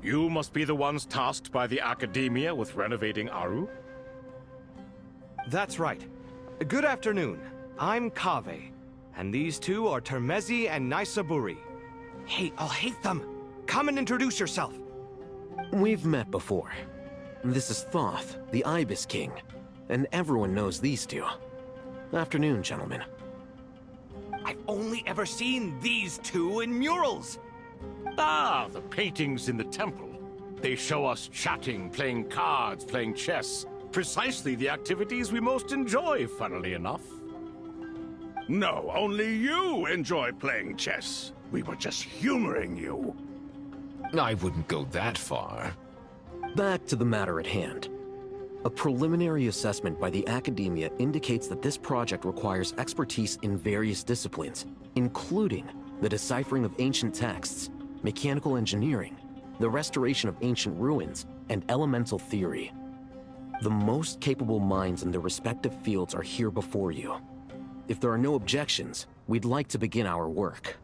You must be the ones tasked by the Academia with renovating Aru? That's right. Good afternoon. I'm Kaveh, and these two are Termezi and Naisaburi. Hey, I'll hate them. Come and introduce yourself. We've met before. This is Thoth, the Ibis King, and everyone knows these two. Afternoon, gentlemen. I've only ever seen these two in murals. Ah, the paintings in the temple. They show us chatting, playing cards, playing chess. Precisely the activities we most enjoy, funnily enough. No, only you enjoy playing chess. We were just humoring you. I wouldn't go that far. Back to the matter at hand. A preliminary assessment by the Academia indicates that this project requires expertise in various disciplines, including the deciphering of ancient texts, mechanical engineering, the restoration of ancient ruins, and elemental theory. The most capable minds in their respective fields are here before you. If there are no objections, we'd like to begin our work.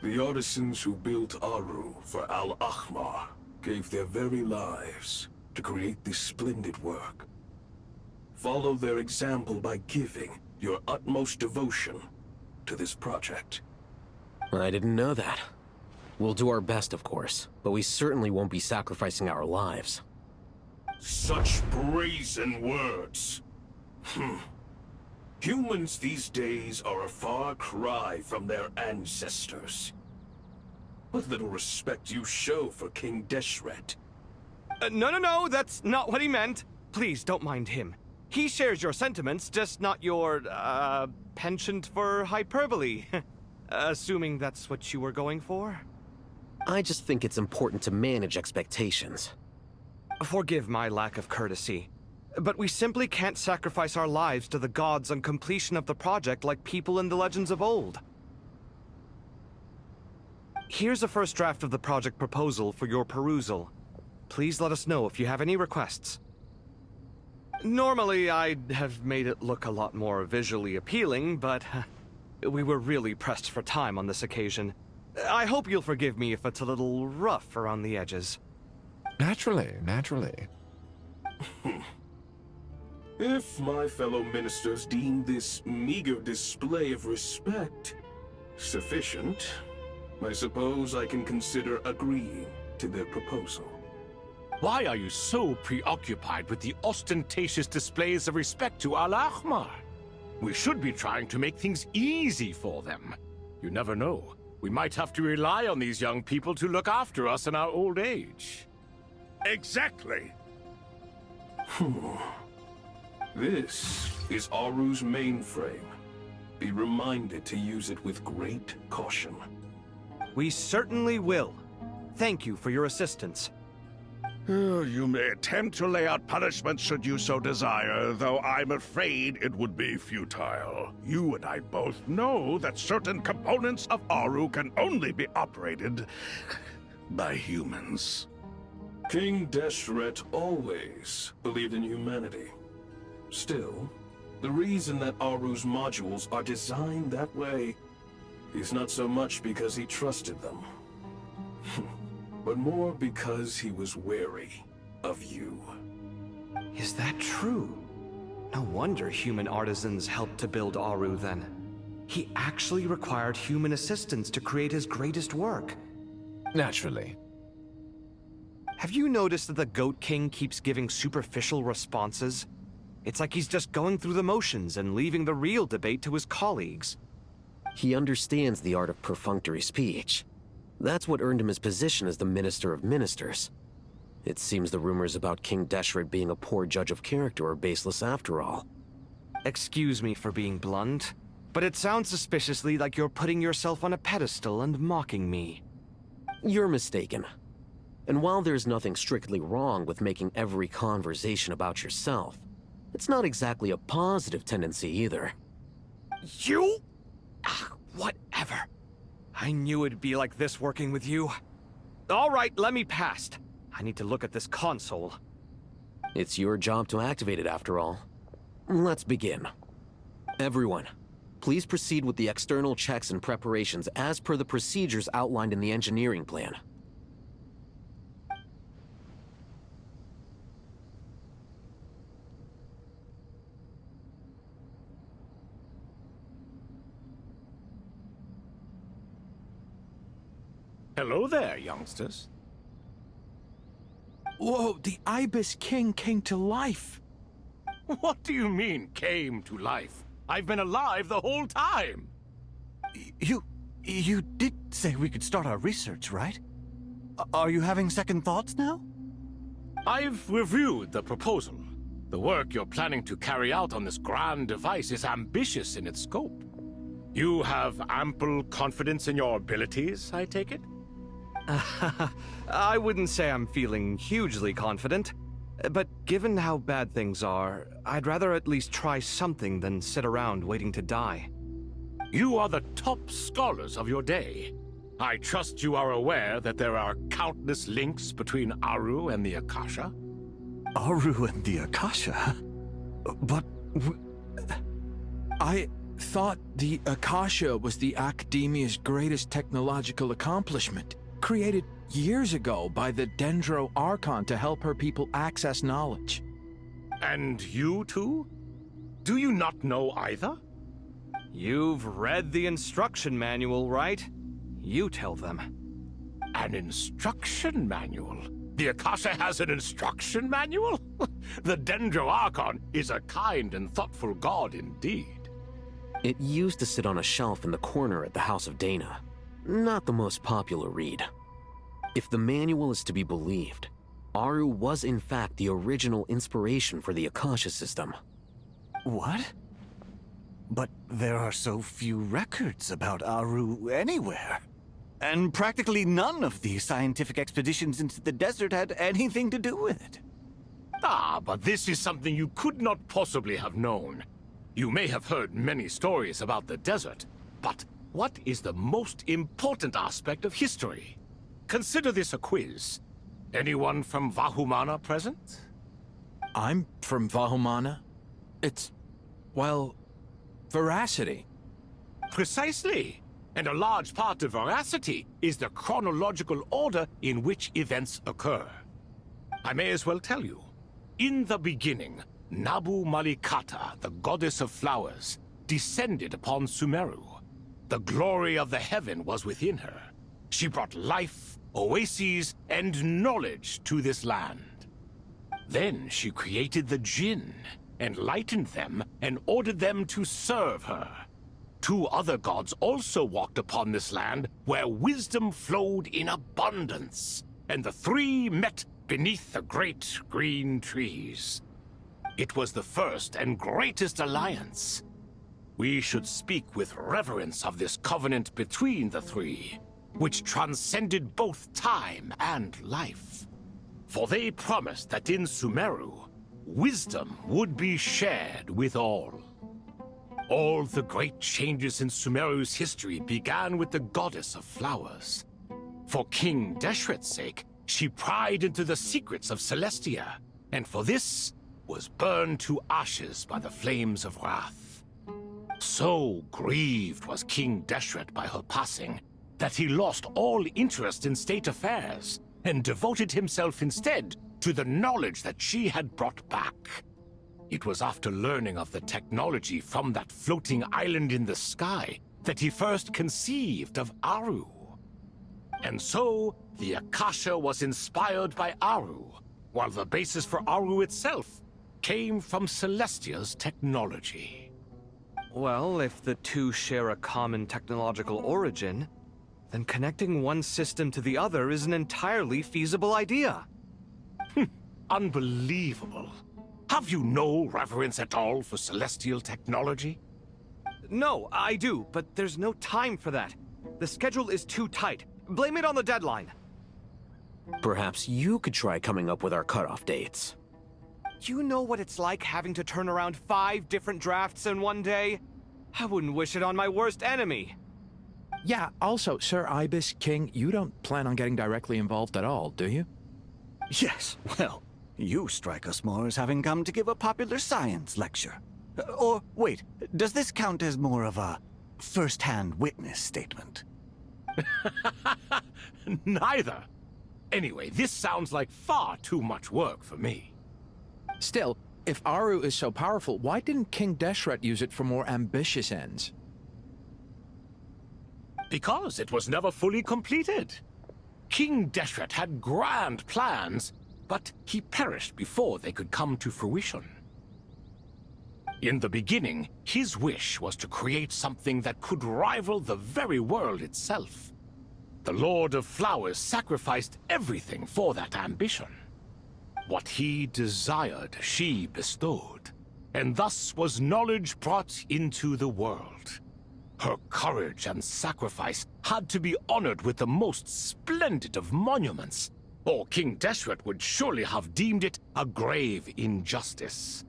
The artisans who built Aru for Al-Ahmar gave their very lives to create this splendid work. Follow their example by giving your utmost devotion to this project. I didn't know that. We'll do our best, of course, but we certainly won't be sacrificing our lives. Such brazen words. Humans these days are a far cry from their ancestors. What little respect you show for King Deshret. No, that's not what he meant. Please, don't mind him. He shares your sentiments, just not your, penchant for hyperbole. Assuming that's what you were going for? I just think it's important to manage expectations. Forgive my lack of courtesy, but we simply can't sacrifice our lives to the gods on completion of the project like people in the legends of old. Here's a first draft of the project proposal for your perusal. Please let us know if you have any requests. Normally, I'd have made it look a lot more visually appealing, but we were really pressed for time on this occasion. I hope you'll forgive me if it's a little rough around the edges. Naturally. If my fellow ministers deem this meager display of respect sufficient, I suppose I can consider agreeing to their proposal. Why are you so preoccupied with the ostentatious displays of respect to Al-Ahmar? We should be trying to make things easy for them. You never know. We might have to rely on these young people to look after us in our old age. Exactly. This is Aru's mainframe. Be reminded to use it with great caution. We certainly will. Thank you for your assistance. You may attempt to lay out punishment should you so desire, though I'm afraid it would be futile. You and I both know that certain components of Aru can only be operated by humans. King Deshret always believed in humanity. Still, the reason that Aru's modules are designed that way is not so much because he trusted them, but more because he was wary of you. Is that true? No wonder human artisans helped to build Aru then. He actually required human assistance to create his greatest work. Naturally. Have you noticed that the Goat King keeps giving superficial responses? It's like he's just going through the motions and leaving the real debate to his colleagues. He understands the art of perfunctory speech. That's what earned him his position as the Minister of Ministers. It seems the rumors about King Deshret being a poor judge of character are baseless after all. Excuse me for being blunt, but it sounds suspiciously like you're putting yourself on a pedestal and mocking me. You're mistaken. And while there's nothing strictly wrong with making every conversation about yourself, it's not exactly a positive tendency either. You? Whatever. I knew it'd be like this working with you. All right, let me past. I need to look at this console. It's your job to activate it after all. Let's begin. Everyone, please proceed with the external checks and preparations as per the procedures outlined in the engineering plan. Hello there, youngsters. Whoa, the Ibis King came to life. What do you mean, came to life? I've been alive the whole time! You did say we could start our research, right? Are you having second thoughts now? I've reviewed the proposal. The work you're planning to carry out on this grand device is ambitious in its scope. You have ample confidence in your abilities, I take it? I wouldn't say I'm feeling hugely confident, but given how bad things are, I'd rather at least try something than sit around waiting to die. You are the top scholars of your day. I trust you are aware that there are countless links between Aru and the Akasha? Aru and the Akasha? But... I thought the Akasha was the Academia's greatest technological accomplishment, created years ago by the Dendro Archon to help her people access knowledge. And you too? Do you not know either? You've read the instruction manual, right? You tell them. An instruction manual? The Akasha has an instruction manual? The Dendro Archon is a kind and thoughtful god indeed. It used to sit on a shelf in the corner at the House of Dana. Not the most popular read. If the manual is to be believed, Aru was in fact the original inspiration for the Akasha system. what? But there are so few records about Aru anywhere. And practically none of the scientific expeditions into the desert had anything to do with it. Ah, but this is something you could not possibly have known. You may have heard many stories about the desert, but what is the most important aspect of history? Consider this a quiz. Anyone from Vahumana present? I'm from Vahumana. It's, well, veracity. Precisely. And a large part of veracity is the chronological order in which events occur. I may as well tell you. In the beginning, Nabu Malikata, the goddess of flowers, descended upon Sumeru. The glory of the heaven was within her. She brought life, oases, and knowledge to this land. Then she created the Jinn, enlightened them, and ordered them to serve her. Two other gods also walked upon this land where wisdom flowed in abundance, and the three met beneath the great green trees. It was the first and greatest alliance. We should speak with reverence of this covenant between the three, which transcended both time and life. For they promised that in Sumeru, wisdom would be shared with all. All the great changes in Sumeru's history began with the goddess of flowers. For King Deshret's sake, she pried into the secrets of Celestia, and for this was burned to ashes by the flames of wrath. So grieved was King Deshret by her passing that he lost all interest in state affairs and devoted himself instead to the knowledge that she had brought back. It was after learning of the technology from that floating island in the sky that he first conceived of Aru. And so, the Akasha was inspired by Aru, while the basis for Aru itself came from Celestia's technology. Well, if the two share a common technological origin, then connecting one system to the other is an entirely feasible idea. Unbelievable. Have you no reverence at all for celestial technology? No, I do, but there's no time for that. The schedule is too tight. Blame it on the deadline. Perhaps you could try coming up with our cutoff dates. You know what it's like having to turn around 5 different drafts in one day? I wouldn't wish it on my worst enemy. Yeah, also, Sir Ibis King, you don't plan on getting directly involved at all, do you? Yes, well, you strike us more as having come to give a popular science lecture. Or, wait, does this count as more of a first-hand witness statement? Neither. Anyway, this sounds like far too much work for me. Still, if Aru is so powerful, why didn't King Deshret use it for more ambitious ends? Because it was never fully completed. King Deshret had grand plans, but he perished before they could come to fruition. In the beginning, his wish was to create something that could rival the very world itself. The Lord of Flowers sacrificed everything for that ambition. What he desired, she bestowed, and thus was knowledge brought into the world. Her courage and sacrifice had to be honored with the most splendid of monuments, or King Deshret would surely have deemed it a grave injustice.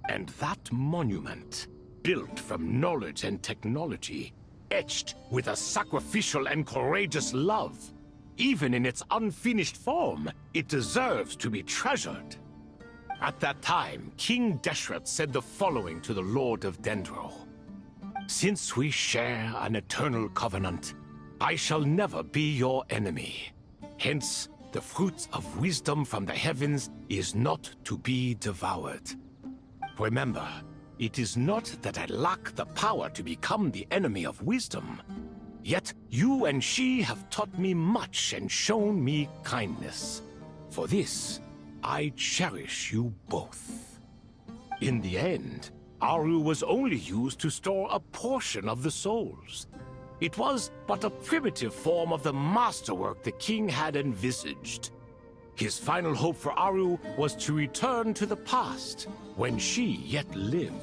And that monument, built from knowledge and technology, etched with a sacrificial and courageous love, even in its unfinished form, it deserves to be treasured. At that time, King Deshret said the following to the Lord of Dendro. Since we share an eternal covenant, I shall never be your enemy. Hence, the fruit of wisdom from the heavens is not to be devoured. Remember, it is not that I lack the power to become the enemy of wisdom. Yet you and she have taught me much and shown me kindness. For this, I cherish you both. In the end, Aru was only used to store a portion of the souls. It was but a primitive form of the masterwork the king had envisaged. His final hope for Aru was to return to the past, when she yet lived.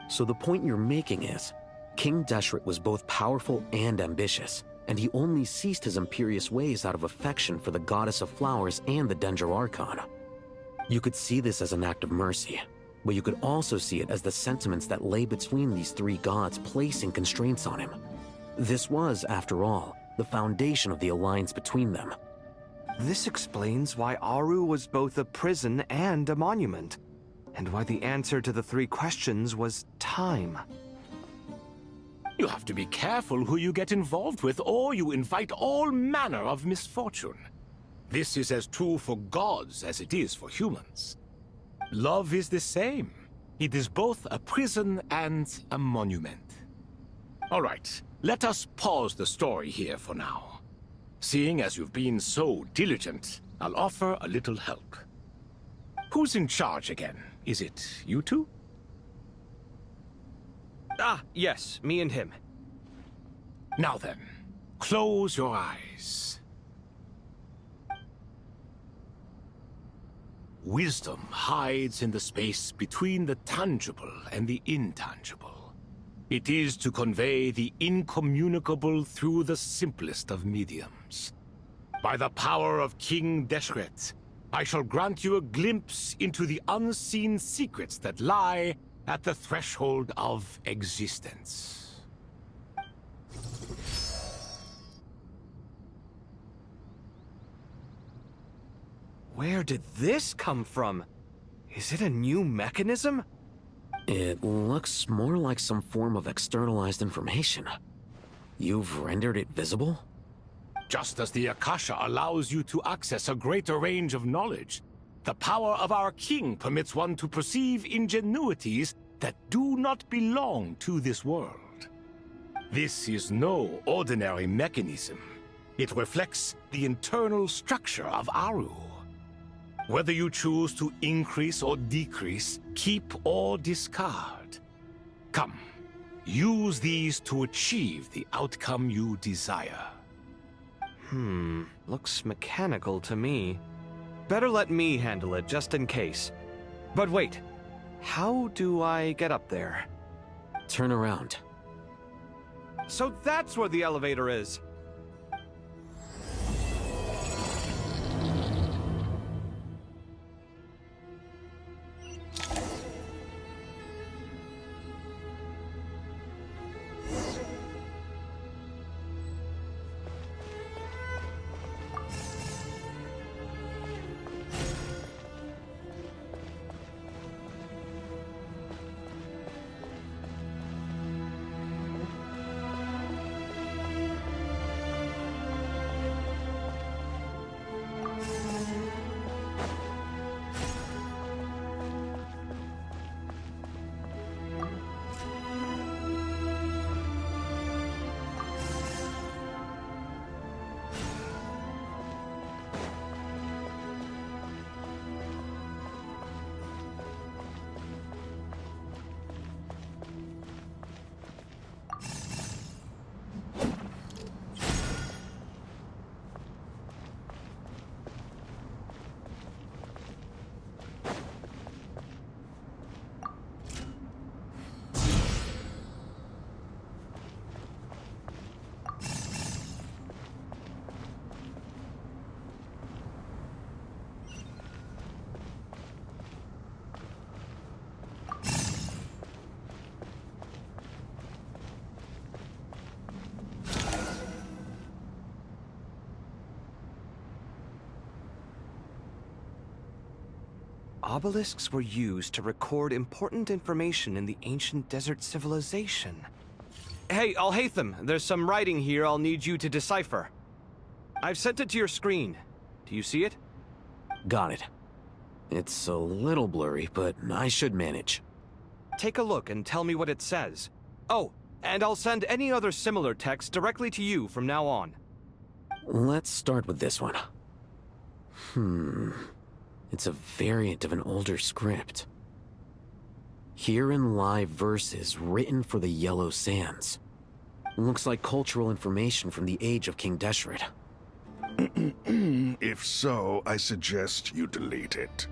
So the point you're making is, King Deshret was both powerful and ambitious, and he only ceased his imperious ways out of affection for the Goddess of Flowers and the Dendro Archon. You could see this as an act of mercy, but you could also see it as the sentiments that lay between these three gods placing constraints on him. This was, after all, the foundation of the alliance between them. This explains why Aru was both a prison and a monument, and why the answer to the three questions was time. You have to be careful who you get involved with, or you invite all manner of misfortune. This is as true for gods as it is for humans. Love is the same. It is both a prison and a monument. All right, let us pause the story here for now. Seeing as you've been so diligent, I'll offer a little help. Who's in charge again? Is it you two? Ah, yes, me and him. Now then, close your eyes. Wisdom hides in the space between the tangible and the intangible. It is to convey the incommunicable through the simplest of mediums. By the power of King Deshret, I shall grant you a glimpse into the unseen secrets that lie at the threshold of existence. Where did this come from? Is it a new mechanism? It looks more like some form of externalized information. You've rendered it visible? Just as the Akasha allows you to access a greater range of knowledge, the power of our king permits one to perceive ingenuities that do not belong to this world. This is no ordinary mechanism. It reflects the internal structure of Aru. Whether you choose to increase or decrease, keep or discard. Come, use these to achieve the outcome you desire. Looks mechanical to me. Better let me handle it, just in case. But wait, how do I get up there? Turn around. So that's where the elevator is! obelisks were used to record important information in the ancient desert civilization. Hey, Al-Haytham, there's some writing here I'll need you to decipher. I've sent it to your screen. Do you see it? Got it. It's a little blurry, but I should manage. Take a look and tell me what it says. Oh, and I'll send any other similar text directly to you from now on. Let's start with this one. It's a variant of an older script. Herein lie verses written for the Yellow Sands. Looks like cultural information from the age of King Deshret. If so, I suggest you delete it.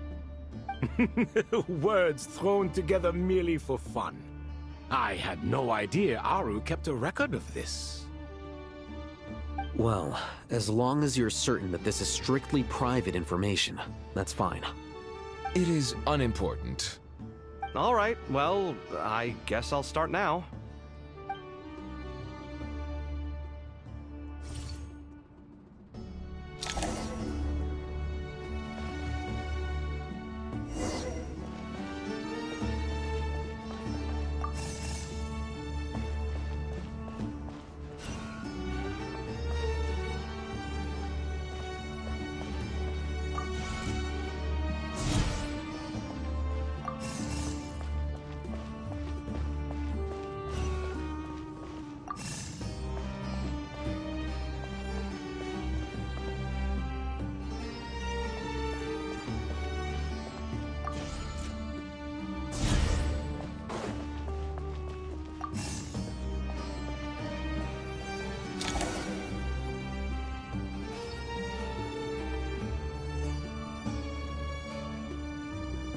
Words thrown together merely for fun. I had no idea Aru kept a record of this. Well, as long as you're certain that this is strictly private information, that's fine. It is unimportant. All right, well, I guess I'll start now.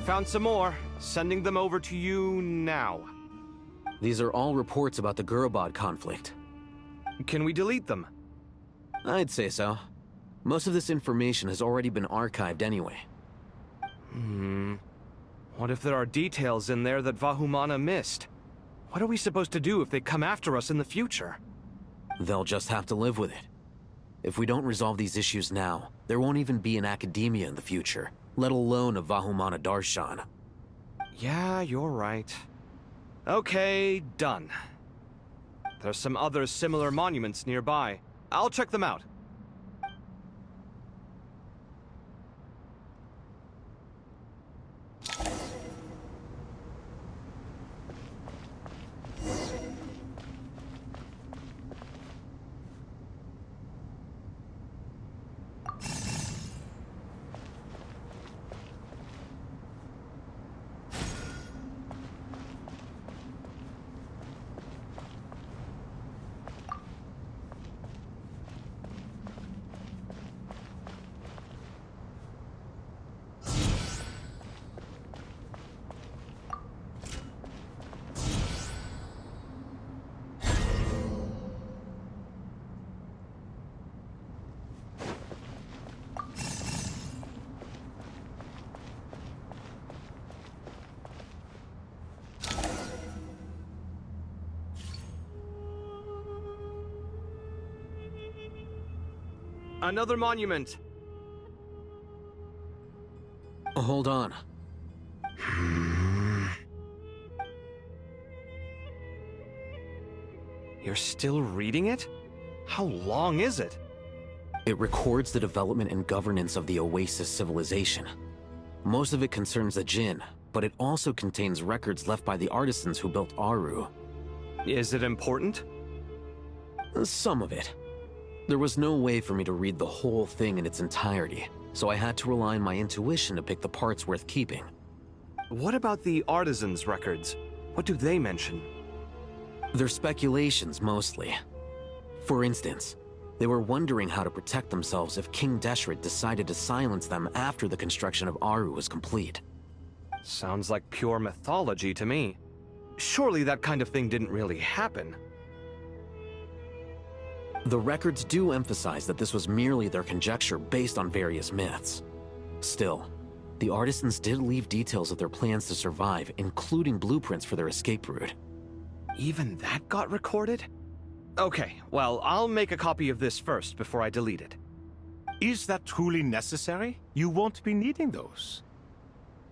Found some more. Sending them over to you now. These are all reports about the Gurubad conflict. Can we delete them? I'd say so. Most of this information has already been archived anyway. What if there are details in there that Vahumana missed? What are we supposed to do if they come after us in the future? They'll just have to live with it. If we don't resolve these issues now, there won't even be an academia in the future, let alone a Vahumana Darshan. Yeah, you're right. Okay, done. There's some other similar monuments nearby. I'll check them out. Another monument. Hold on. You're still reading it? How long is it? It records the development and governance of the Oasis civilization. Most of it concerns the Jinn, but it also contains records left by the artisans who built Aru. Is it important? Some of it. There was no way for me to read the whole thing in its entirety, so I had to rely on my intuition to pick the parts worth keeping. What about the artisans' records? What do they mention? They're speculations, mostly. For instance, they were wondering how to protect themselves if King Deshret decided to silence them after the construction of Aru was complete. Sounds like pure mythology to me. Surely that kind of thing didn't really happen. The records do emphasize that this was merely their conjecture based on various myths. Still, the artisans did leave details of their plans to survive, including blueprints for their escape route. Even that got recorded? Okay, well, I'll make a copy of this first before I delete it. Is that truly necessary? You won't be needing those.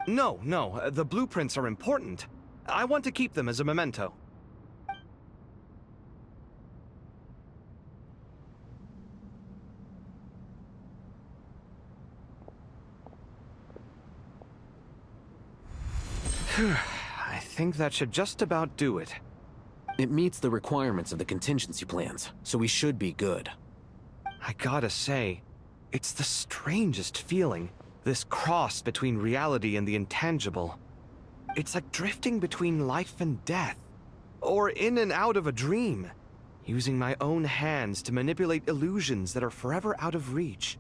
No, the blueprints are important. I want to keep them as a memento. I think that should just about do it. It meets the requirements of the contingency plans, so we should be good. I gotta say, it's the strangest feeling, this cross between reality and the intangible. It's like drifting between life and death, or in and out of a dream, using my own hands to manipulate illusions that are forever out of reach.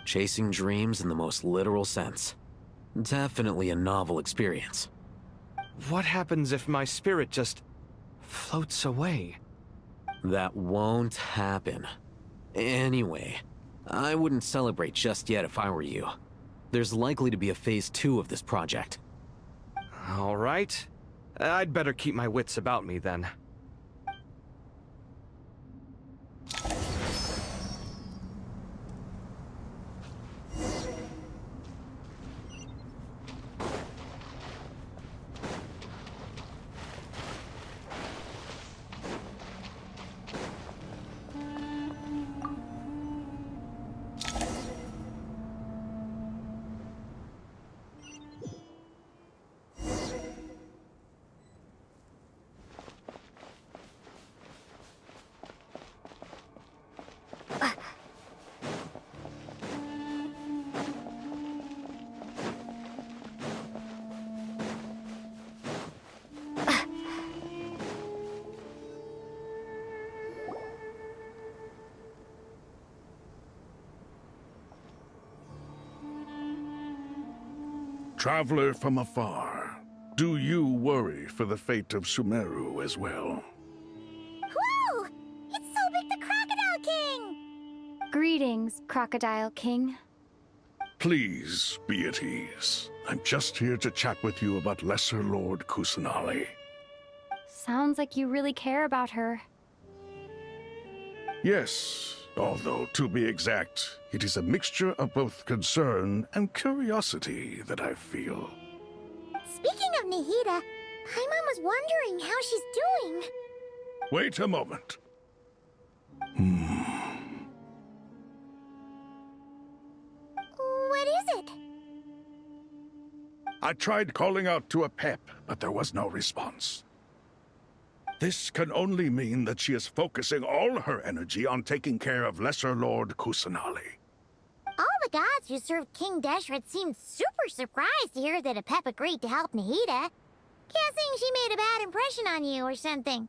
Chasing dreams in the most literal sense. Definitely a novel experience. What happens if my spirit just floats away? That won't happen. Anyway, I wouldn't celebrate just yet if I were you. There's likely to be a phase 2 of this project. All right. I'd better keep my wits about me then. Traveler from afar, do you worry for the fate of Sumeru as well? Whoa! It's Sobek the Crocodile King! Greetings, Crocodile King. Please be at ease. I'm just here to chat with you about Lesser Lord Kusanali. Sounds like you really care about her. Yes, although to be exact, it is a mixture of both concern and curiosity that I feel. Speaking of Nahida, Paimon was wondering how she's doing. Wait a moment. What is it? I tried calling out to a pep, but there was no response. This can only mean that she is focusing all her energy on taking care of Lesser Lord Kusanali. All the gods who served King Deshret seemed super surprised to hear that Apep agreed to help Nahida. Guessing she made a bad impression on you or something.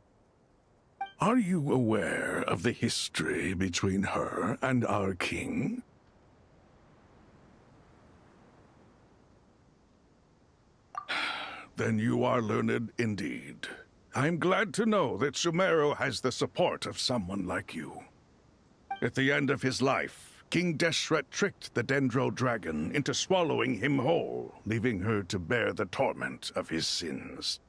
Are you aware of the history between her and our king? Then you are learned indeed. I'm glad to know that Sumeru has the support of someone like you. At the end of his life, King Deshret tricked the Dendro Dragon into swallowing him whole, leaving her to bear the torment of his sins.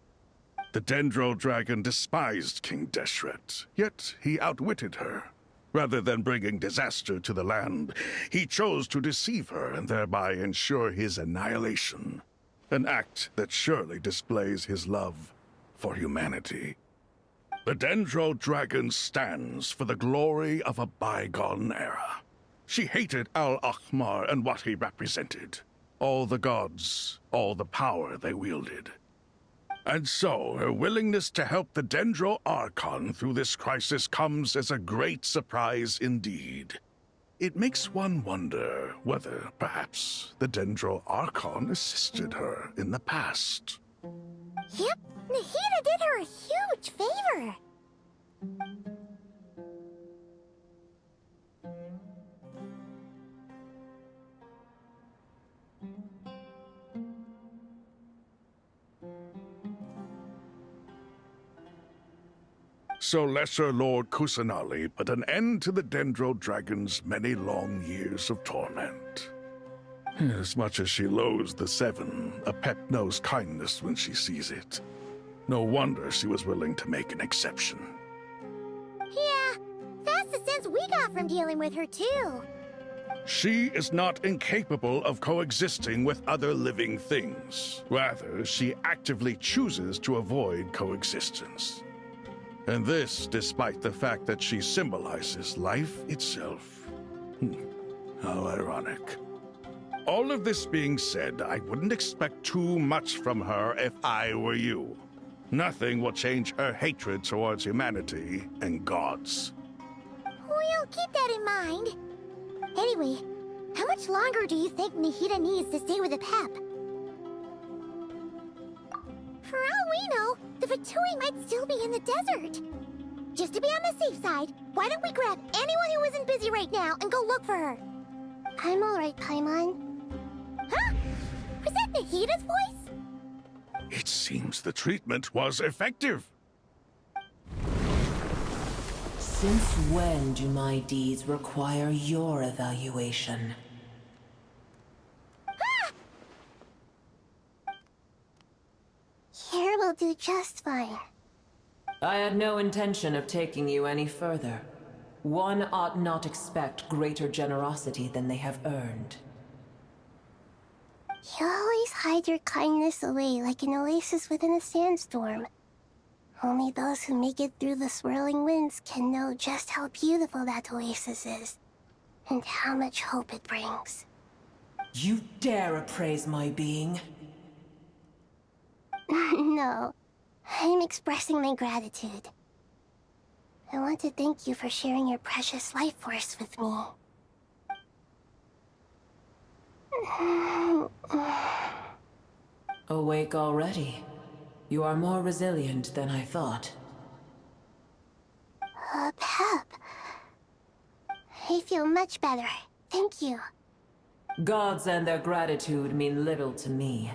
The Dendro Dragon despised King Deshret, yet he outwitted her. Rather than bringing disaster to the land, he chose to deceive her and thereby ensure his annihilation. An act that surely displays his love for humanity. The Dendro Dragon stands for the glory of a bygone era. She hated Al-Ahmar and what he represented. All the gods, all the power they wielded. And so, her willingness to help the Dendro Archon through this crisis comes as a great surprise indeed. It makes one wonder whether, perhaps, the Dendro Archon assisted her in the past. Yep, Nahida did her a huge favor. So Lesser Lord Kusanali put an end to the Dendro Dragon's many long years of torment. As much as she loathes the Seven, Apep knows kindness when she sees it. No wonder she was willing to make an exception. Yeah, that's the sense we got from dealing with her too. She is not incapable of coexisting with other living things. Rather, she actively chooses to avoid coexistence. And this despite the fact that she symbolizes life itself. How ironic. All of this being said, I wouldn't expect too much from her if I were you. Nothing will change her hatred towards humanity and gods. We'll keep that in mind. Anyway, how much longer do you think Nahida needs to stay with the Pep? For all we know, the Fatui might still be in the desert. Just to be on the safe side, why don't we grab anyone who isn't busy right now and go look for her? I'm alright, Paimon. Huh? Was that Nahida's voice? It seems the treatment was effective. Since when do my deeds require your evaluation? Ah! Here will do just fine. I had no intention of taking you any further. One ought not expect greater generosity than they have earned. You always hide your kindness away like an oasis within a sandstorm. Only those who make it through the swirling winds can know just how beautiful that oasis is, and how much hope it brings. You dare appraise my being? No, I'm expressing my gratitude. I want to thank you for sharing your precious life force with me. Awake already? You are more resilient than I thought. Pep. I feel much better. Thank you. Gods and their gratitude mean little to me.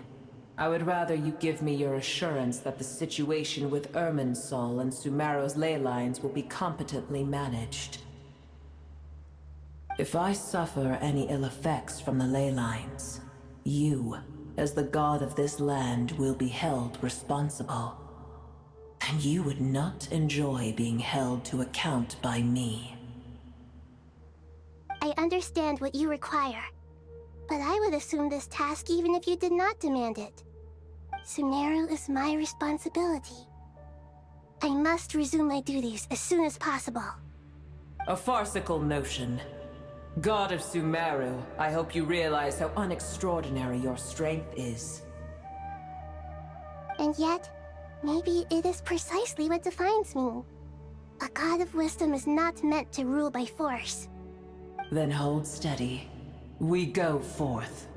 I would rather you give me your assurance that the situation with Irminsul and Sumeru's ley lines will be competently managed. If I suffer any ill effects from the ley lines, you, as the god of this land, will be held responsible. And you would not enjoy being held to account by me. I understand what you require, but I would assume this task even if you did not demand it. Sumeru is my responsibility. I must resume my duties as soon as possible. A farcical notion. God of Sumeru, I hope you realize how unextraordinary your strength is. And yet, maybe it is precisely what defines me. A god of wisdom is not meant to rule by force. Then hold steady. We go forth.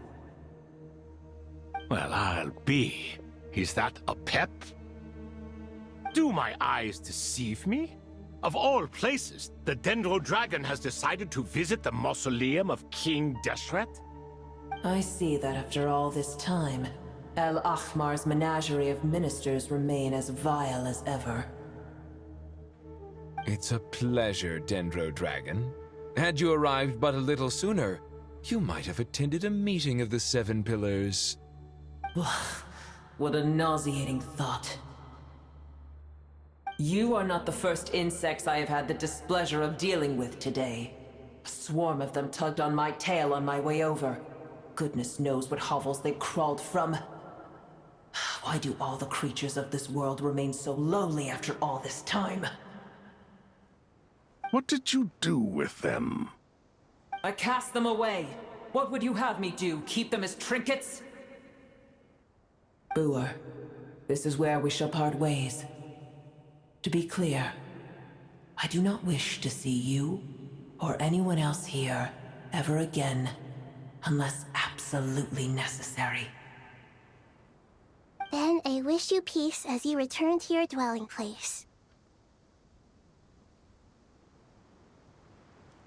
Well, I'll be. Is that a Pep? Do my eyes deceive me? Of all places, the Dendro Dragon has decided to visit the mausoleum of King Deshret? I see that after all this time, El Ahmar's menagerie of ministers remain as vile as ever. It's a pleasure, Dendro Dragon. Had you arrived but a little sooner, you might have attended a meeting of the Seven Pillars. What a nauseating thought. You are not the first insects I have had the displeasure of dealing with today. A swarm of them tugged on my tail on my way over. Goodness knows what hovels they crawled from. Why do all the creatures of this world remain so lowly after all this time? What did you do with them? I cast them away. What would you have me do? Keep them as trinkets? Boer, this is where we shall part ways. To be clear, I do not wish to see you, or anyone else here, ever again, unless absolutely necessary. Then I wish you peace as you return to your dwelling place.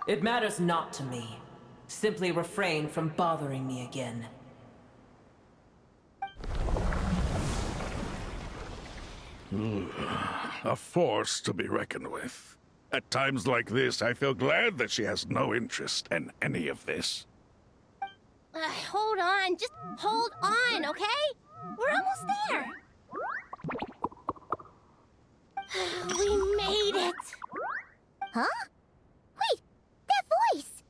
It matters not to me. Simply refrain from bothering me again. A force to be reckoned with. At times like this, I feel glad that she has no interest in any of this. Hold on, just hold on, okay? We're almost there. We made it. Huh? Wait, that voice!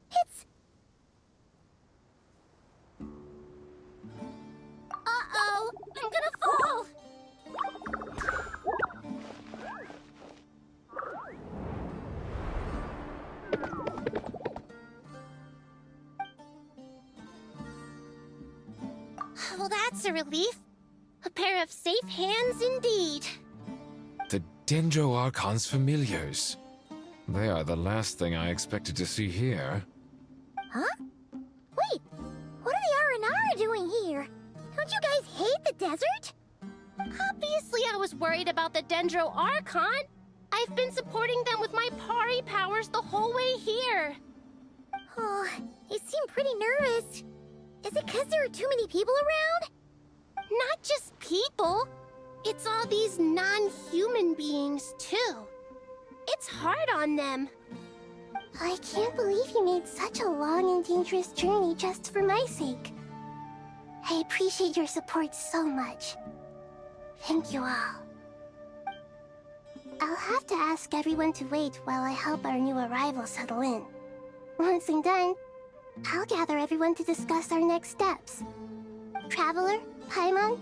That's a relief. A pair of safe hands indeed. The Dendro Archon's familiars. They are the last thing I expected to see here. Huh? Wait, what are the R&R doing here? Don't you guys hate the desert? Obviously I was worried about the Dendro Archon. I've been supporting them with my Pari powers the whole way here. Oh, you seem pretty nervous. Is it because there are too many people around? Not just people. It's all these non-human beings, too. It's hard on them. I can't believe you made such a long and dangerous journey just for my sake. I appreciate your support so much. Thank you all. I'll have to ask everyone to wait while I help our new arrival settle in. Once I'm done, I'll gather everyone to discuss our next steps. Traveler, Paimon,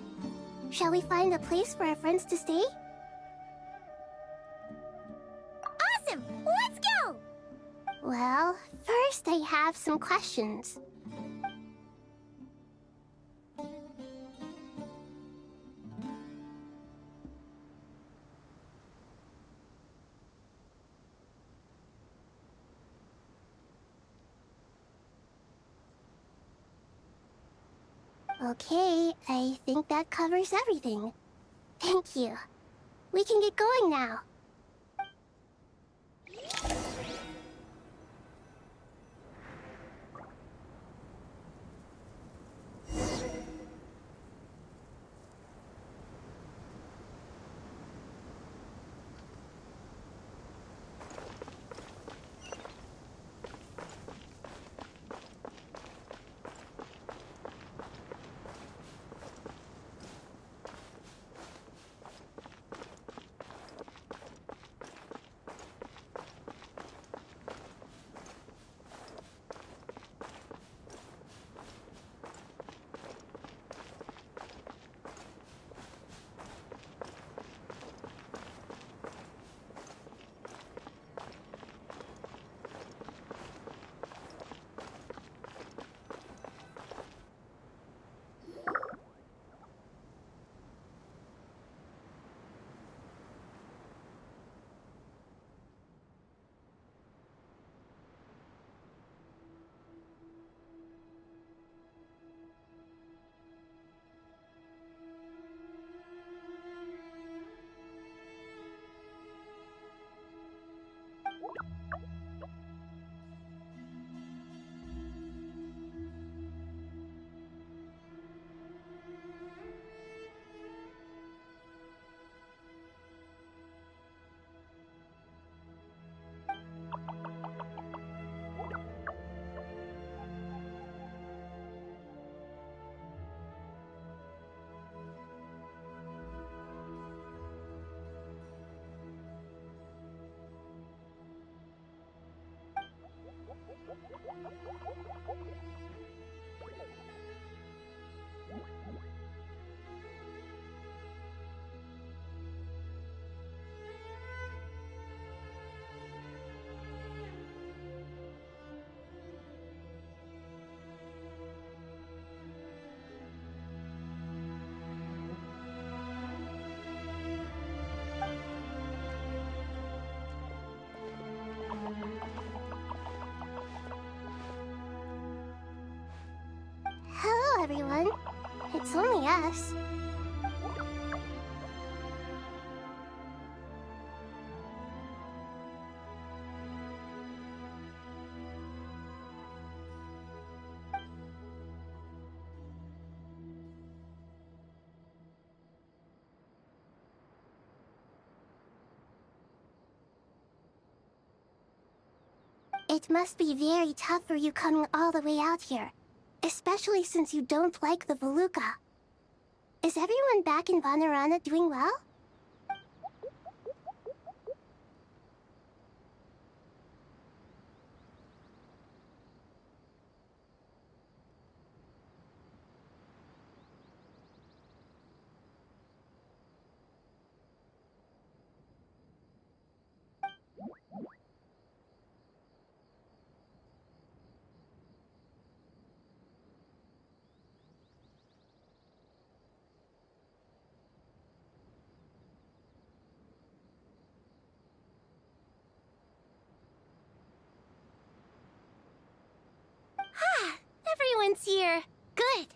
shall we find a place for our friends to stay? Awesome! Let's go! Well, first I have some questions. Okay, I think that covers everything. Thank you. We can get going now. Hello, everyone. It's only us. It must be very tough for you coming all the way out here. Especially since you don't like the Voluka. Is everyone back in Purana doing well? everyone's here. Good.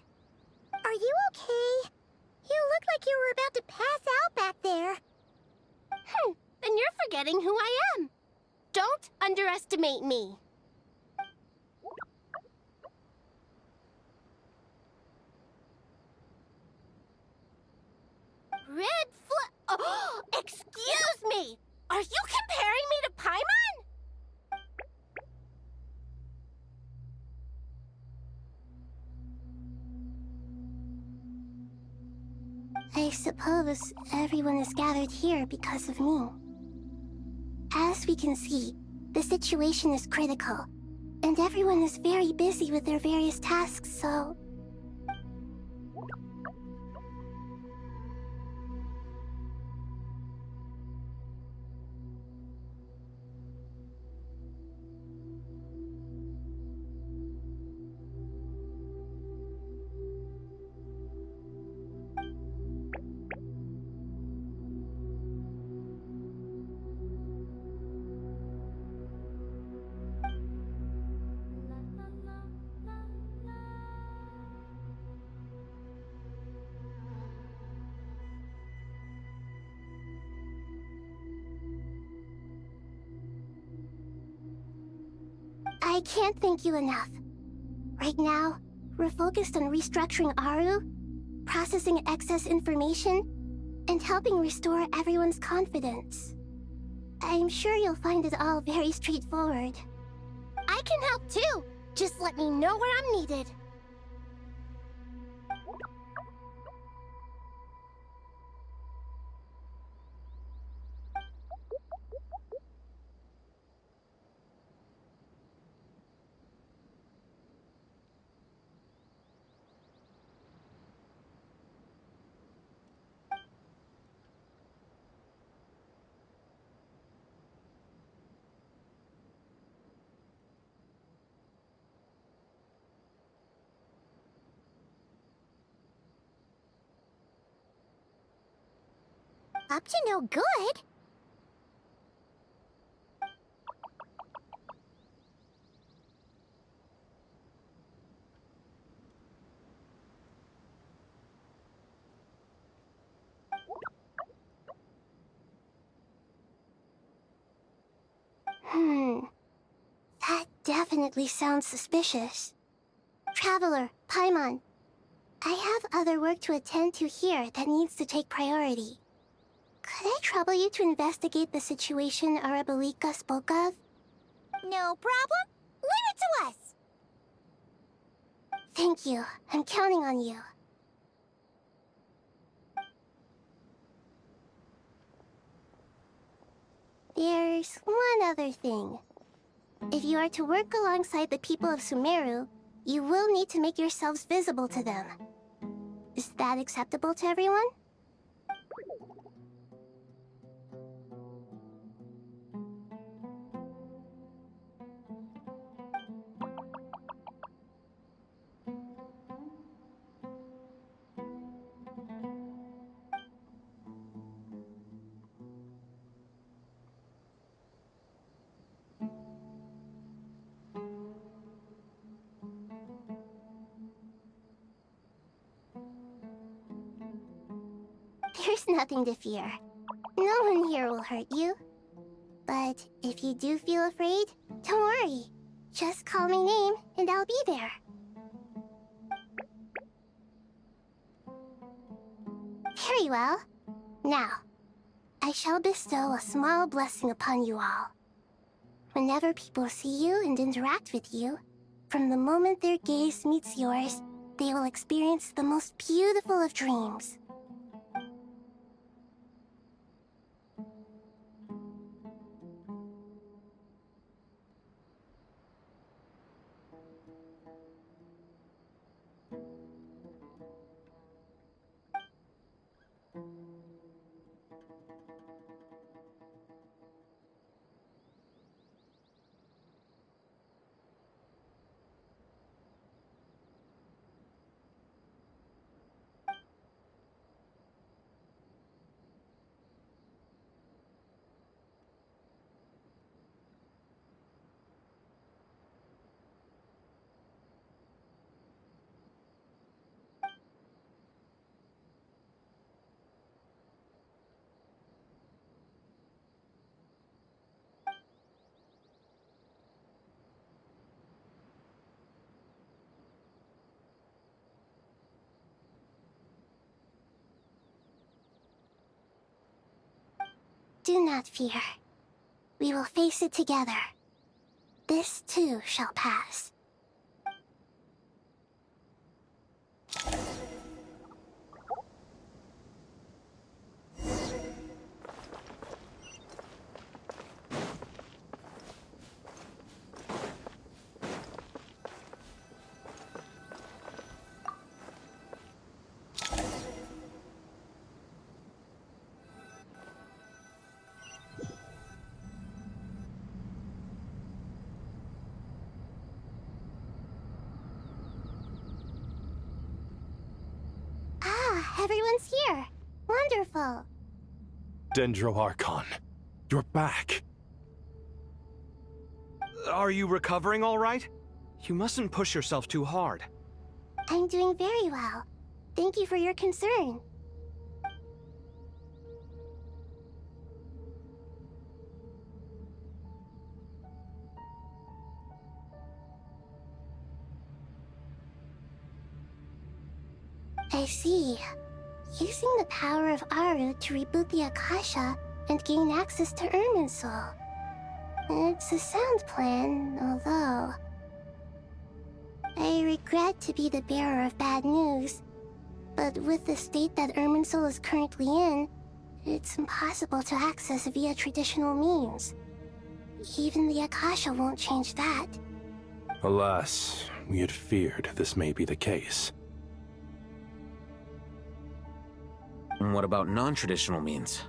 Are you okay? You look like you were about to pass out back there. Then you're forgetting who I am. Don't underestimate me. Oh, excuse me! Are you comparing me to Paimon? I suppose everyone is gathered here because of me. As we can see, the situation is critical, and everyone is very busy with their various tasks, so... I can't thank you enough. Right now, we're focused on restructuring Aru, processing excess information, and helping restore everyone's confidence. I'm sure you'll find it all very straightforward. I can help too! Just let me know where I'm needed. Up to no good? That definitely sounds suspicious. Traveler, Paimon, I have other work to attend to here that needs to take priority. Could I trouble you to investigate the situation Arabalika spoke of? No problem. Leave it to us! Thank you. I'm counting on you. There's one other thing. If you are to work alongside the people of Sumeru, you will need to make yourselves visible to them. Is that acceptable to everyone? There's nothing to fear. No one here will hurt you. But if you do feel afraid, don't worry. Just call my name and I'll be there. Very well. Now, I shall bestow a small blessing upon you all. Whenever people see you and interact with you, from the moment their gaze meets yours, they will experience the most beautiful of dreams. Do not fear. We will face it together. This too shall pass. Everyone's here. Wonderful. Dendro-Archon, you're back. Are you recovering all right? You mustn't push yourself too hard. I'm doing very well. Thank you for your concern. I see. Using the power of Aru to reboot the Akasha and gain access to Irminsul. It's a sound plan, although... I regret to be the bearer of bad news, but with the state that Irminsul is currently in, it's impossible to access via traditional means. Even the Akasha won't change that. Alas, we had feared this may be the case. What about non-traditional means?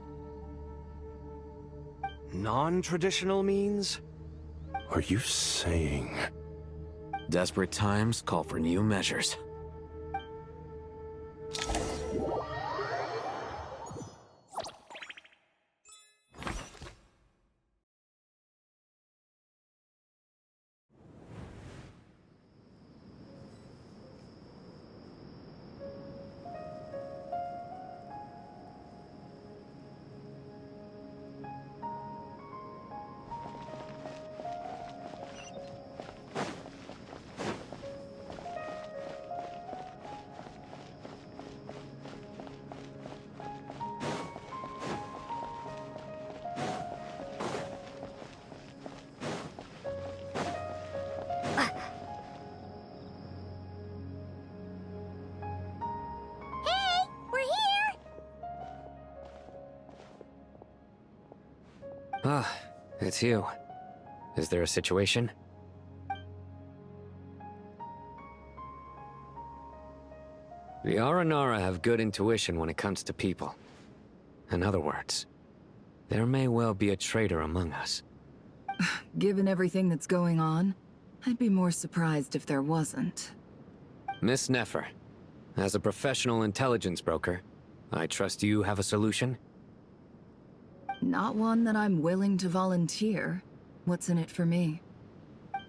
Non-traditional means? Are you saying... Desperate times call for new measures. Ah, it's you. Is there a situation? The Aranara have good intuition when it comes to people. In other words, there may well be a traitor among us. Given everything that's going on, I'd be more surprised if there wasn't. Miss Nefer, as a professional intelligence broker, I trust you have a solution? Not one that I'm willing to volunteer. What's in it for me?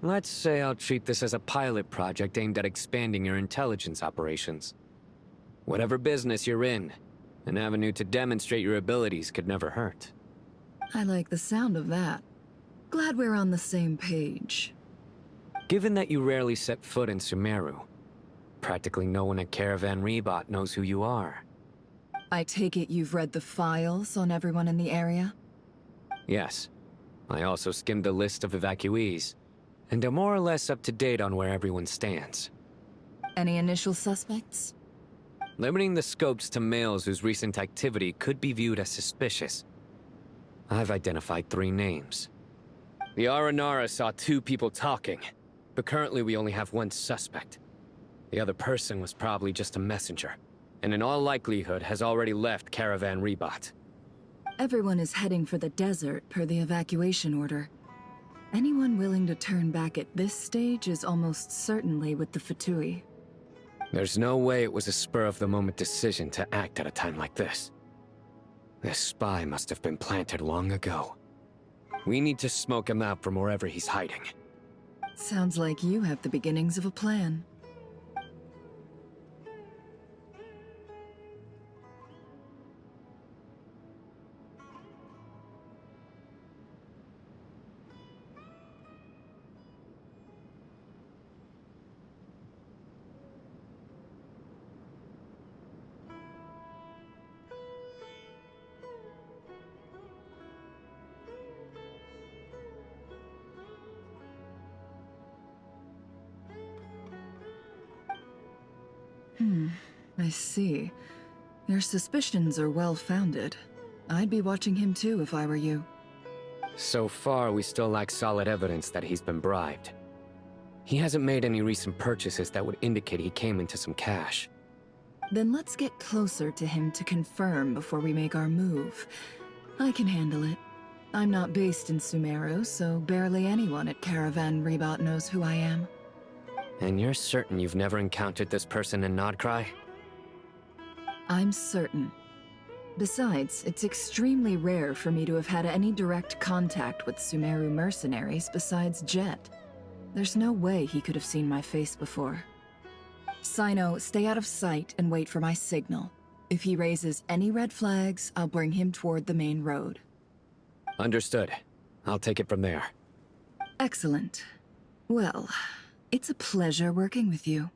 Let's say I'll treat this as a pilot project aimed at expanding your intelligence operations. Whatever business you're in, an avenue to demonstrate your abilities could never hurt. I like the sound of that. Glad we're on the same page. Given that you rarely set foot in Sumeru, practically no one at Caravan Rebot knows who you are. I take it you've read the files on everyone in the area? Yes. I also skimmed the list of evacuees, and am more or less up to date on where everyone stands. Any initial suspects? Limiting the scopes to males whose recent activity could be viewed as suspicious. I've identified 3 names. The Aranara saw 2 people talking, but currently we only have 1 suspect. The other person was probably just a messenger, and in all likelihood has already left Caravan Rebot. Everyone is heading for the desert per the evacuation order. Anyone willing to turn back at this stage is almost certainly with the Fatui. There's no way it was a spur-of-the-moment decision to act at a time like this. This spy must have been planted long ago. We need to smoke him out from wherever he's hiding. Sounds like you have the beginnings of a plan. I see. Your suspicions are well-founded. I'd be watching him too if I were you. So far, we still lack solid evidence that he's been bribed. He hasn't made any recent purchases that would indicate he came into some cash. Then let's get closer to him to confirm before we make our move. I can handle it. I'm not based in Sumeru, so barely anyone at Caravan Rebot knows who I am. And you're certain you've never encountered this person in Nodcry? I'm certain. Besides, it's extremely rare for me to have had any direct contact with Sumeru mercenaries besides Jet. There's no way he could have seen my face before. Sino, stay out of sight and wait for my signal. If he raises any red flags, I'll bring him toward the main road. Understood. I'll take it from there. Excellent. Well, it's a pleasure working with you.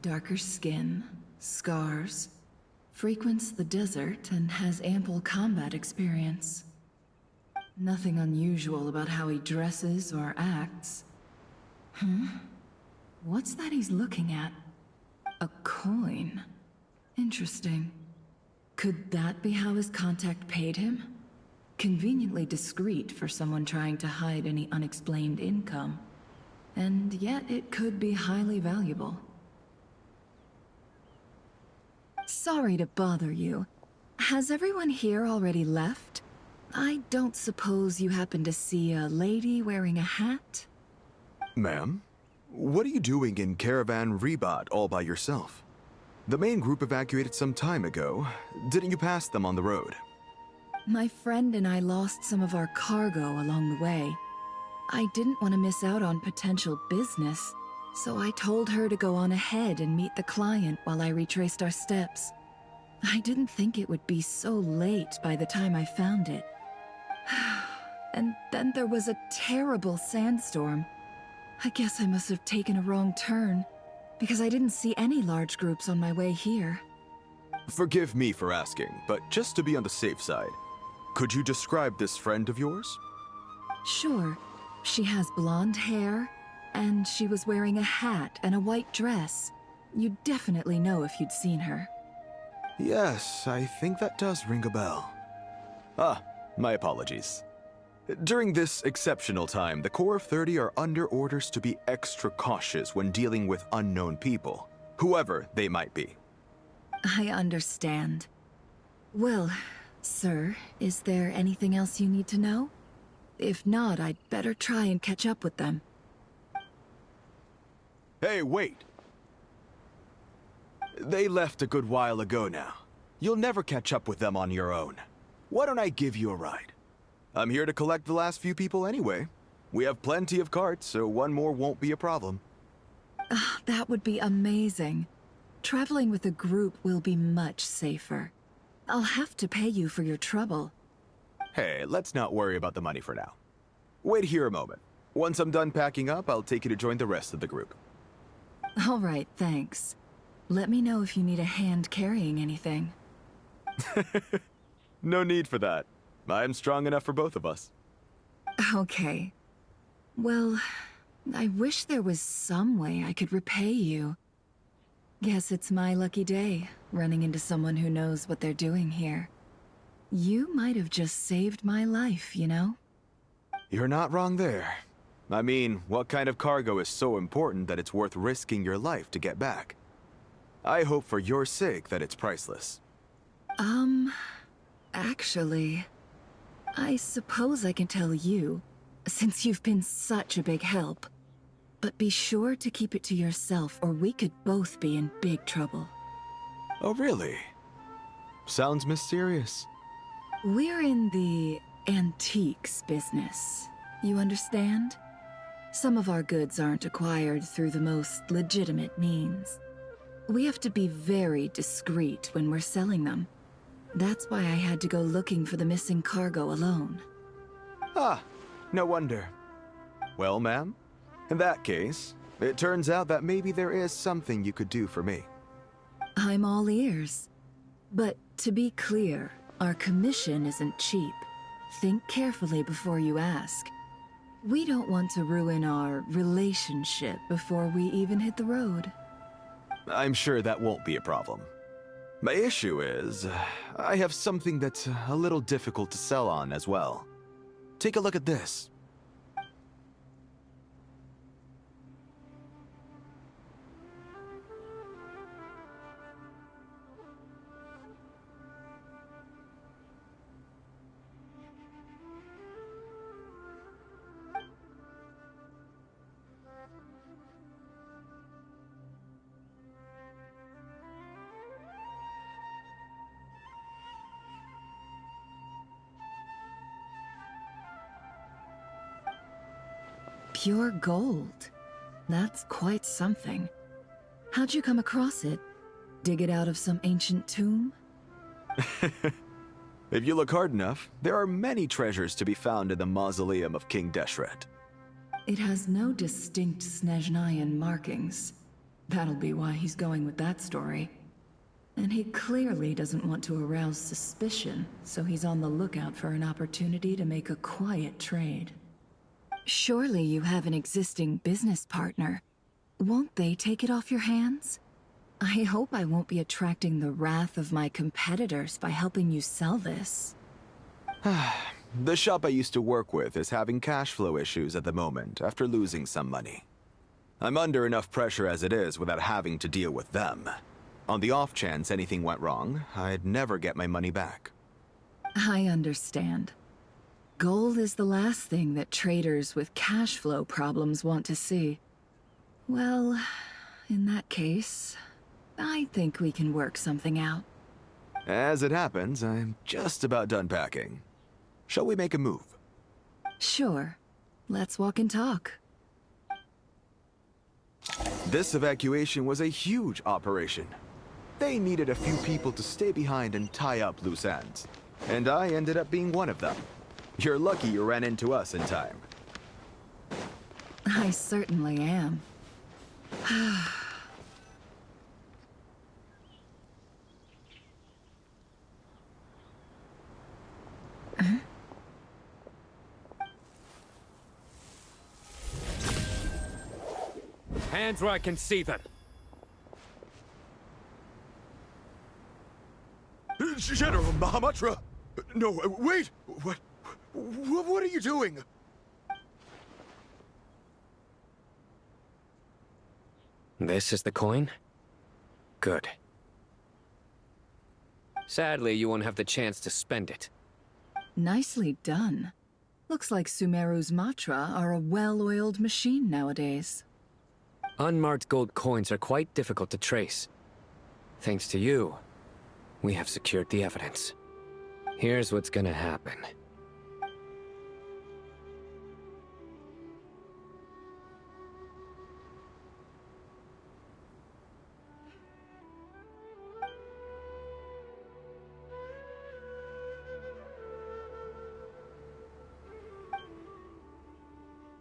Darker skin, scars, frequents the desert and has ample combat experience. Nothing unusual about how he dresses or acts. What's that he's looking at? A coin. Interesting. Could that be how his contact paid him? Conveniently discreet for someone trying to hide any unexplained income. And yet it could be highly valuable. Sorry to bother you. Has everyone here already left? I don't suppose you happen to see a lady wearing a hat? Ma'am? What are you doing in Caravan Rebot all by yourself? The main group evacuated some time ago. Didn't you pass them on the road? My friend and I lost some of our cargo along the way. I didn't want to miss out on potential business, so I told her to go on ahead and meet the client while I retraced our steps. I didn't think it would be so late by the time I found it. And then there was a terrible sandstorm. I guess I must have taken a wrong turn, because I didn't see any large groups on my way here. Forgive me for asking, but just to be on the safe side, could you describe this friend of yours? Sure. She has blonde hair, and she was wearing a hat and a white dress. You'd definitely know if you'd seen her. Yes, I think that does ring a bell. Ah, my apologies. During this exceptional time, the Corps of 30 are under orders to be extra cautious when dealing with unknown people, whoever they might be. I understand. Well, sir, is there anything else you need to know? If not, I'd better try and catch up with them. Hey, wait! They left a good while ago now. You'll never catch up with them on your own. Why don't I give you a ride? I'm here to collect the last few people anyway. We have plenty of carts, so one more won't be a problem. That would be amazing. Traveling with a group will be much safer. I'll have to pay you for your trouble. Hey, let's not worry about the money for now. Wait here a moment. Once I'm done packing up, I'll take you to join the rest of the group. All right, thanks. Let me know if you need a hand carrying anything. No need for that. I'm strong enough for both of us. Okay. Well, I wish there was some way I could repay you. Guess it's my lucky day, running into someone who knows what they're doing here. You might have just saved my life, you know? You're not wrong there. I mean, what kind of cargo is so important that it's worth risking your life to get back? I hope for your sake that it's priceless. Actually, I suppose I can tell you, since you've been such a big help. But be sure to keep it to yourself, or we could both be in big trouble. Oh, really? Sounds mysterious. We're in the antiques business, you understand? Some of our goods aren't acquired through the most legitimate means. We have to be very discreet when we're selling them. That's why I had to go looking for the missing cargo alone. Ah, No wonder. Well, ma'am, in that case, it turns out that maybe there is something you could do for me. I'm all ears. But to be clear, our commission isn't cheap. Think carefully before you ask. We don't want to ruin our relationship before we even hit the road. I'm sure that won't be a problem. My issue is, I have something that's a little difficult to sell on as well. Take a look at this. Pure gold. That's quite something. How'd you come across it? Dig it out of some ancient tomb? If you look hard enough, there are many treasures to be found in the mausoleum of King Deshret. It has no distinct Snezhnayan markings. That'll be why he's going with that story. And he clearly doesn't want to arouse suspicion, so he's on the lookout for an opportunity to make a quiet trade. Surely you have an existing business partner. Won't they take it off your hands? I hope I won't be attracting the wrath of my competitors by helping you sell this. The shop I used to work with is having cash flow issues at the moment after losing some money. I'm under enough pressure as it is without having to deal with them. On the off chance anything went wrong, I'd never get my money back. I understand. Gold is the last thing that traders with cash flow problems want to see. Well, in that case, I think we can work something out. As it happens, I'm just about done packing. Shall we make a move? Sure. Let's walk and talk. This evacuation was a huge operation. They needed a few people to stay behind and tie up loose ends. And I ended up being one of them. You're lucky you ran into us in time. I certainly am. Hands where I can see them. General Mahamatra! No, wait! What are you doing? This is the coin? Good. Sadly, you won't have the chance to spend it. Nicely done. Looks like Sumeru's Matra are a well-oiled machine nowadays. Unmarked gold coins are quite difficult to trace. Thanks to you, we have secured the evidence. Here's what's gonna happen.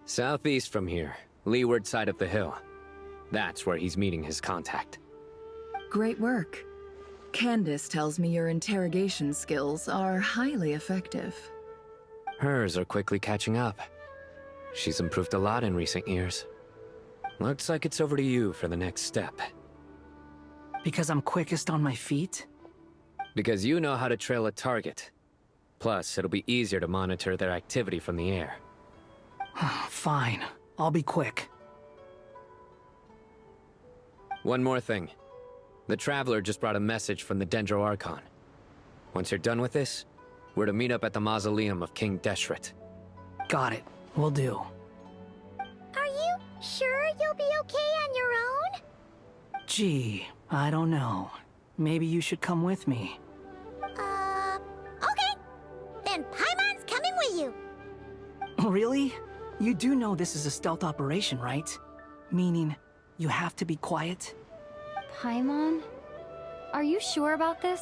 Southeast from here, leeward side of the hill. That's where he's meeting his contact. Great work. Candace tells me your interrogation skills are highly effective. Hers are quickly catching up. She's improved a lot in recent years. Looks like it's over to you for the next step. Because I'm quickest on my feet? Because you know how to trail a target. Plus, it'll be easier to monitor their activity from the air. Fine. I'll be quick. One more thing. The Traveler just brought a message from the Dendro Archon. Once you're done with this, we're to meet up at the mausoleum of King Deshret. Got it. Will do. Are you sure you'll be okay on your own? Gee, I don't know. Maybe you should come with me. Okay. Then Paimon's coming with you. Really? You do know this is a stealth operation, right? Meaning, you have to be quiet? Paimon? Are you sure about this?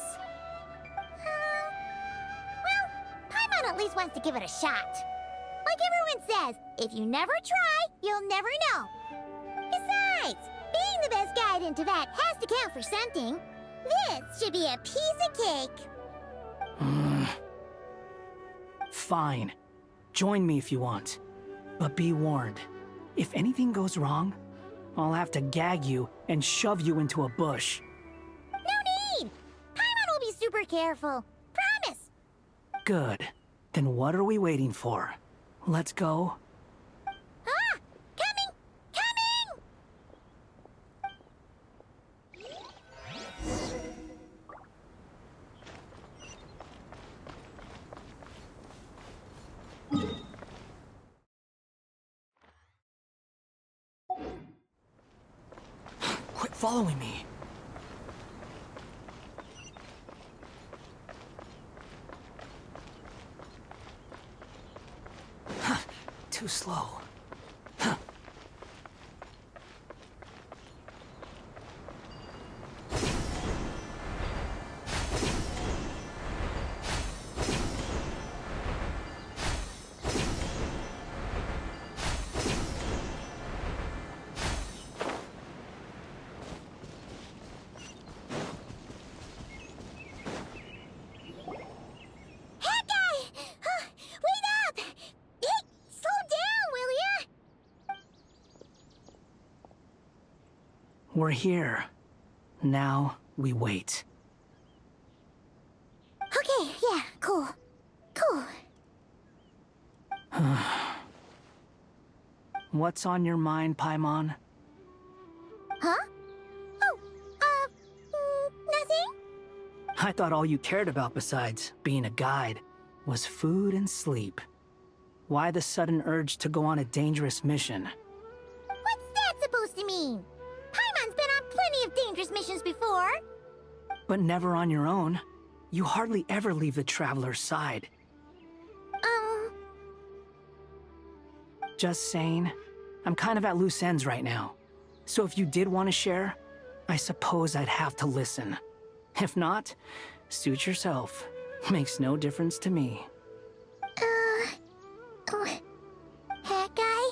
Well, Paimon at least wants to give it a shot. Like everyone says, if you never try, you'll never know. Besides, being the best guide into that has to count for something. This should be a piece of cake. Fine. Join me if you want. But be warned, if anything goes wrong, I'll have to gag you and shove you into a bush. No need! Paimon will be super careful. Promise! Good. Then what are we waiting for? Let's go. Ah! Coming! Coming! Quit following me. Too slow. We're here. Now, we wait. Okay, yeah, cool. Cool. What's on your mind, Paimon? Huh? Oh, nothing? I thought all you cared about besides being a guide was food and sleep. Why the sudden urge to go on a dangerous mission? What's that supposed to mean? Paimon's been on plenty of dangerous missions before. But never on your own. You hardly ever leave the Traveler's side. Just saying, I'm kind of at loose ends right now. So if you did want to share, I suppose I'd have to listen. If not, suit yourself. Makes no difference to me. Hat guy?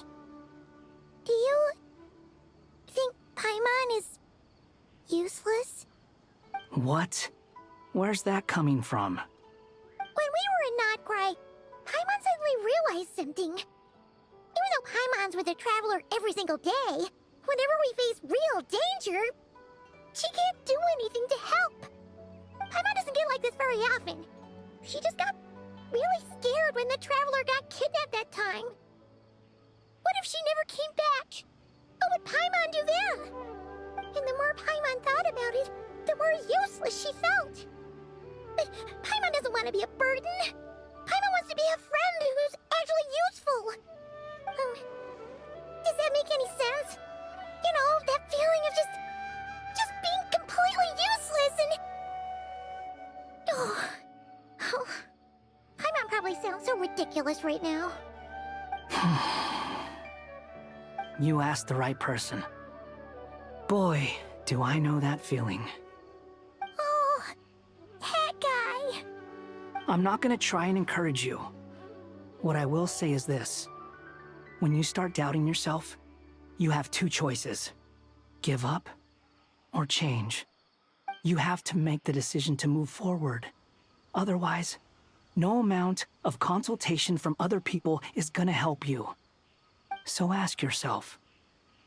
Do you think Paimon is useless? What? Where's that coming from? When we were in Notcry, Paimon suddenly realized something. Even though Paimon's with a Traveler every single day, whenever we face real danger, she can't do anything to help. Paimon doesn't get like this very often. She just got really scared when the Traveler got kidnapped that time. What if she never came back? What would Paimon do then? And the more Paimon thought about it, the more useless she felt. But Paimon doesn't want to be a burden. Paimon wants to be a friend who's actually useful. Does that make any sense? You know, that feeling of just being completely useless and... Oh, Paimon probably sounds so ridiculous right now. You asked the right person. Boy, do I know that feeling. Oh, hat guy. I'm not gonna try and encourage you. What I will say is this. When you start doubting yourself, you have two choices. Give up or change. You have to make the decision to move forward. Otherwise, no amount of consultation from other people is gonna help you. So ask yourself,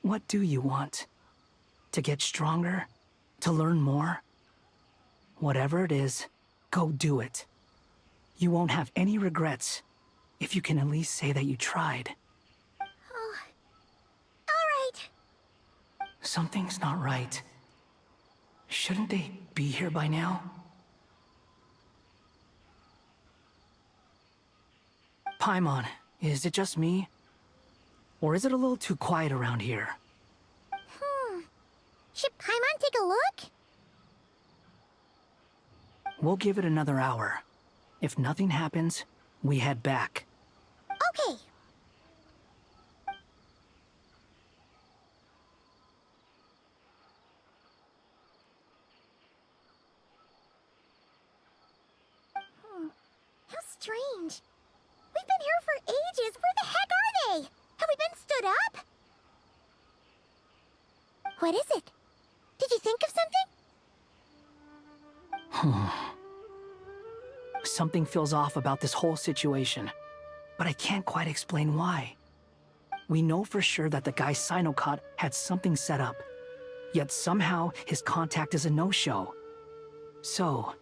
what do you want? To get stronger? To learn more? Whatever it is, go do it. You won't have any regrets if you can at least say that you tried. Oh, all right. Something's not right. Shouldn't they be here by now? Paimon, is it just me? Or is it a little too quiet around here? Should Paimon take a look? We'll give it another hour. If nothing happens, we head back. Okay. How strange. We've been here for ages. Where the heck are they? Have we been stood up? What is it? Did you think of something? Something feels off about this whole situation, but I can't quite explain why. We know for sure that the guy Sinocot had something set up, yet somehow his contact is a no-show. So,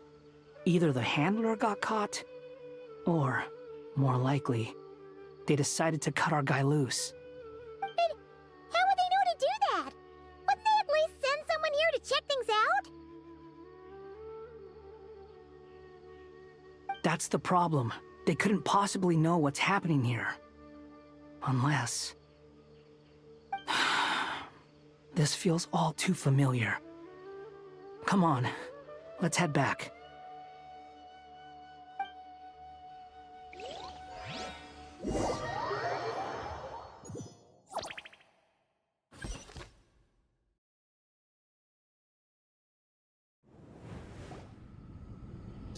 either the handler got caught, or, more likely, they decided to cut our guy loose. Then how would they know to do that? Wouldn't they at least send someone here to check things out? That's the problem. They couldn't possibly know what's happening here. Unless... This feels all too familiar. Come on, let's head back.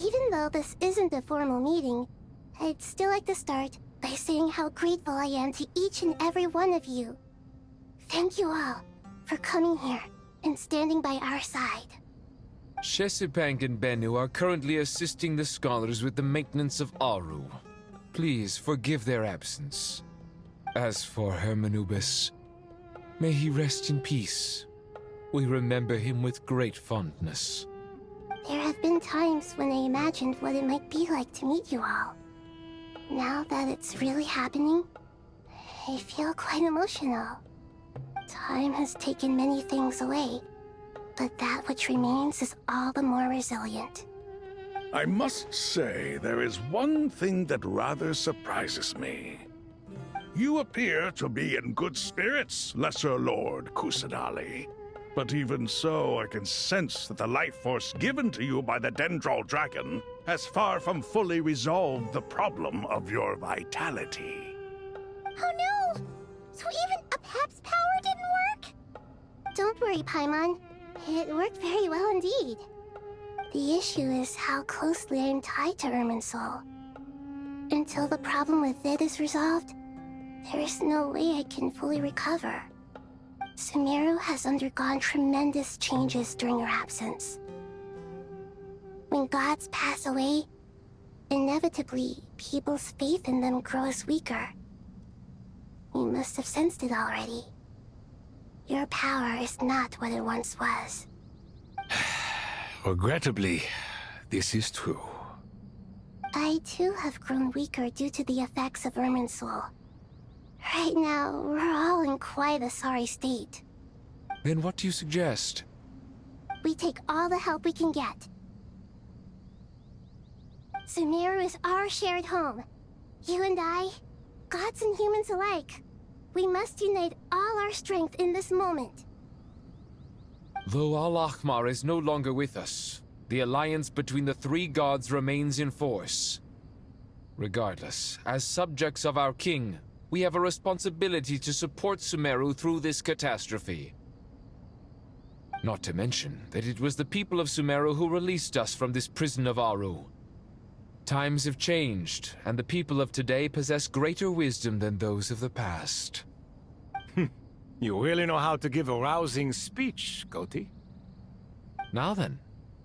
Even though this isn't a formal meeting, I'd still like to start by saying how grateful I am to each and every one of you. Thank you all for coming here and standing by our side. Shesipank and Bennu are currently assisting the scholars with the maintenance of Aru. Please forgive their absence. As for Hermanubis, may he rest in peace. We remember him with great fondness. There have been times when I imagined what it might be like to meet you all. Now that it's really happening, I feel quite emotional. Time has taken many things away, but that which remains is all the more resilient. I must say, there is one thing that rather surprises me. You appear to be in good spirits, Lesser Lord Kusanali. But even so, I can sense that the life force given to you by the Dendral Dragon has far from fully resolved the problem of your vitality. Oh no! So even a Pep's power didn't work? Don't worry, Paimon. It worked very well indeed. The issue is how closely I am tied to Irminsul. Until the problem with it is resolved, there is no way I can fully recover. Sumeru has undergone tremendous changes during your absence. When gods pass away, inevitably, people's faith in them grows weaker. You must have sensed it already. Your power is not what it once was. Regrettably, this is true. I too have grown weaker due to the effects of Irminsul. Right now, we're all in quite a sorry state. Then what do you suggest? We take all the help we can get. Sumeru is our shared home. You and I, gods and humans alike. We must unite all our strength in this moment. Though Al-Ahmar is no longer with us, the alliance between the three gods remains in force. Regardless, as subjects of our king, we have a responsibility to support Sumeru through this catastrophe. Not to mention that it was the people of Sumeru who released us from this prison of Aru. Times have changed, and the people of today possess greater wisdom than those of the past. You really know how to give a rousing speech, Goti. Now then,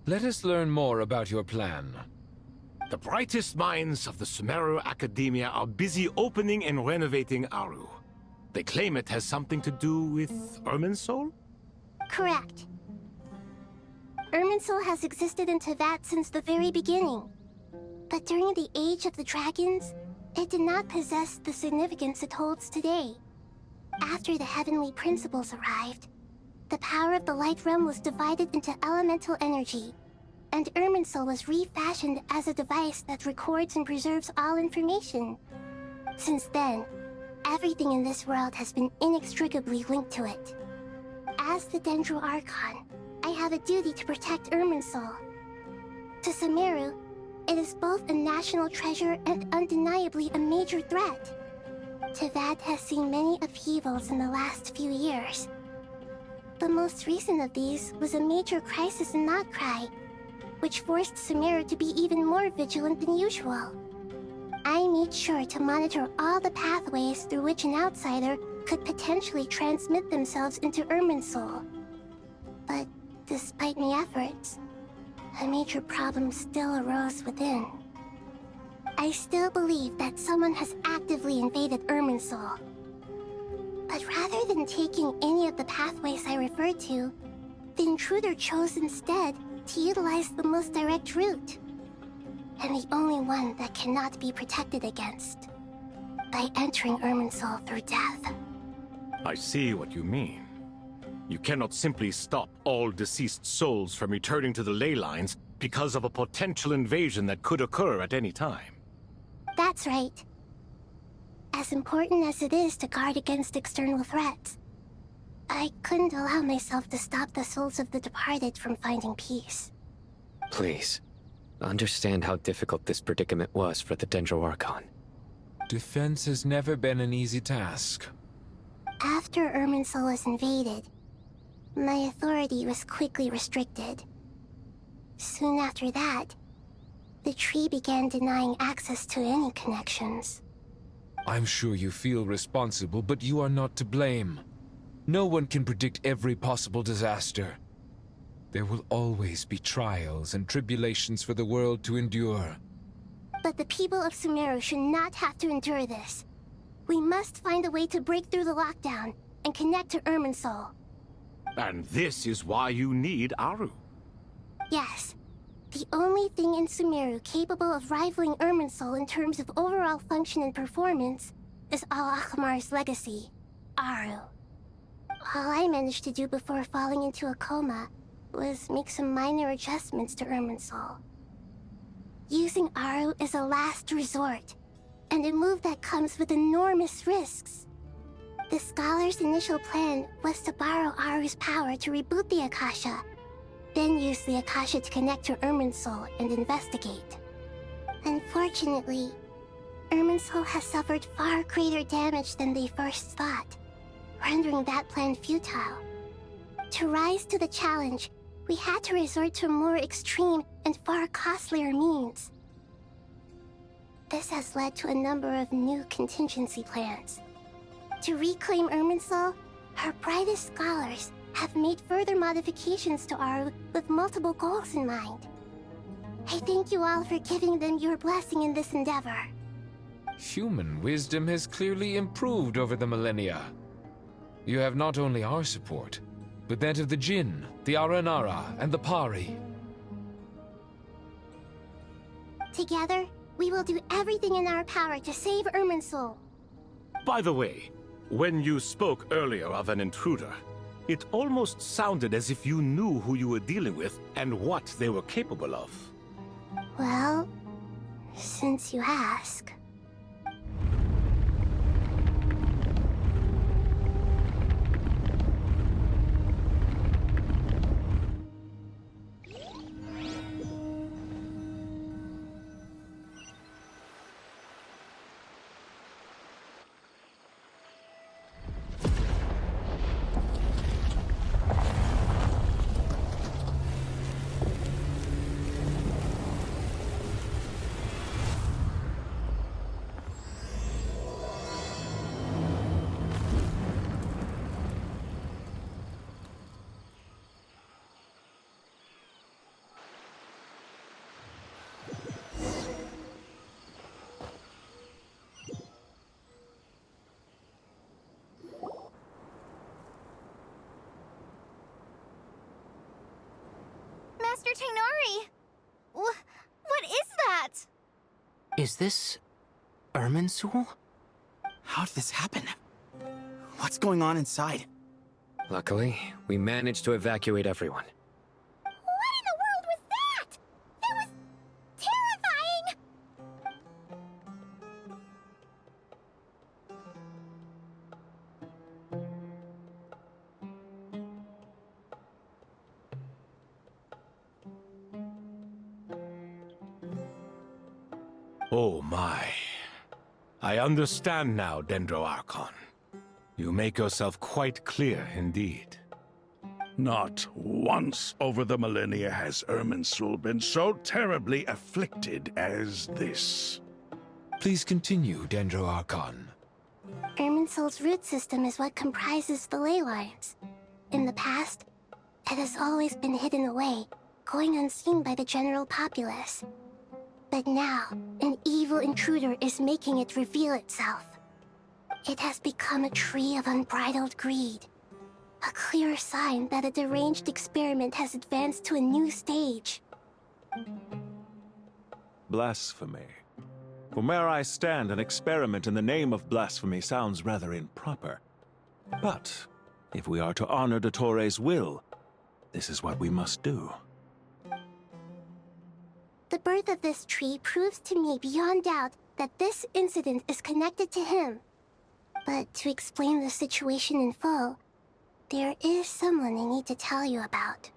let us learn more about your plan. The brightest minds of the Sumeru Academia are busy opening and renovating Aru. They claim it has something to do with Irminsul? Correct. Irminsul has existed in Teyvat since the very beginning. But during the Age of the Dragons, it did not possess the significance it holds today. After the heavenly principles arrived, the power of the Light Realm was divided into elemental energy, and Irminsul was refashioned as a device that records and preserves all information. Since then, everything in this world has been inextricably linked to it. As the Dendro Archon, I have a duty to protect Irminsul. To Sumeru, it is both a national treasure and undeniably a major threat. Teyvat has seen many upheavals in the last few years. The most recent of these was a major crisis in Notcry, which forced Sumeru to be even more vigilant than usual. I made sure to monitor all the pathways through which an outsider could potentially transmit themselves into Irminsul. But despite my efforts, a major problem still arose within. I still believe that someone has actively invaded Irminsul. But rather than taking any of the pathways I referred to, the intruder chose instead to utilize the most direct route. And the only one that cannot be protected against. By entering Irminsul through death. I see what you mean. You cannot simply stop all deceased souls from returning to the ley lines because of a potential invasion that could occur at any time. That's right. As important as it is to guard against external threats, I couldn't allow myself to stop the souls of the departed from finding peace. Please, understand how difficult this predicament was for the Dendro Archon. Defense has never been an easy task. After Irminsul was invaded, my authority was quickly restricted. Soon after that, the tree began denying access to any connections. I'm sure you feel responsible, but you are not to blame. No one can predict every possible disaster. There will always be trials and tribulations for the world to endure. But the people of Sumeru should not have to endure this. We must find a way to break through the lockdown and connect to Irminsul. And this is why you need Aru. Yes. The only thing in Sumeru capable of rivaling Irminsul in terms of overall function and performance is Al-Akhmar's legacy, Aru. All I managed to do before falling into a coma was make some minor adjustments to Irminsul. Using Aru is a last resort, and a move that comes with enormous risks. The Scholar's initial plan was to borrow Aru's power to reboot the Akasha, then use the Akasha to connect to Irminsul and investigate. Unfortunately, Irminsul has suffered far greater damage than they first thought, rendering that plan futile. To rise to the challenge, we had to resort to more extreme and far costlier means. This has led to a number of new contingency plans. To reclaim Irminsul, our brightest scholars have made further modifications to Aru with multiple goals in mind. I thank you all for giving them your blessing in this endeavor. Human wisdom has clearly improved over the millennia. You have not only our support, but that of the Jinn, the Aranara, and the Pari. Together, we will do everything in our power to save Irminsul. By the way, when you spoke earlier of an intruder, it almost sounded as if you knew who you were dealing with and what they were capable of. Well, since you ask... Master Tainari! What is that? Is this... Irminsul? How did this happen? What's going on inside? Luckily, we managed to evacuate everyone. What in the world was that? That was... terrifying! Oh my. I understand now, Dendro Archon. You make yourself quite clear indeed. Not once over the millennia has Irminsul been so terribly afflicted as this. Please continue, Dendro Archon. Irminsul's root system is what comprises the ley lines. In the past, it has always been hidden away, going unseen by the general populace. But now, an evil intruder is making it reveal itself. It has become a tree of unbridled greed. A clear sign that a deranged experiment has advanced to a new stage. Blasphemy. From where I stand, an experiment in the name of blasphemy sounds rather improper. But, if we are to honor Dottore's will, this is what we must do. The birth of this tree proves to me beyond doubt that this incident is connected to him. But to explain the situation in full, there is someone I need to tell you about.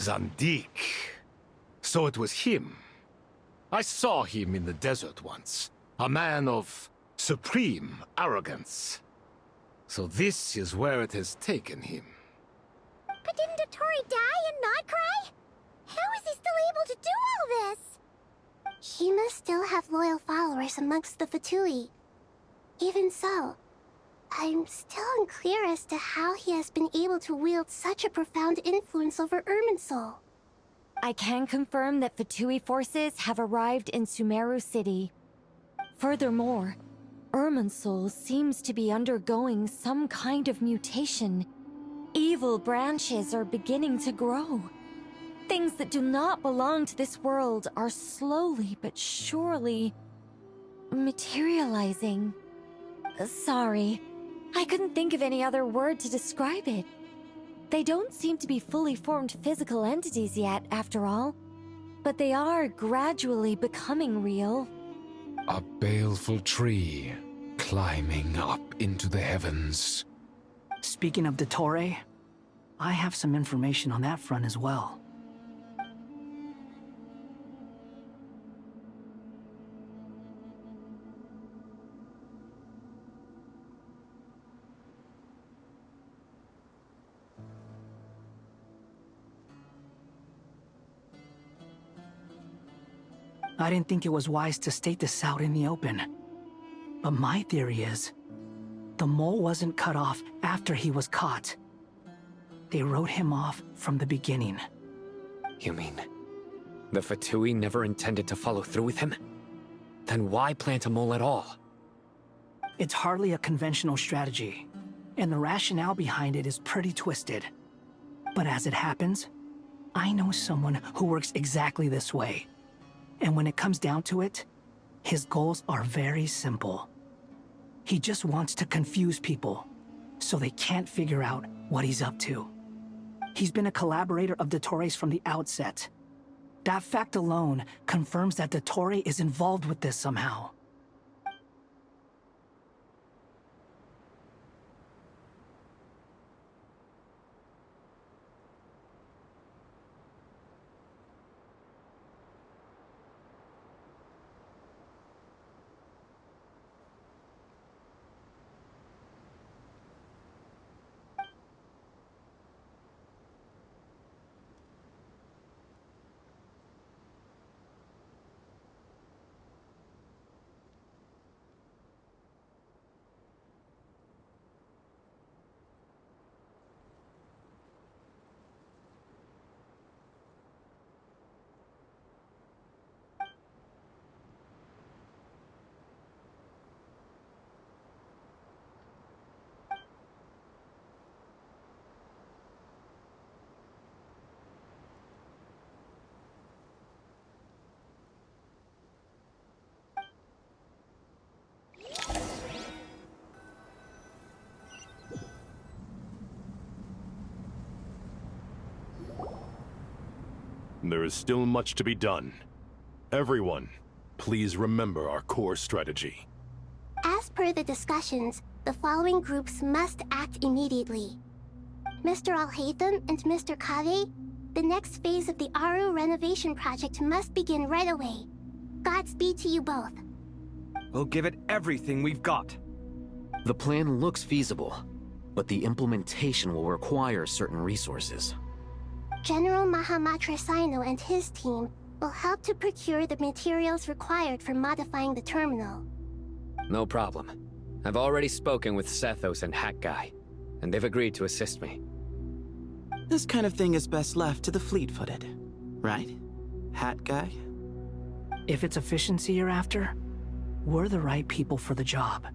Zandik. So it was him. I saw him in the desert once. A man of supreme arrogance. So this is where it has taken him. But didn't Dottore die and not cry? How is he still able to do all this? He must still have loyal followers amongst the Fatui. Even so, I'm still unclear as to how he has been able to wield such a profound influence over Irminsul. I can confirm that Fatui forces have arrived in Sumeru City. Furthermore, Irminsul seems to be undergoing some kind of mutation. Evil branches are beginning to grow. Things that do not belong to this world are slowly but surely materializing. Sorry, I couldn't think of any other word to describe it. They don't seem to be fully formed physical entities yet, after all. But they are gradually becoming real. A baleful tree, climbing up into the heavens. Speaking of Dottore, I have some information on that front as well. I didn't think it was wise to state this out in the open. But my theory is, the mole wasn't cut off after he was caught. They wrote him off from the beginning. You mean, the Fatui never intended to follow through with him? Then why plant a mole at all? It's hardly a conventional strategy, and the rationale behind it is pretty twisted. But as it happens, I know someone who works exactly this way. And when it comes down to it, his goals are very simple. He just wants to confuse people, so they can't figure out what he's up to. He's been a collaborator of Dottore's from the outset. That fact alone confirms that Dottore is involved with this somehow. There is still much to be done. Everyone, please remember our core strategy. As per the discussions, the following groups must act immediately. Mr. Alhaitham and Mr. Kave, the next phase of the Aru renovation project must begin right away. Godspeed to you both. We'll give it everything we've got. The plan looks feasible, but the implementation will require certain resources. General Mahamatra Sino and his team will help to procure the materials required for modifying the terminal. No problem. I've already spoken with Sethos and Hat Guy, and they've agreed to assist me. This kind of thing is best left to the fleet-footed, right, Hat Guy? If it's efficiency you're after, we're the right people for the job.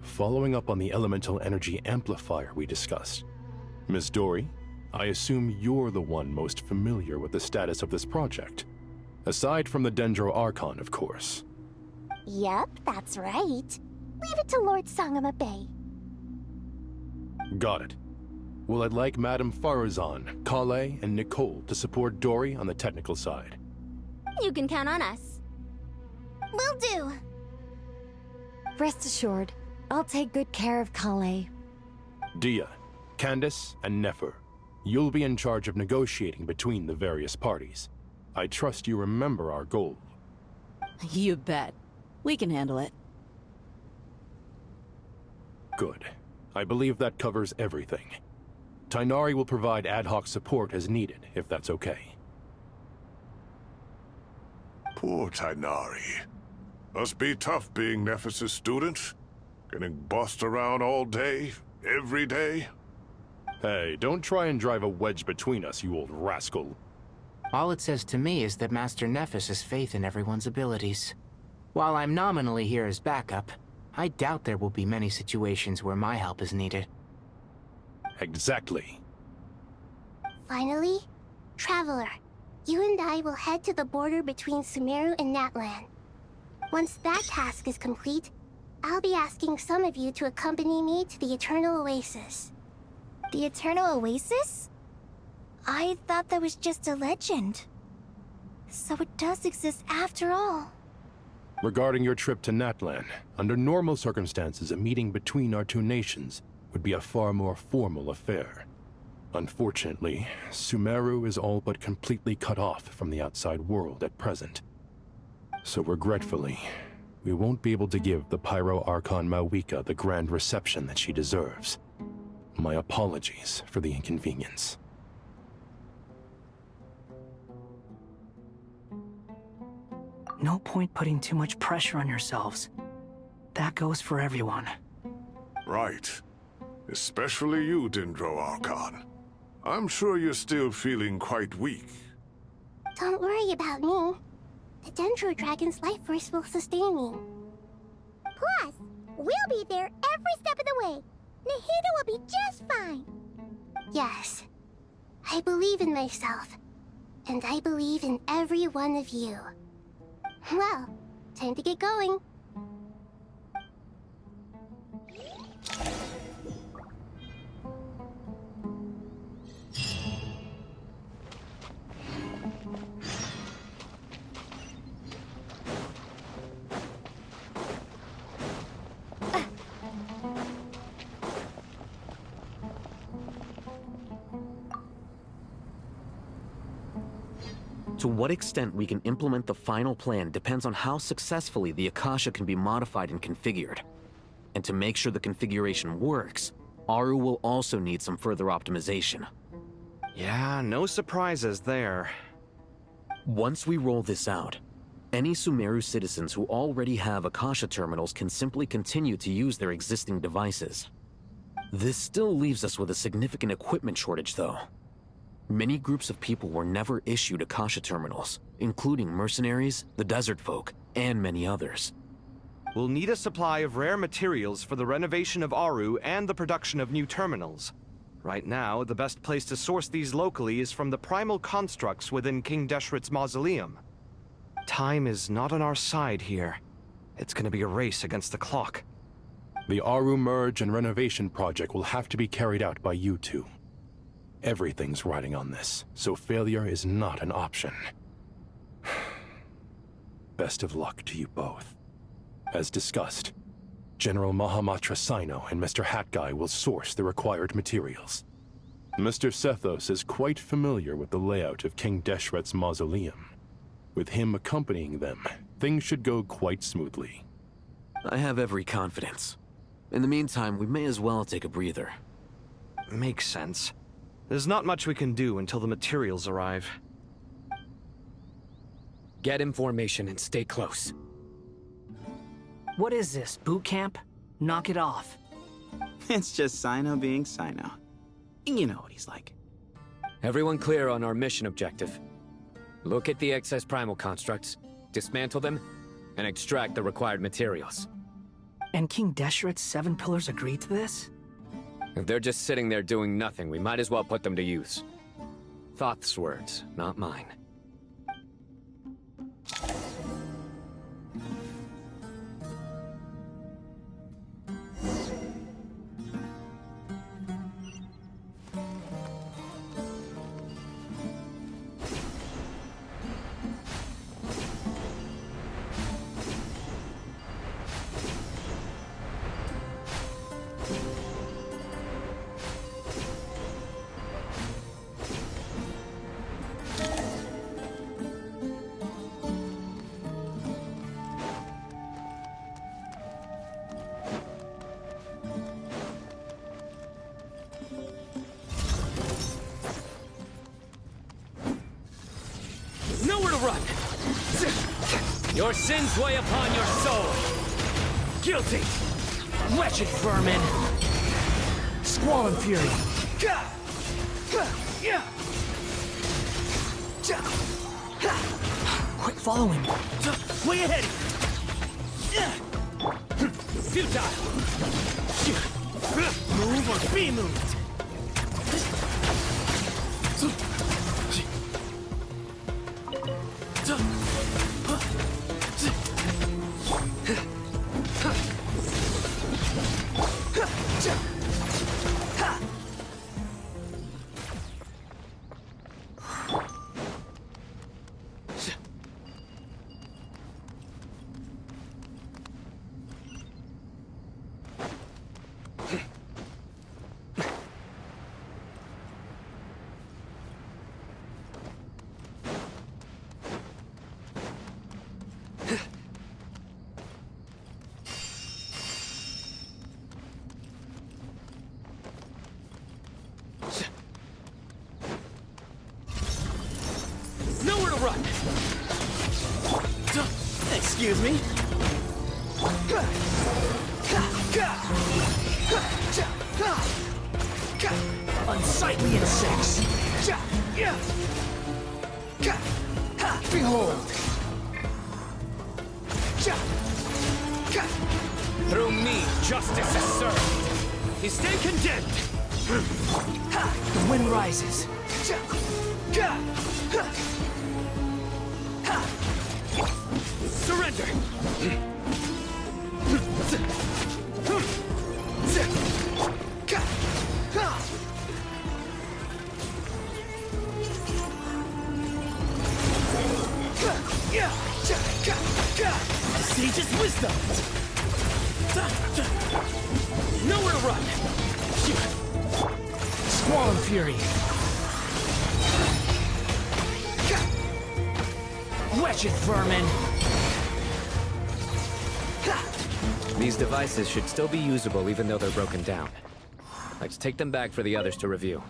Following up on the elemental energy amplifier we discussed, Ms. Dory, I assume you're the one most familiar with the status of this project. Aside from the Dendro Archon, of course. Yep, that's right. Leave it to Lord Sangama Bay. Got it. Well, I'd like Madame Farazan, Kale, and Nicole to support Dory on the technical side. You can count on us. Will do. Rest assured, I'll take good care of Kale. Dia, Candace, and Nefer, you'll be in charge of negotiating between the various parties. I trust you remember our goal. You bet. We can handle it. Good. I believe that covers everything. Tainari will provide ad hoc support as needed, if that's okay. Poor Tainari. Must be tough being Nephis' student. Getting bossed around all day, every day. Hey, don't try and drive a wedge between us, you old rascal. All it says to me is that Master Nephis has faith in everyone's abilities. While I'm nominally here as backup, I doubt there will be many situations where my help is needed. Exactly. Finally, Traveler, you and I will head to the border between Sumeru and Natlan. Once that task is complete, I'll be asking some of you to accompany me to the Eternal Oasis. The Eternal Oasis? I thought that was just a legend. So it does exist after all. Regarding your trip to Natlan, under normal circumstances, a meeting between our two nations would be a far more formal affair. Unfortunately, Sumeru is all but completely cut off from the outside world at present. So regretfully, we won't be able to give the Pyro Archon Mawika the grand reception that she deserves. My apologies for the inconvenience. No point putting too much pressure on yourselves. That goes for everyone. Right. Especially you, Dendro Archon. I'm sure you're still feeling quite weak. Don't worry about me. The Dendro Dragon's life force will sustain me. Plus, we'll be there every step of the way. Nahida will be just fine. Yes. I believe in myself. And I believe in every one of you. Well, time to get going. To what extent we can implement the final plan depends on how successfully the Akasha can be modified and configured. And to make sure the configuration works, Aru will also need some further optimization. Yeah, no surprises there. Once we roll this out, any Sumeru citizens who already have Akasha terminals can simply continue to use their existing devices. This still leaves us with a significant equipment shortage, though. Many groups of people were never issued Akasha terminals, including mercenaries, the desert folk, and many others. We'll need a supply of rare materials for the renovation of Aru and the production of new terminals. Right now, the best place to source these locally is from the primal constructs within King Deshret's mausoleum. Time is not on our side here. It's gonna be a race against the clock. The Aru merge and renovation project will have to be carried out by you two. Everything's riding on this, so failure is not an option. Best of luck to you both. As discussed, General Mahamatra Sino and Mr. Hat Guy will source the required materials. Mr. Sethos is quite familiar with the layout of King Deshret's mausoleum. With him accompanying them, things should go quite smoothly. I have every confidence. In the meantime, we may as well take a breather. Makes sense. There's not much we can do until the materials arrive. Get information and stay close. What is this, boot camp? Knock it off. It's just Sino being Sino. You know what he's like. Everyone clear on our mission objective. Look at the excess primal constructs, dismantle them, and extract the required materials. And King Deshret's 7 pillars agreed to this? If they're just sitting there doing nothing, we might as well put them to use. Thoth's words, not mine. Nowhere to run! Your sins weigh upon your soul! Guilty! Wretched vermin! Squall and fury! Quit following! Way ahead! Futile! Move or be moved! Nowhere to run! Excuse me? Unsightly insects! Behold! Through me, justice is served! You stay condemned! The wind rises! Surrender! Sage's wisdom! Nowhere to run! Squall and fury! Wretched vermin! These devices should still be usable even though they're broken down. Let's take them back for the others to review.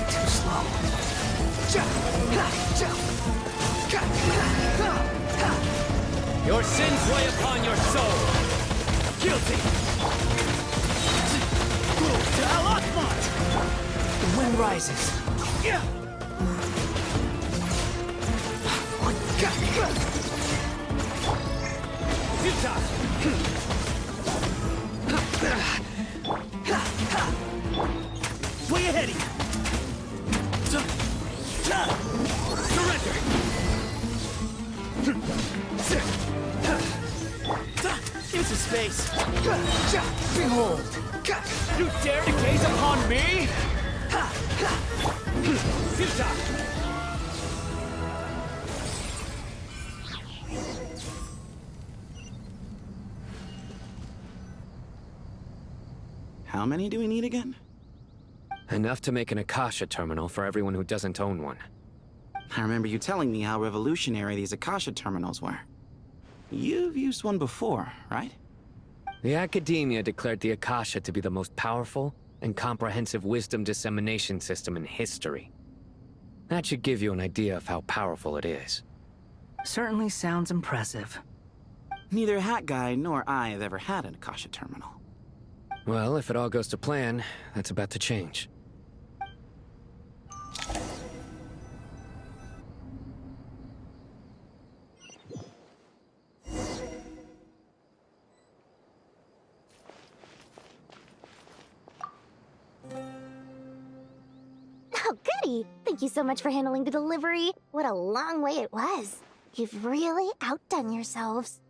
Too slow. Your sins weigh upon your soul. Guilty. To Al-Akhmat! The wind rises. Yeah. Way ahead of you. Surrender. Give us a space. Behold. You dare to gaze upon me? Futile. How many do we need again? Enough to make an Akasha terminal for everyone who doesn't own one. I remember you telling me how revolutionary these Akasha terminals were. You've used one before, right? The Academia declared the Akasha to be the most powerful and comprehensive wisdom dissemination system in history. That should give you an idea of how powerful it is. Certainly sounds impressive. Neither Hat Guy nor I have ever had an Akasha terminal. Well, if it all goes to plan, that's about to change. Oh, goody! Thank you so much for handling the delivery. What a long way it was. You've really outdone yourselves.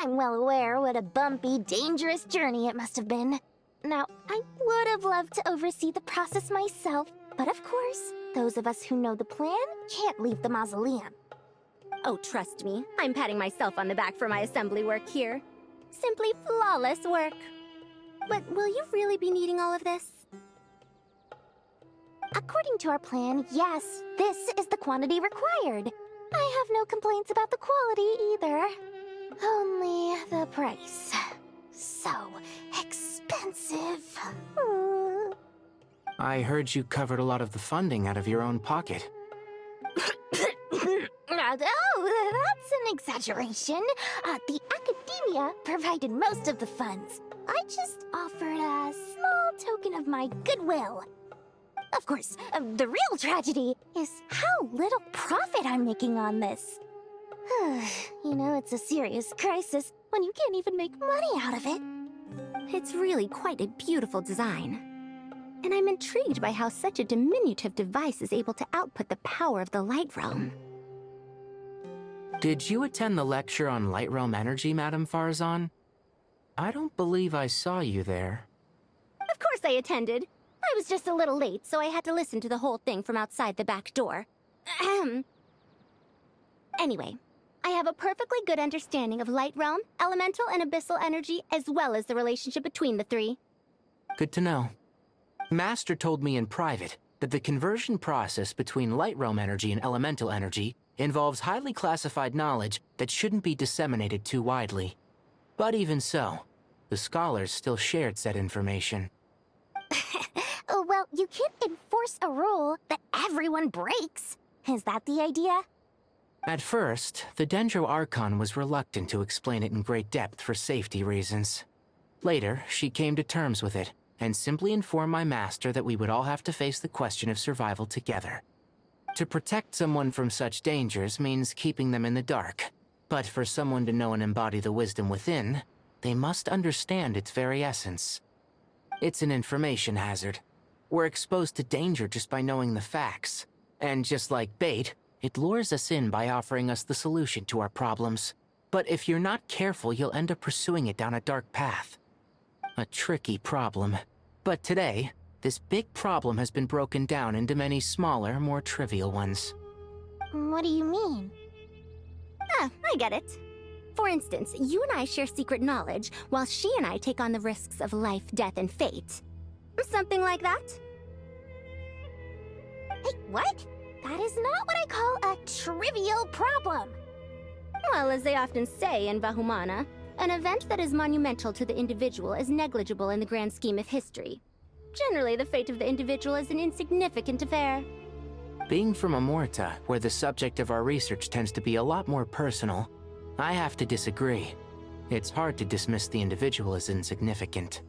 I'm well aware what a bumpy, dangerous journey it must have been. Now, I would have loved to oversee the process myself, but of course, those of us who know the plan can't leave the mausoleum. Oh, trust me, I'm patting myself on the back for my assembly work here. Simply flawless work. But will you really be needing all of this? According to our plan, yes, this is the quantity required. I have no complaints about the quality either. Only the price. So expensive. I heard you covered a lot of the funding out of your own pocket. Oh, that's an exaggeration. The Academia provided most of the funds. I just offered a small token of my goodwill. Of course, the real tragedy is how little profit I'm making on this. You know, it's a serious crisis when you can't even make money out of it. It's really quite a beautiful design. And I'm intrigued by how such a diminutive device is able to output the power of the Light Realm. Did you attend the lecture on Light Realm energy, Madame Farzan? I don't believe I saw you there. Of course I attended. I was just a little late, so I had to listen to the whole thing from outside the back door. Anyway, I have a perfectly good understanding of Light Realm, elemental and abyssal energy, as well as the relationship between the three. Good to know. Master told me in private that the conversion process between Light Realm energy and elemental energy involves highly classified knowledge that shouldn't be disseminated too widely. But even so, the scholars still shared said information. Well, you can't enforce a rule that everyone breaks. Is that the idea? At first, the Dendro Archon was reluctant to explain it in great depth for safety reasons. Later, she came to terms with it, and simply informed my master that we would all have to face the question of survival together. To protect someone from such dangers means keeping them in the dark, but for someone to know and embody the wisdom within, they must understand its very essence. It's an information hazard. We're exposed to danger just by knowing the facts, and just like bait, it lures us in by offering us the solution to our problems. But if you're not careful, you'll end up pursuing it down a dark path. A tricky problem. But today, this big problem has been broken down into many smaller, more trivial ones. What do you mean? Ah, I get it. For instance, you and I share secret knowledge, while she and I take on the risks of life, death, and fate. Something like that? Hey, what? That is not what I call a trivial problem. Well, as they often say in Vahumana, an event that is monumental to the individual is negligible in the grand scheme of history. Generally, the fate of the individual is an insignificant affair. Being from Amorta, where the subject of our research tends to be a lot more personal, I have to disagree. It's hard to dismiss the individual as insignificant.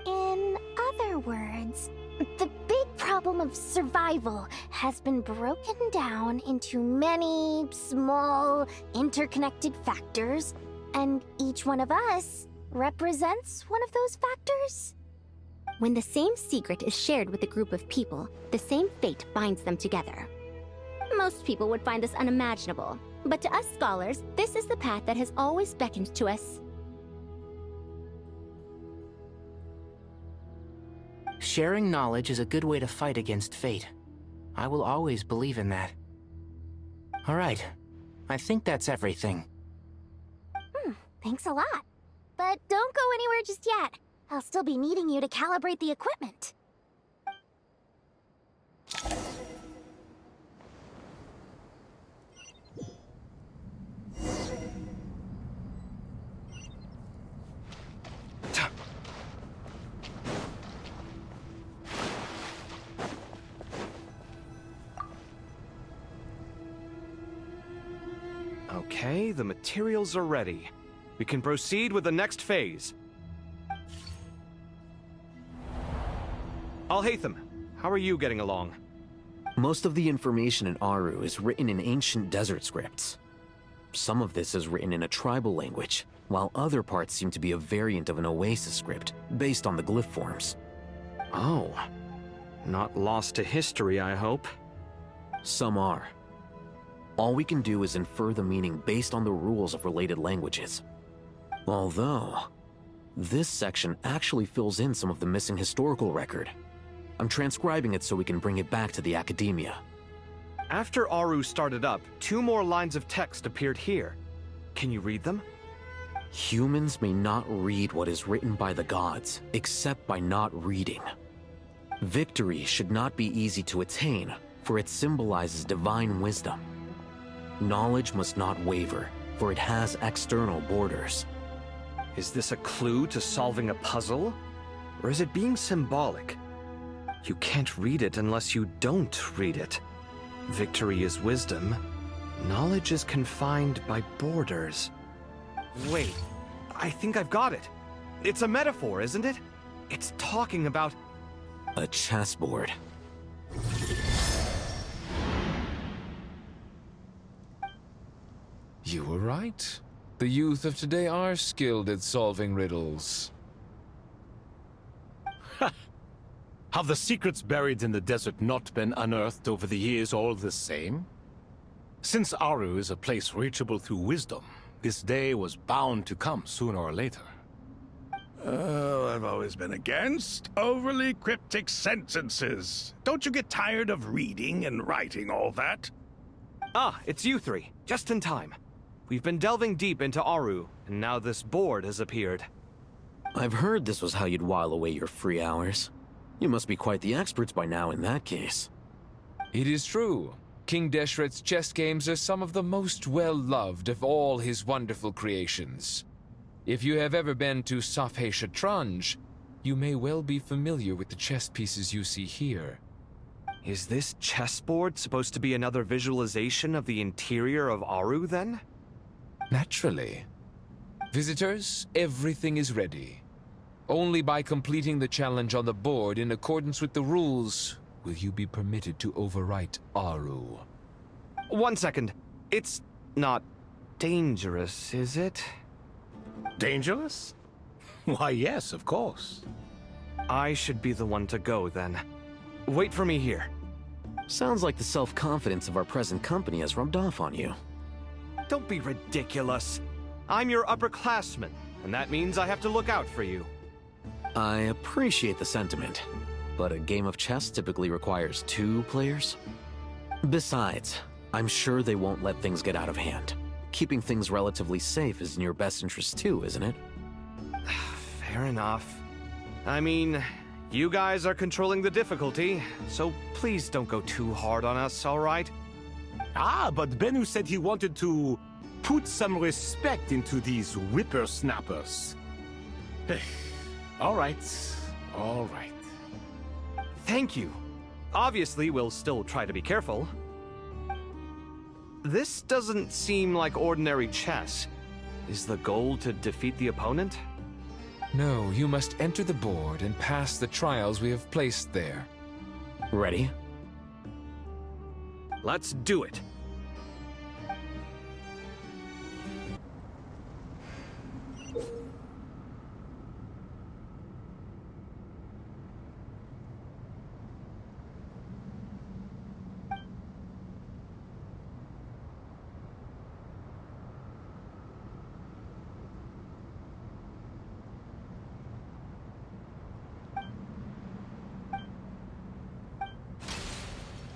In other words, the big problem of survival has been broken down into many small, interconnected factors, and each one of us represents one of those factors? When the same secret is shared with a group of people, the same fate binds them together. Most people would find this unimaginable, but to us scholars, this is the path that has always beckoned to us. Sharing knowledge is a good way to fight against fate. I will always believe in that. All right, I think that's everything. Thanks a lot. But don't go anywhere just yet. I'll still be needing you to calibrate the equipment. Okay, the materials are ready. We can proceed with the next phase. Al-Haytham, how are you getting along? Most of the information in Aru is written in ancient desert scripts. Some of this is written in a tribal language, while other parts seem to be a variant of an Oasis script, based on the glyph forms. Oh. Not lost to history, I hope. Some are. All we can do is infer the meaning based on the rules of related languages. Although, this section actually fills in some of the missing historical record. I'm transcribing it so we can bring it back to the academia. After Aru started up, 2 more lines of text appeared here. Can you read them? Humans may not read what is written by the gods, except by not reading. Victory should not be easy to attain, for it symbolizes divine wisdom. Knowledge must not waver, for it has external borders. Is this a clue to solving a puzzle? Or is it being symbolic? You can't read it unless you don't read it. Victory is wisdom. Knowledge is confined by borders. Wait, I think I've got it. It's a metaphor, isn't it? It's talking about... a chessboard. You were right. The youth of today are skilled at solving riddles. Have the secrets buried in the desert not been unearthed over the years all the same? Since Aru is a place reachable through wisdom, this day was bound to come sooner or later. Oh, I've always been against overly cryptic sentences. Don't you get tired of reading and writing all that? Ah, it's you 3. Just in time. We've been delving deep into Aru, and now this board has appeared. I've heard this was how you'd while away your free hours. You must be quite the experts by now in that case. It is true. King Deshret's chess games are some of the most well-loved of all his wonderful creations. If you have ever been to Safhe Shatranj, you may well be familiar with the chess pieces you see here. Is this chessboard supposed to be another visualization of the interior of Aru, then? Naturally. Visitors, everything is ready. Only by completing the challenge on the board in accordance with the rules will you be permitted to overwrite Aru. 1 second. It's not dangerous, is it? Dangerous? Why, yes, of course. I should be the one to go, then. Wait for me here. Sounds like the self-confidence of our present company has rubbed off on you. Don't be ridiculous. I'm your upperclassman, and that means I have to look out for you. I appreciate the sentiment, but a game of chess typically requires 2 players. Besides, I'm sure they won't let things get out of hand. Keeping things relatively safe is in your best interest too, isn't it? Fair enough. I mean, you guys are controlling the difficulty, so please don't go too hard on us, all right? Ah, but Bennu said he wanted to put some respect into these whippersnappers. All right, all right. Thank you. Obviously, we'll still try to be careful. This doesn't seem like ordinary chess. Is the goal to defeat the opponent? No, you must enter the board and pass the trials we have placed there. Ready? Let's do it.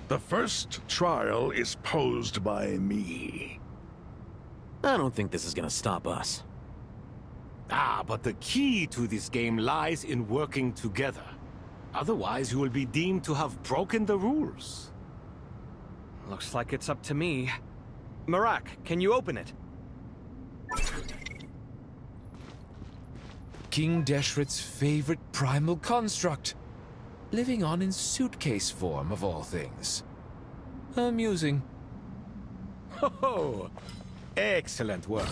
The first trial is posed by me. I don't think this is gonna stop us. Ah, but the key to this game lies in working together. Otherwise, you will be deemed to have broken the rules. Looks like it's up to me. Marak, can you open it? King Deshret's favorite primal construct. Living on in suitcase form, of all things. Amusing. Ho-ho! Excellent work.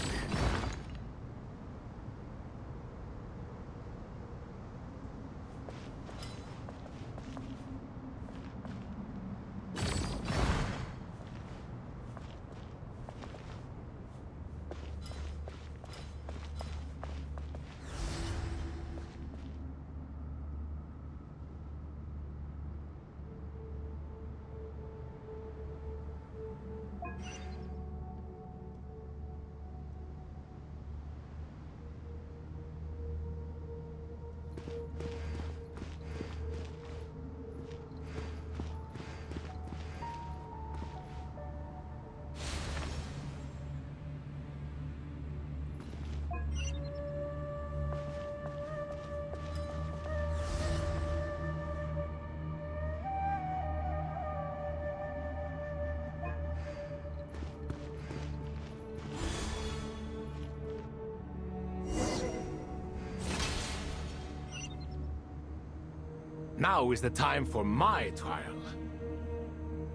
Now is the time for my trial.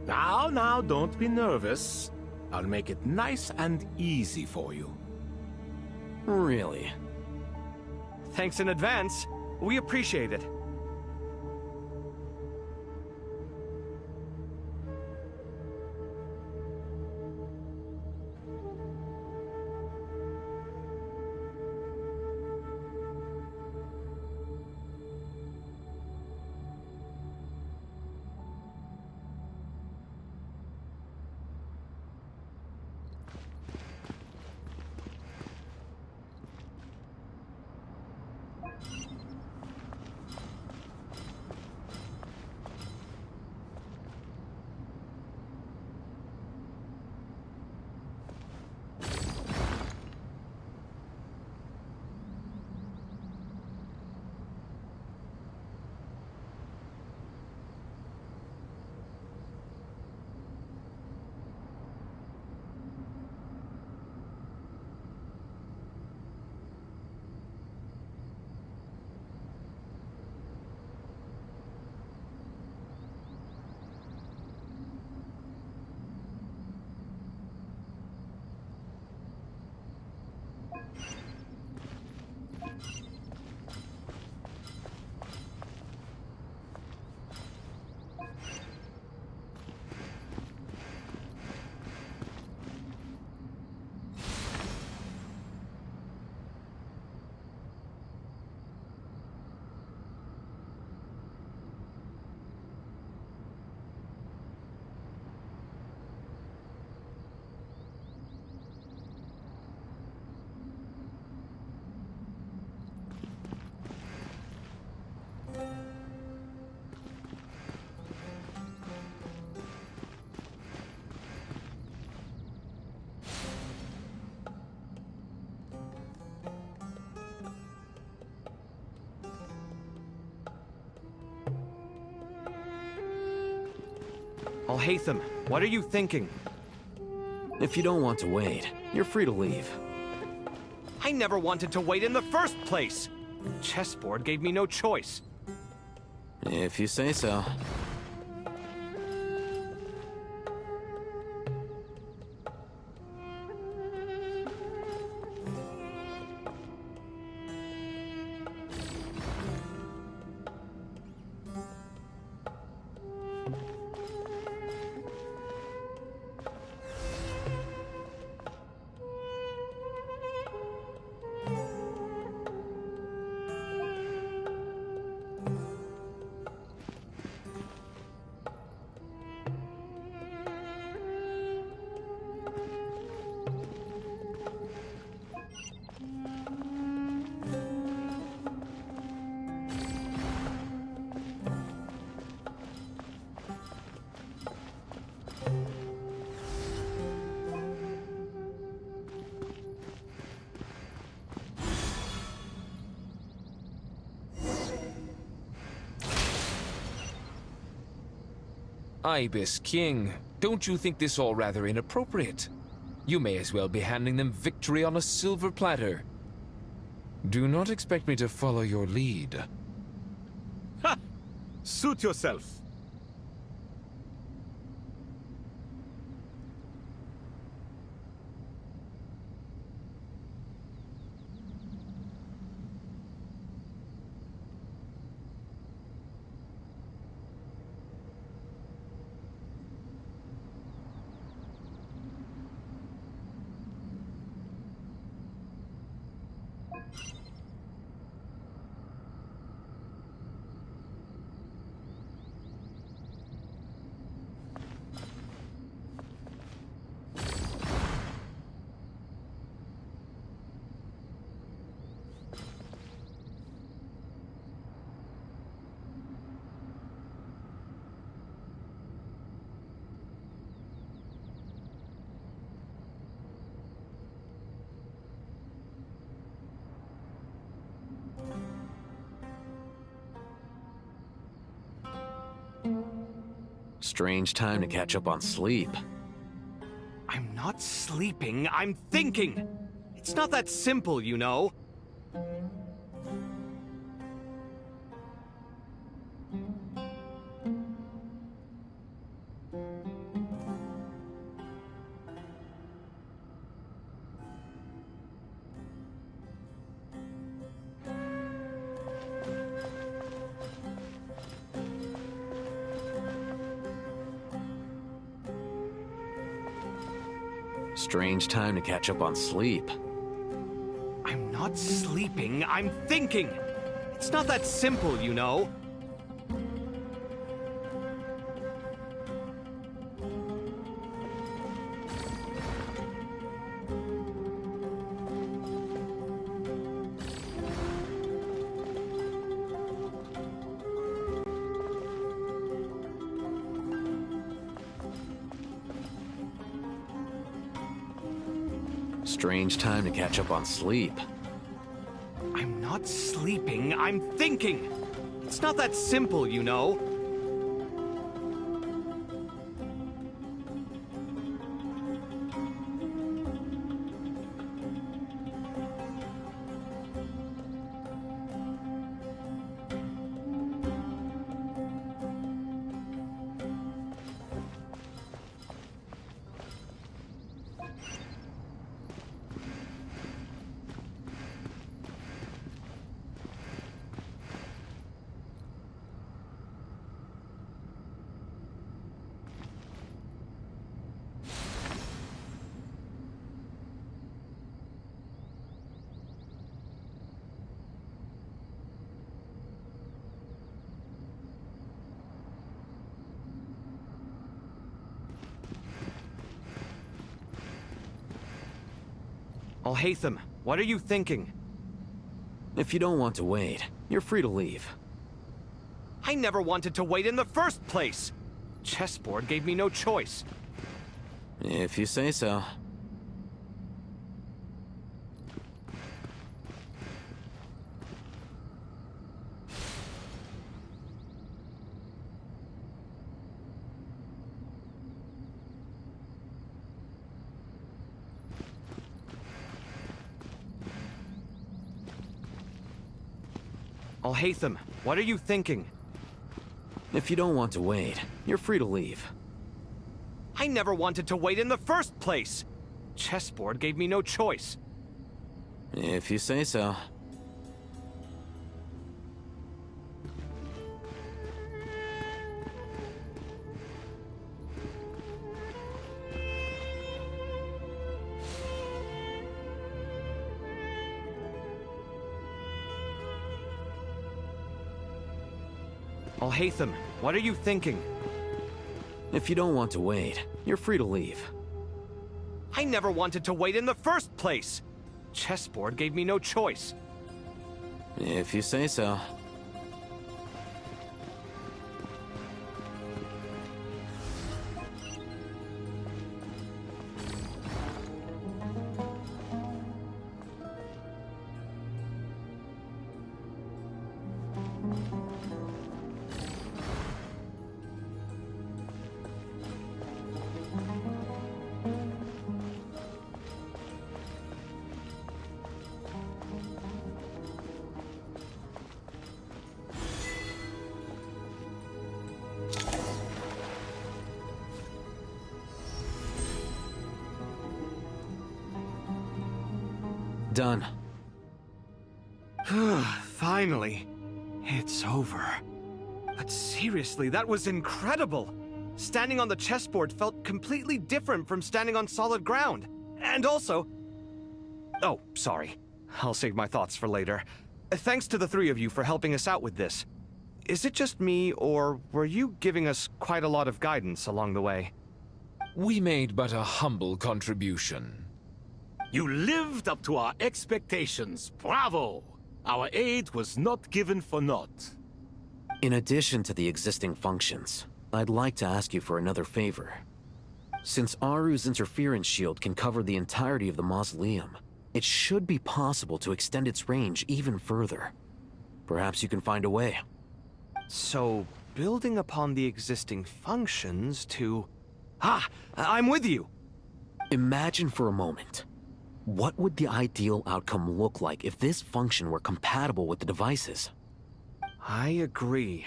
Now, don't be nervous. I'll make it nice and easy for you. Really? Thanks in advance. We appreciate it. Alhaitham, what are you thinking? If you don't want to wait, you're free to leave. I never wanted to wait in the first place! The chessboard gave me no choice. If you say so. Ibis King, don't you think this all rather inappropriate? You may as well be handing them victory on a silver platter. Do not expect me to follow your lead. Ha! Suit yourself. Strange time to catch up on sleep. I'm not sleeping, I'm thinking! It's not that simple, you know. Strange time to catch up on sleep. I'm not sleeping, I'm thinking! It's not that simple, you know. Strange time to catch up on sleep. I'm not sleeping, I'm thinking! It's not that simple, you know. Alhaitham, what are you thinking? If you don't want to wait, you're free to leave. I never wanted to wait in the first place! Chessboard gave me no choice. If you say so. Alhaitham, what are you thinking? If you don't want to wait, you're free to leave. I never wanted to wait in the first place! Chessboard gave me no choice. If you say so. Alhaitham, what are you thinking? If you don't want to wait, you're free to leave. I never wanted to wait in the first place! Chessboard gave me no choice. If you say so. Done. Finally. It's over. But seriously, that was incredible! Standing on the chessboard felt completely different from standing on solid ground. And also... Oh, sorry. I'll save my thoughts for later. Thanks to the three of you for helping us out with this. Is it just me, or were you giving us quite a lot of guidance along the way? We made but a humble contribution. You lived up to our expectations. Bravo! Our aid was not given for naught. In addition to the existing functions, I'd like to ask you for another favor. Since Aru's interference shield can cover the entirety of the mausoleum, it should be possible to extend its range even further. Perhaps you can find a way. So, building upon the existing functions to... Ah! I'm with you! Imagine for a moment. What would the ideal outcome look like if this function were compatible with the devices? I agree.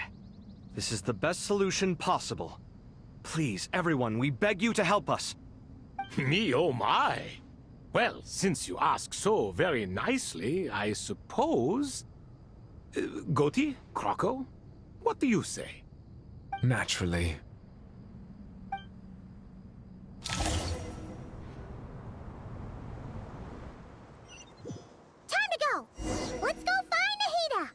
This is the best solution possible. Please, everyone, we beg you to help us. Me, oh my! Well, since you ask so very nicely, I suppose... Goti? Kroko? What do you say? Naturally. Time to go! Let's go find Nahida!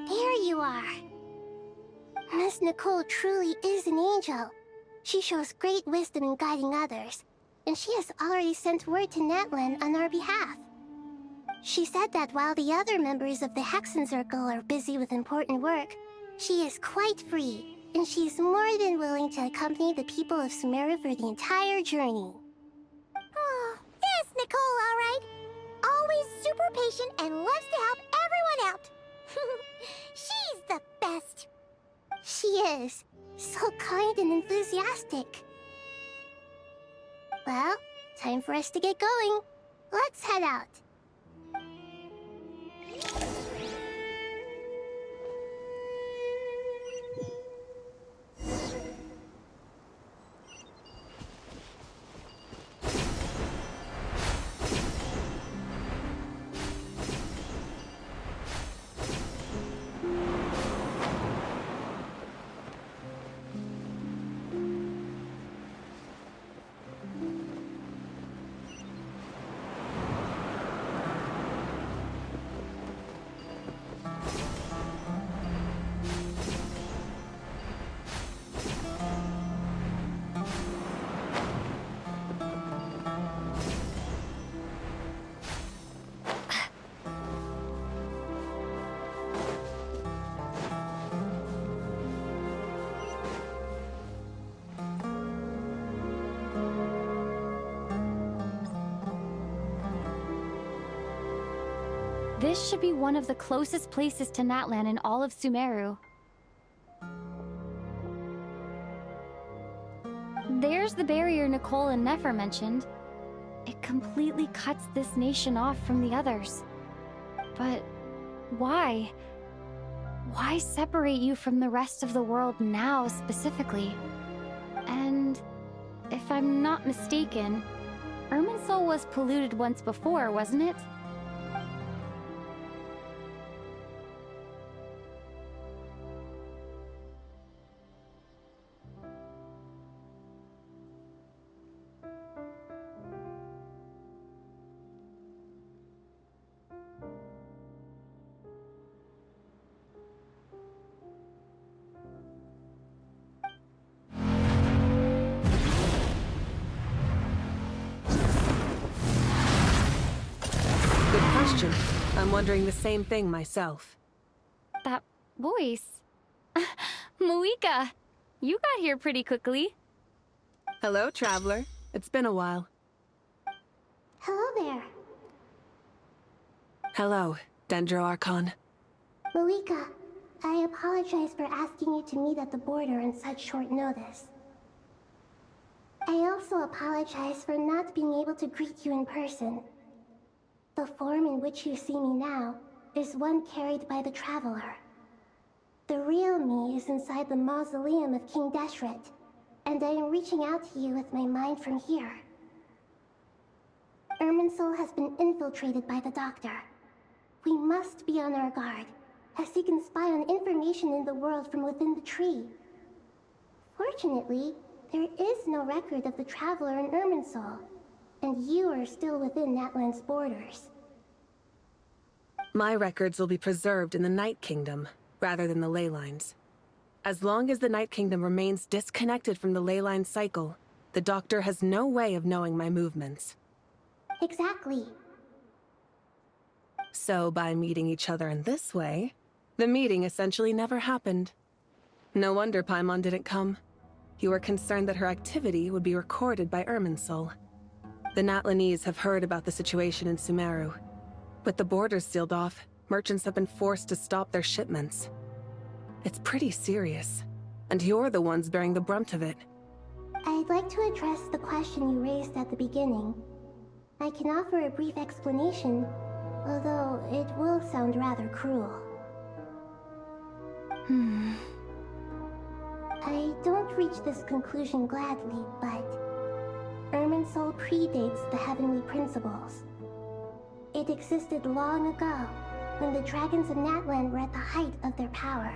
There you are. Miss Nicole truly is an angel. She shows great wisdom in guiding others, and she has already sent word to Natlan on our behalf. She said that while the other members of the Hexen Circle are busy with important work, she is quite free, and she is more than willing to accompany the people of Sumeru for the entire journey. Oh, yes, Nicole, all right. Always super patient and loves to help everyone out. She's the best. She is. So kind and enthusiastic. Well, time for us to get going. Let's head out. This should be one of the closest places to Natlan in all of Sumeru. There's the barrier Nicole and Nefer mentioned. It completely cuts this nation off from the others. But why? Why separate you from the rest of the world now, specifically? And if I'm not mistaken, Irminsul was polluted once before, wasn't it? I'm wondering the same thing myself. That voice. Moika, you got here pretty quickly. Hello, traveler. It's been a while. Hello there. Hello, Dendro Archon. Moika, I apologize for asking you to meet at the border on such short notice. I also apologize for not being able to greet you in person. The form in which you see me now is one carried by the Traveler. The real me is inside the mausoleum of King Deshret, and I am reaching out to you with my mind from here. Irminsul has been infiltrated by the Doctor. We must be on our guard, as he can spy on information in the world from within the tree. Fortunately, there is no record of the Traveler in Irminsul, and you are still within Natlan's borders. My records will be preserved in the Night Kingdom, rather than the ley lines. As long as the Night Kingdom remains disconnected from the ley line cycle, the Doctor has no way of knowing my movements. Exactly. So by meeting each other in this way, the meeting essentially never happened. No wonder Paimon didn't come. You were concerned that her activity would be recorded by Irminsul. The Natlanese have heard about the situation in Sumeru. With the borders sealed off, merchants have been forced to stop their shipments. It's pretty serious, and you're the ones bearing the brunt of it. I'd like to address the question you raised at the beginning. I can offer a brief explanation, although it will sound rather cruel. I don't reach this conclusion gladly, but Irminsul predates the Heavenly Principles. It existed long ago, when the dragons of Natlan were at the height of their power.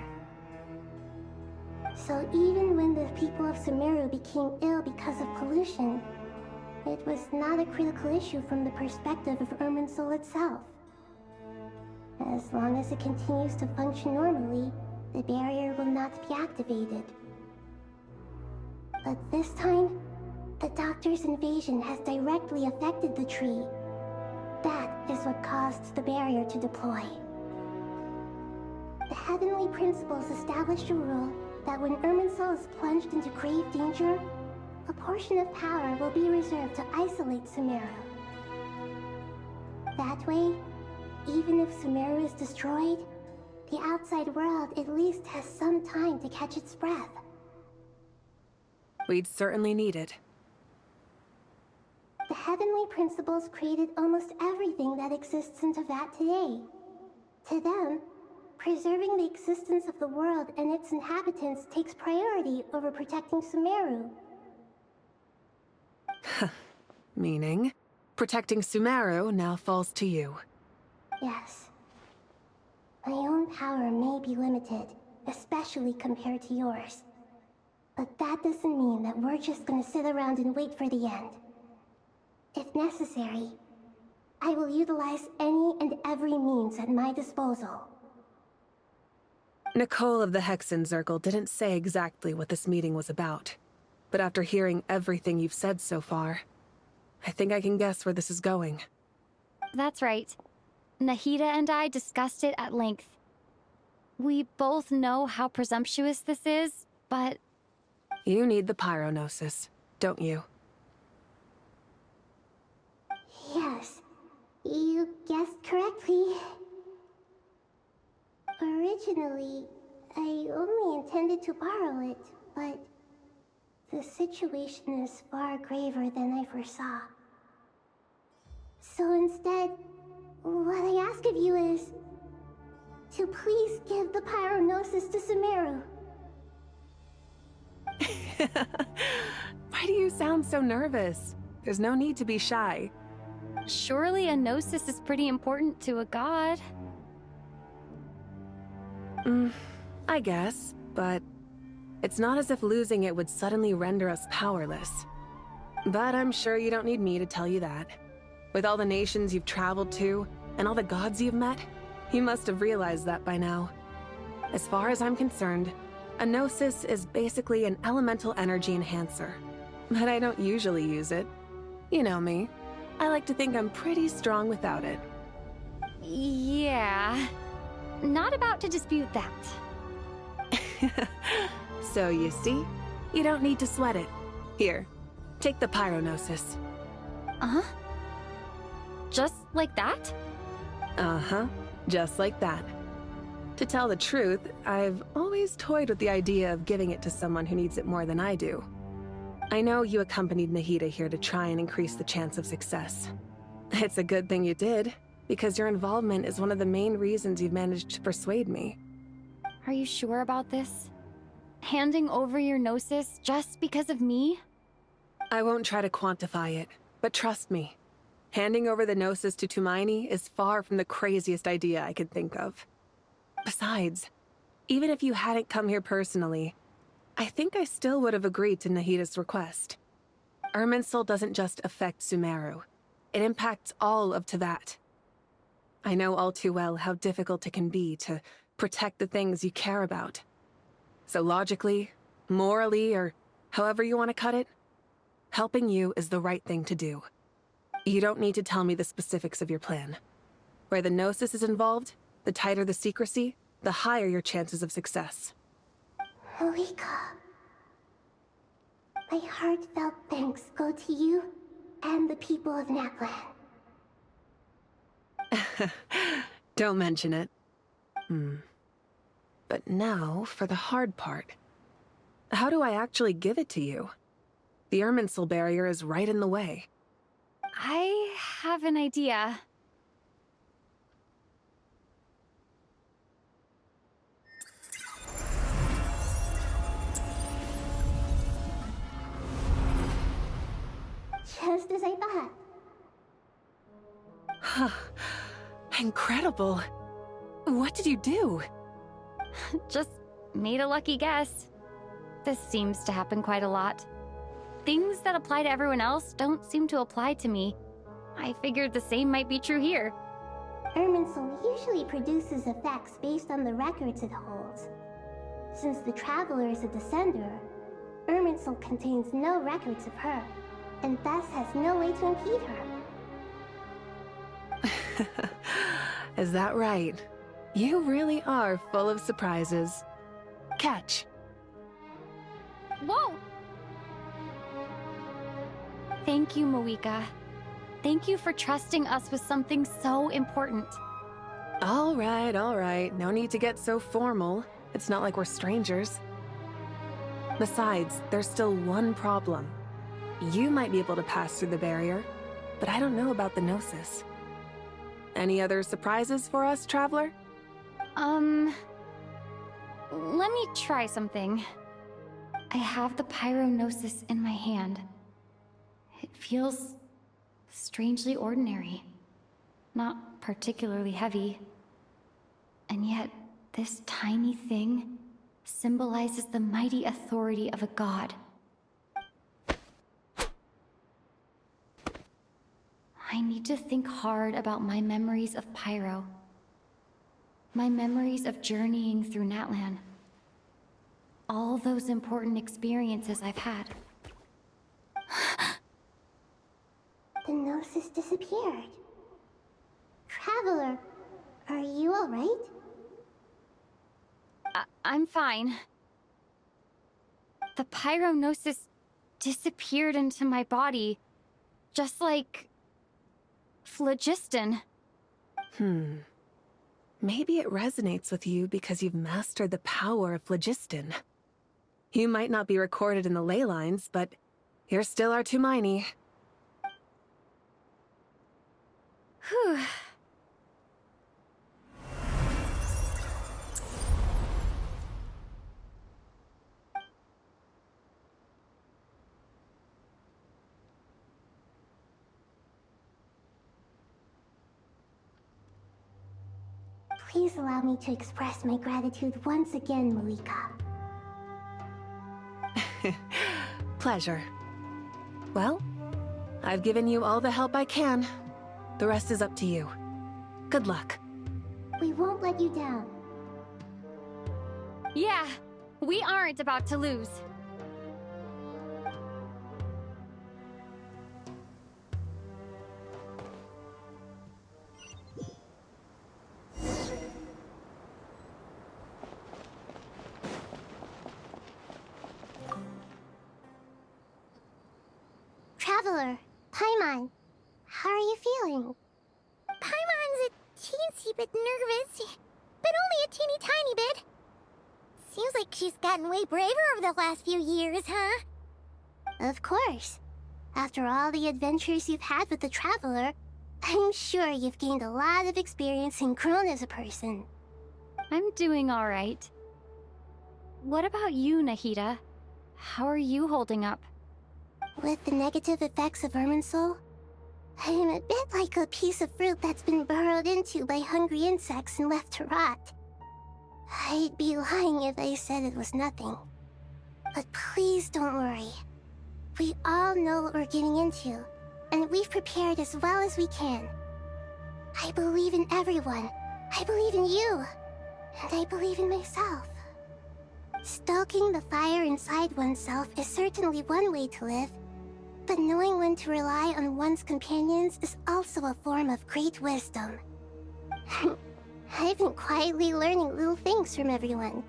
So even when the people of Sumeru became ill because of pollution, it was not a critical issue from the perspective of Irminsul itself. As long as it continues to function normally, the barrier will not be activated. But this time, the Doctor's invasion has directly affected the tree. That is what caused the barrier to deploy. The Heavenly Principles established a rule that when Irminsul is plunged into grave danger, a portion of power will be reserved to isolate Sumeru. That way, even if Sumeru is destroyed, the outside world at least has some time to catch its breath. We'd certainly need it. The Heavenly Principles created almost everything that exists in Teyvat today. To them, preserving the existence of the world and its inhabitants takes priority over protecting Sumeru. Meaning, protecting Sumeru now falls to you. Yes. My own power may be limited, especially compared to yours. But that doesn't mean that we're just gonna sit around and wait for the end. If necessary, I will utilize any and every means at my disposal. Nicole of the Hexen Circle didn't say exactly what this meeting was about. But after hearing everything you've said so far, I think I can guess where this is going. That's right. Nahida and I discussed it at length. We both know how presumptuous this is, but... You need the Pyronosis, don't you? Yes, you guessed correctly. Originally, I only intended to borrow it, but the situation is far graver than I foresaw. So instead, what I ask of you is to please give the Pyronosis to Sumeru. Why do you sound so nervous? There's no need to be shy. Surely a gnosis is pretty important to a god. I guess, but it's not as if losing it would suddenly render us powerless. But I'm sure you don't need me to tell you that. With all the nations you've traveled to, and all the gods you've met, you must have realized that by now. As far as I'm concerned, a gnosis is basically an elemental energy enhancer. But I don't usually use it. You know me. I like to think I'm pretty strong without it. Yeah. Not about to dispute that. So you see, you don't need to sweat it. Here, take the Pyronosis. Uh-huh. Just like that? Uh-huh, just like that. To tell the truth, I've always toyed with the idea of giving it to someone who needs it more than I do. I know you accompanied Nahida here to try and increase the chance of success. It's a good thing you did. because your involvement is one of the main reasons you've managed to persuade me. Are you sure about this? Handing over your Gnosis just because of me? I won't try to quantify it, but trust me. Handing over the Gnosis to Tumaini is far from the craziest idea I could think of. Besides, even if you hadn't come here personally, I think I still would have agreed to Nahida's request. Irminsul doesn't just affect Sumeru. It impacts all of Teyvat. I know all too well how difficult it can be to protect the things you care about. So logically, morally, or however you want to cut it, helping you is the right thing to do. You don't need to tell me the specifics of your plan. Where the Gnosis is involved, the tighter the secrecy, the higher your chances of success. Moika. My heartfelt thanks go to you and the people of Natlan. Don't mention it. But now, for the hard part. How do I actually give it to you? The Irminsul barrier is right in the way. I have an idea. Just as I thought. Incredible. What did you do? Just made a lucky guess. This seems to happen quite a lot. Things that apply to everyone else don't seem to apply to me. I figured the same might be true here. Irminsul usually produces effects based on the records it holds. Since the Traveler is a descender, Irminsul contains no records of her, and thus has no way to impede her. Is that right? You really are full of surprises. Catch. Whoa! Thank you, Moika. Thank you for trusting us with something so important. All right. No need to get so formal. It's not like we're strangers. Besides, there's still one problem. You might be able to pass through the barrier, but I don't know about the Gnosis. Any other surprises for us, Traveler? Let me try something. I have the Pyrognosis in my hand. It feels strangely ordinary. Not particularly heavy. And yet, this tiny thing symbolizes the mighty authority of a god. I need to think hard about my memories of Pyro. My memories of journeying through Natlan. All those important experiences I've had. The Gnosis disappeared. Traveler, are you alright? I'm fine. The Pyrognosis disappeared into my body, just like phlogiston. Maybe it resonates with you because you've mastered the power of phlogiston. You might not be recorded in the ley lines, but you're still our Tumaini. Whew. Please allow me to express my gratitude once again, Moika. Pleasure. Well, I've given you all the help I can. The rest is up to you. Good luck. We won't let you down. Yeah, we aren't about to lose. Traveler, Paimon, how are you feeling? Paimon's a teensy bit nervous, but only a teeny tiny bit. Seems like she's gotten way braver over the last few years, huh? Of course. After all the adventures you've had with the Traveler, I'm sure you've gained a lot of experience and grown as a person. I'm doing all right. What about you, Nahida? How are you holding up? With the negative effects of Irminsul, I'm a bit like a piece of fruit that's been burrowed into by hungry insects and left to rot. I'd be lying if I said it was nothing. But please don't worry. We all know what we're getting into, and we've prepared as well as we can. I believe in everyone. I believe in you. And I believe in myself. Stoking the fire inside oneself is certainly one way to live, but knowing when to rely on one's companions is also a form of great wisdom. I've been quietly learning little things from everyone,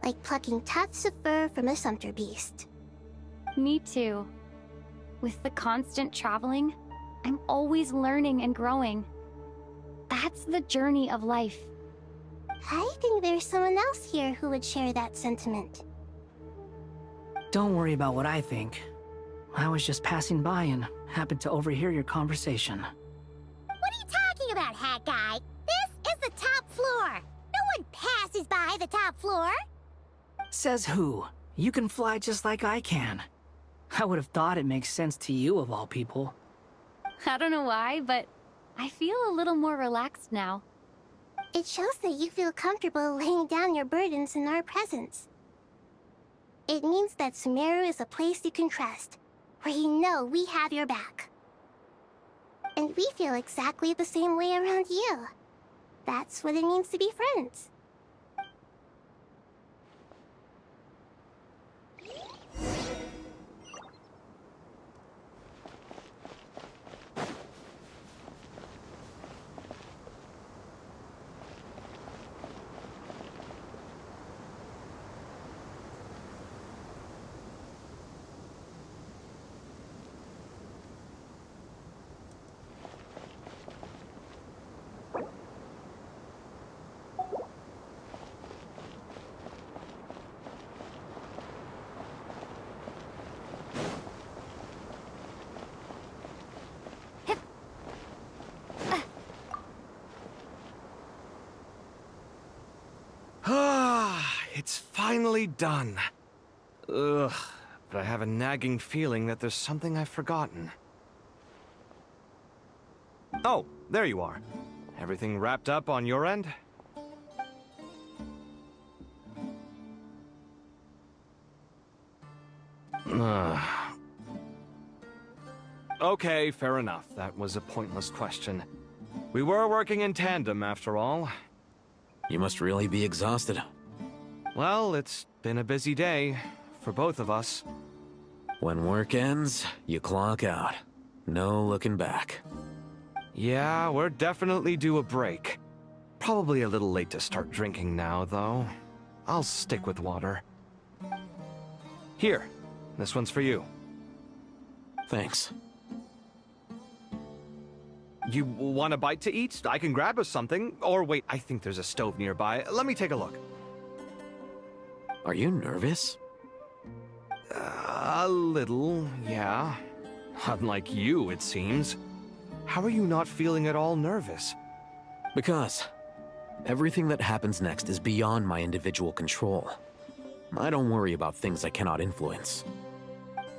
like plucking tufts of fur from a sumpter beast. Me too. With the constant traveling, I'm always learning and growing. That's the journey of life. I think there's someone else here who would share that sentiment. Don't worry about what I think. I was just passing by and happened to overhear your conversation. What are you talking about, Hat Guy? This is the top floor. No one passes by the top floor. Says who? You can fly just like I can. I would have thought it makes sense to you of all people. I don't know why, but I feel a little more relaxed now. It shows that you feel comfortable laying down your burdens in our presence. It means that Sumeru is a place you can trust, where you know we have your back. And we feel exactly the same way around you. That's what it means to be friends. It's finally done. Ugh, but I have a nagging feeling that there's something I've forgotten. Oh, there you are. Everything wrapped up on your end? Okay, fair enough. That was a pointless question. We were working in tandem, after all. You must really be exhausted. Well, it's been a busy day for both of us. When work ends, you clock out. No looking back. Yeah, we're definitely due a break. Probably a little late to start drinking now, though. I'll stick with water. Here, this one's for you. Thanks. You want a bite to eat? I can grab us something. Or wait, I think there's a stove nearby. Let me take a look. Are you nervous? A little, yeah. Unlike you, it seems. How are you not feeling at all nervous? Because everything that happens next is beyond my individual control. I don't worry about things I cannot influence.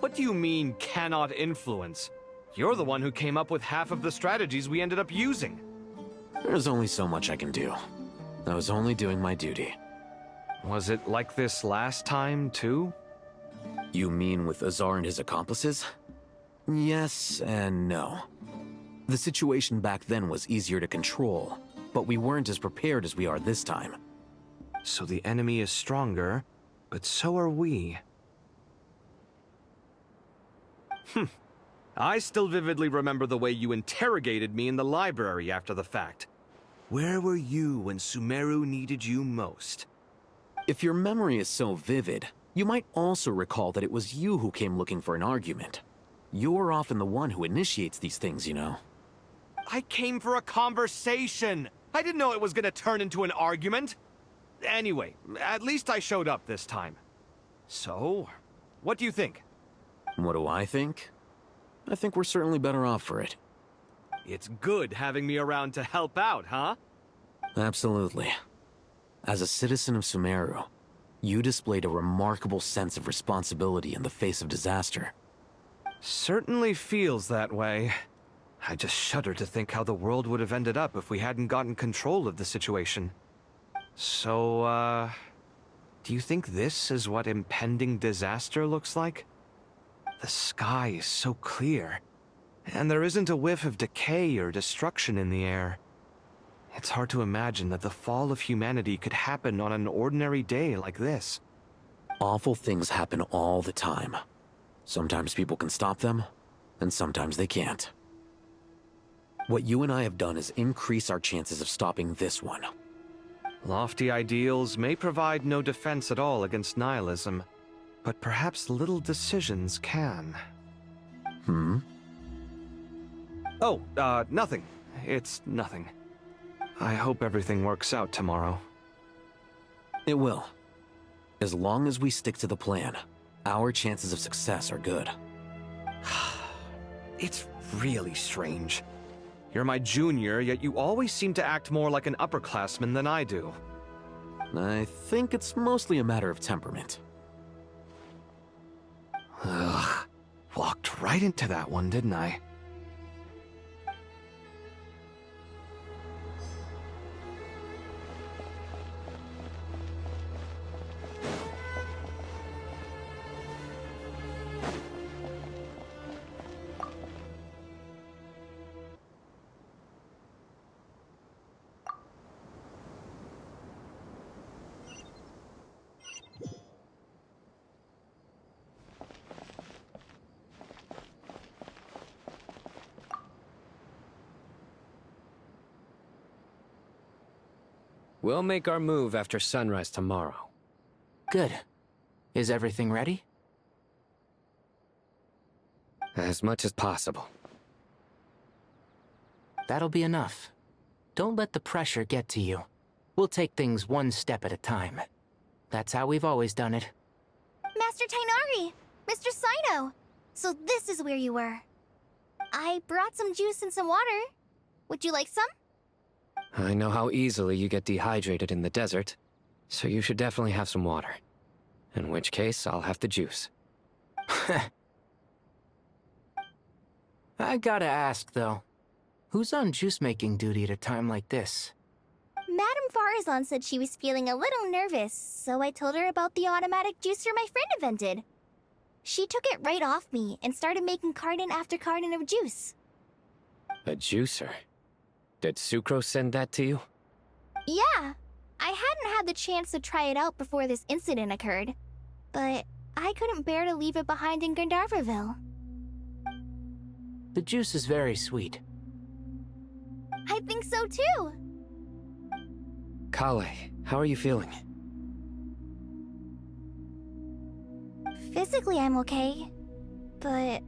What do you mean, cannot influence? You're the one who came up with half of the strategies we ended up using. There's only so much I can do. I was only doing my duty. Was it like this last time, too? You mean with Azar and his accomplices? Yes and no. The situation back then was easier to control, but we weren't as prepared as we are this time. So the enemy is stronger, but so are we. I still vividly remember the way you interrogated me in the library after the fact. Where were you when Sumeru needed you most? If your memory is so vivid, you might also recall that it was you who came looking for an argument. You're often the one who initiates these things, you know. I came for a conversation! I didn't know it was gonna turn into an argument! Anyway, at least I showed up this time. So, what do you think? What do I think? I think we're certainly better off for it. It's good having me around to help out, huh? Absolutely. As a citizen of Sumeru, you displayed a remarkable sense of responsibility in the face of disaster. Certainly feels that way. I just shudder to think how the world would have ended up if we hadn't gotten control of the situation. So, do you think this is what impending disaster looks like? The sky is so clear, and there isn't a whiff of decay or destruction in the air. It's hard to imagine that the fall of humanity could happen on an ordinary day like this. Awful things happen all the time. Sometimes people can stop them, and sometimes they can't. What you and I have done is increase our chances of stopping this one. Lofty ideals may provide no defense at all against nihilism, but perhaps little decisions can. Hmm? Oh, nothing. It's nothing. I hope everything works out tomorrow. It will. As long as we stick to the plan, our chances of success are good. It's really strange. You're my junior, yet you always seem to act more like an upperclassman than I do. I think it's mostly a matter of temperament. Ugh. Walked right into that one, didn't I? We'll make our move after sunrise tomorrow. Good. Is everything ready? As much as possible. That'll be enough. Don't let the pressure get to you. We'll take things one step at a time. That's how we've always done it. Master Tainari! Mr. Sino! So this is where you were. I brought some juice and some water. Would you like some? I know how easily you get dehydrated in the desert, so you should definitely have some water. In which case, I'll have the juice. I gotta ask, though. Who's on juice-making duty at a time like this? Madame Farazan said she was feeling a little nervous, so I told her about the automatic juicer my friend invented. She took it right off me and started making carton after carton of juice. A juicer? Did Sucrose send that to you? Yeah. I hadn't had the chance to try it out before this incident occurred, but I couldn't bear to leave it behind in Gandharvaville. The juice is very sweet. I think so too. Kale, how are you feeling? Physically, I'm okay, but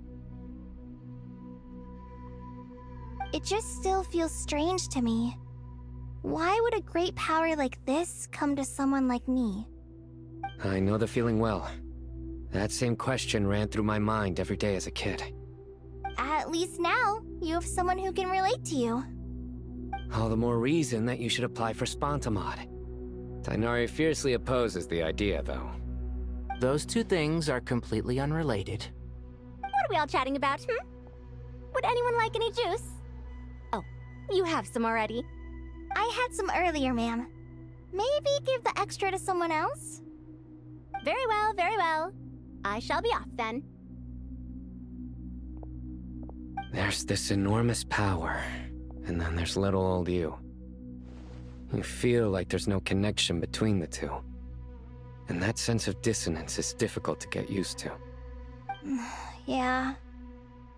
it just still feels strange to me. Why would a great power like this come to someone like me? I know the feeling well. That same question ran through my mind every day as a kid. At least now, you have someone who can relate to you. All the more reason that you should apply for Spontamod. Tainari fiercely opposes the idea, though. Those two things are completely unrelated. What are we all chatting about, Would anyone like any juice? Oh, you have some already. I had some earlier, ma'am. Maybe give the extra to someone else? Very well, very well. I shall be off then. There's this enormous power, and then there's little old you. You feel like there's no connection between the two. And that sense of dissonance is difficult to get used to. Yeah.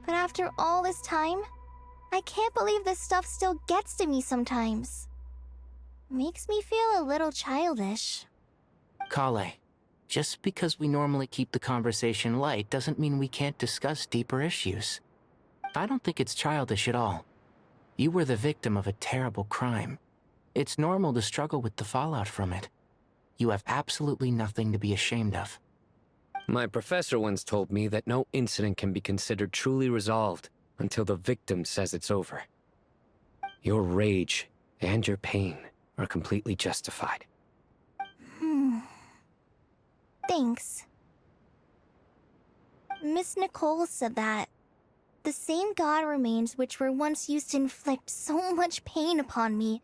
But after all this time, I can't believe this stuff still gets to me sometimes. Makes me feel a little childish. Kale, just because we normally keep the conversation light doesn't mean we can't discuss deeper issues. I don't think it's childish at all. You were the victim of a terrible crime. It's normal to struggle with the fallout from it. You have absolutely nothing to be ashamed of. My professor once told me that no incident can be considered truly resolved until the victim says it's over. Your rage and your pain are completely justified. Thanks. Miss Nicole said that the same god remains which were once used to inflict so much pain upon me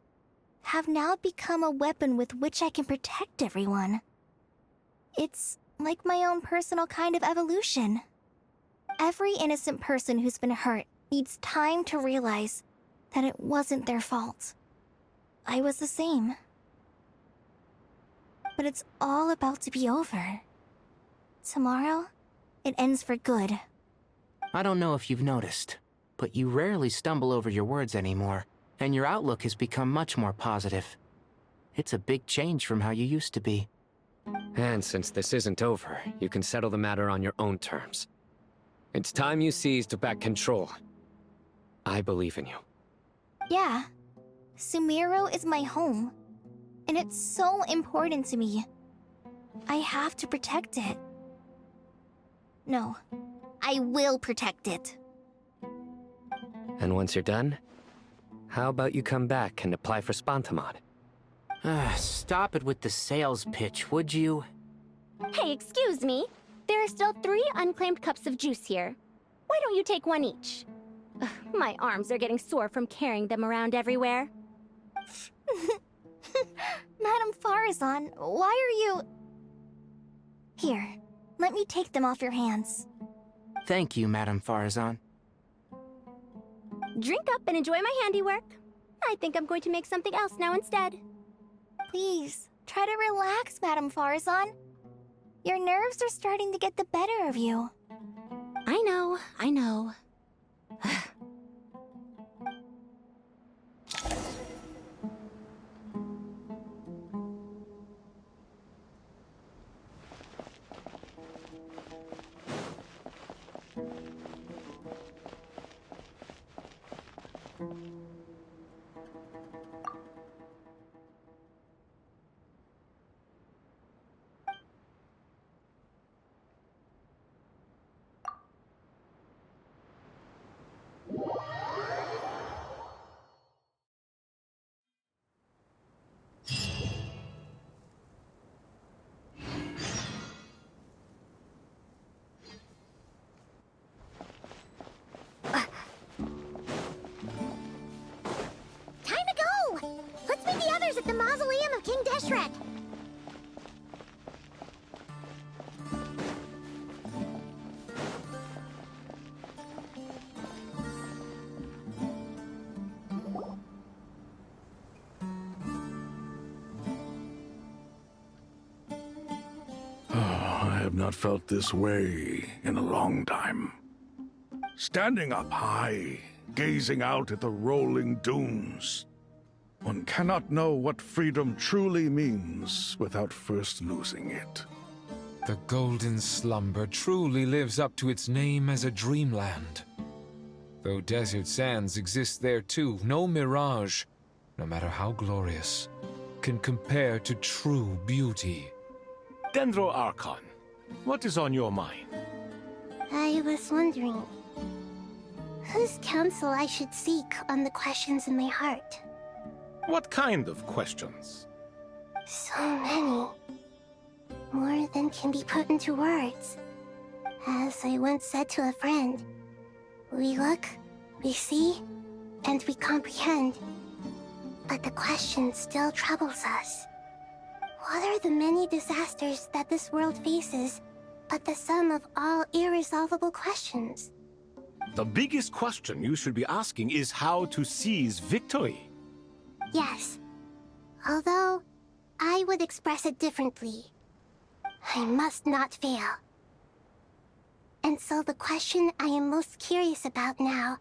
have now become a weapon with which I can protect everyone. It's like my own personal kind of evolution. Every innocent person who's been hurt needs time to realize that it wasn't their fault. I was the same. But it's all about to be over. Tomorrow, it ends for good. I don't know if you've noticed, but you rarely stumble over your words anymore, and your outlook has become much more positive. It's a big change from how you used to be. And since this isn't over, you can settle the matter on your own terms. It's time you seized back control. I believe in you. Yeah. Sumeru is my home. And it's so important to me. I have to protect it. No. I will protect it. And once you're done, how about you come back and apply for Spantamod? Stop it with the sales pitch, would you? Hey, excuse me. There are still 3 unclaimed cups of juice here. Why don't you take one each? Ugh, my arms are getting sore from carrying them around everywhere. Madame Farazan, why are you... Here, let me take them off your hands. Thank you, Madame Farazan. Drink up and enjoy my handiwork. I think I'm going to make something else now instead. Please, try to relax, Madame Farazan. Your nerves are starting to get the better of you. I know, I know. At the mausoleum of King Deshret. I have not felt this way in a long time. Standing up high, gazing out at the rolling dunes. One cannot know what freedom truly means without first losing it. The golden slumber truly lives up to its name as a dreamland. Though desert sands exist there too, no mirage, no matter how glorious, can compare to true beauty. Dendro Archon, what is on your mind? I was wondering whose counsel I should seek on the questions in my heart. What kind of questions? So many. More than can be put into words. As I once said to a friend, we look, we see, and we comprehend. But the question still troubles us. What are the many disasters that this world faces, but the sum of all irresolvable questions? The biggest question you should be asking is how to seize victory. Yes. Although, I would express it differently. I must not fail. And so the question I am most curious about now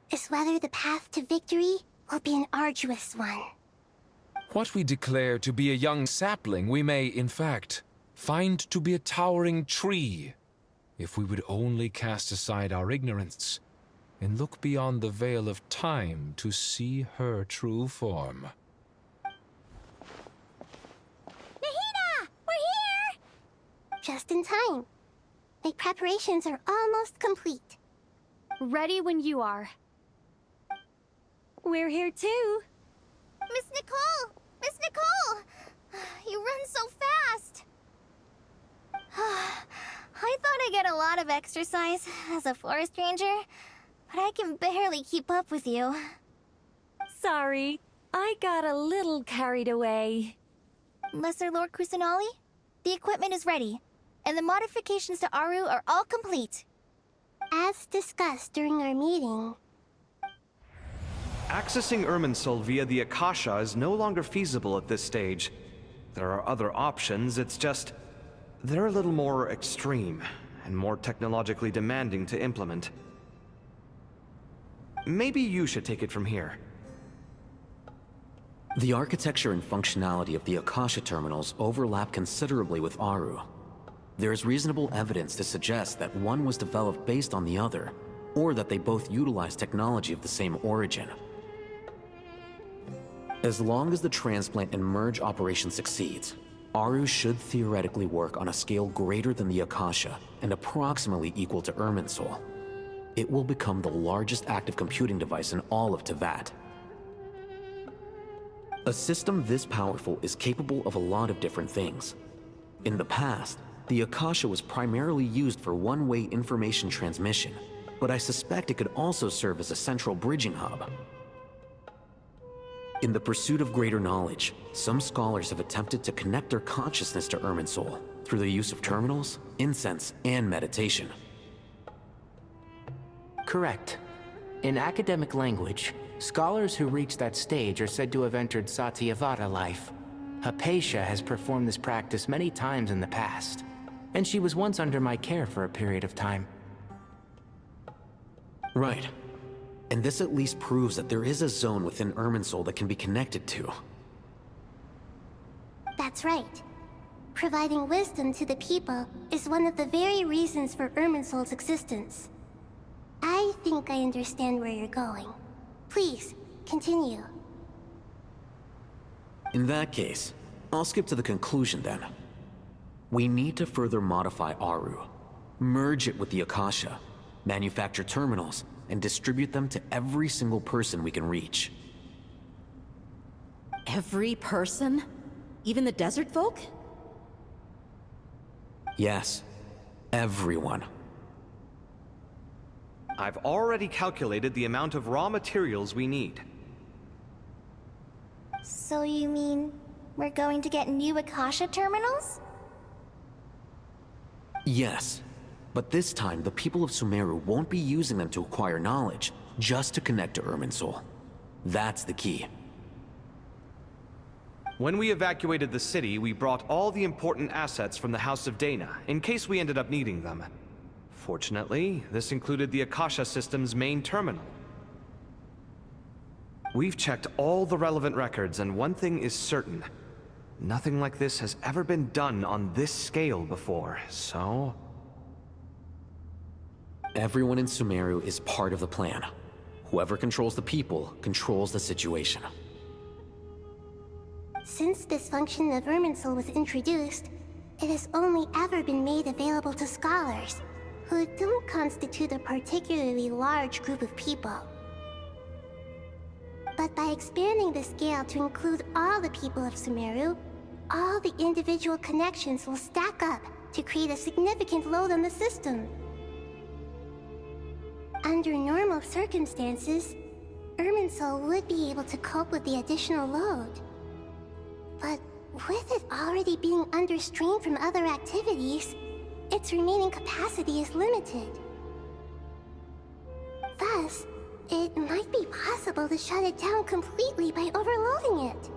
is whether the path to victory will be an arduous one. What we declare to be a young sapling, we may, in fact, find to be a towering tree, if we would only cast aside our ignorance and look beyond the veil of time to see her true form. Nahida! We're here! Just in time. My preparations are almost complete. Ready when you are. We're here too. Miss Nicole! Miss Nicole! You run so fast! I thought I'd get a lot of exercise as a forest ranger, but I can barely keep up with you. Sorry, I got a little carried away. Lesser Lord Kusanali, the equipment is ready, and the modifications to Aru are all complete. As discussed during our meeting. Accessing Irminsul via the Akasha is no longer feasible at this stage. There are other options, it's just... they're a little more extreme, and more technologically demanding to implement. Maybe you should take it from here. The architecture and functionality of the Akasha terminals overlap considerably with Aru. There is reasonable evidence to suggest that one was developed based on the other, or that they both utilize technology of the same origin. As long as the transplant and merge operation succeeds, Aru should theoretically work on a scale greater than the Akasha and approximately equal to Irminsul. It will become the largest active computing device in all of Teyvat. A system this powerful is capable of a lot of different things. In the past, the Akasha was primarily used for one-way information transmission, but I suspect it could also serve as a central bridging hub. In the pursuit of greater knowledge, some scholars have attempted to connect their consciousness to Irminsul through the use of terminals, incense, and meditation. Correct. In academic language, scholars who reach that stage are said to have entered Satyavada life. Hypatia has performed this practice many times in the past, and she was once under my care for a period of time. Right. And this at least proves that there is a zone within Irminsul that can be connected to. That's right. Providing wisdom to the people is one of the very reasons for Irminsul's existence. I think I understand where you're going. Please, continue. In that case, I'll skip to the conclusion then. We need to further modify Aru, merge it with the Akasha, manufacture terminals, and distribute them to every single person we can reach. Every person? Even the desert folk? Yes, everyone. I've already calculated the amount of raw materials we need. So you mean we're going to get new Akasha terminals? Yes, but this time the people of Sumeru won't be using them to acquire knowledge, just to connect to Irminsul. That's the key. When we evacuated the city, we brought all the important assets from the House of Dana, in case we ended up needing them. Fortunately, this included the Akasha system's main terminal. We've checked all the relevant records, and one thing is certain. Nothing like this has ever been done on this scale before, so... Everyone in Sumeru is part of the plan. Whoever controls the people controls the situation. Since this function of Irminsul was introduced, it has only ever been made available to scholars, who don't constitute a particularly large group of people. But by expanding the scale to include all the people of Sumeru, all the individual connections will stack up to create a significant load on the system. Under normal circumstances, Irminsul would be able to cope with the additional load. But with it already being under strain from other activities, its remaining capacity is limited. Thus, it might be possible to shut it down completely by overloading it.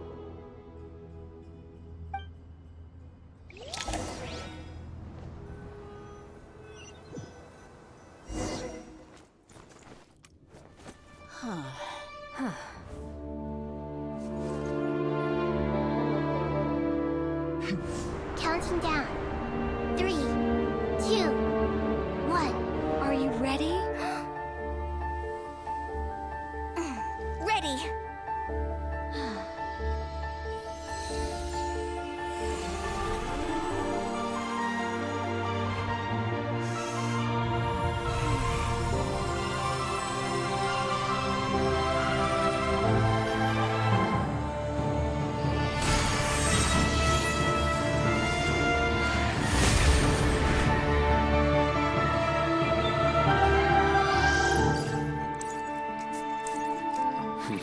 Counting down. 3, 2, 1. Are you ready? Ready. In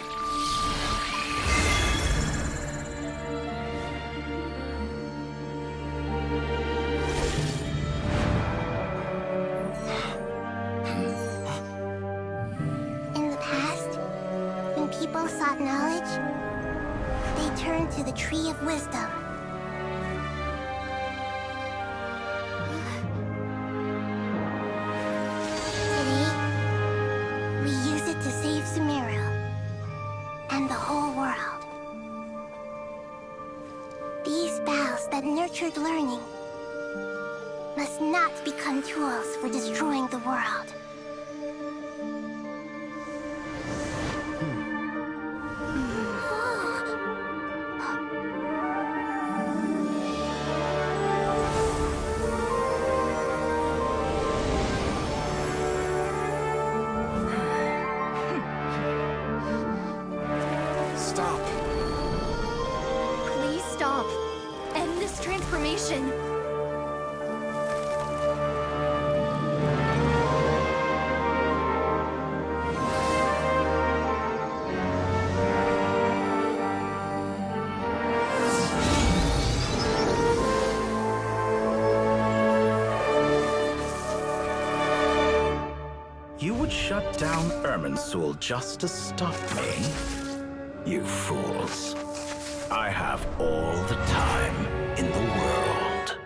the past, when people sought knowledge, they turned to the Tree of Wisdom. Today, we use it to save Sumeru and the whole world. These boughs that nurtured learning must not become tools for destroying the world. Stop. Please stop. End this transformation. You would shut down Irminsul just to stop me? You fools. I have all the time in the world.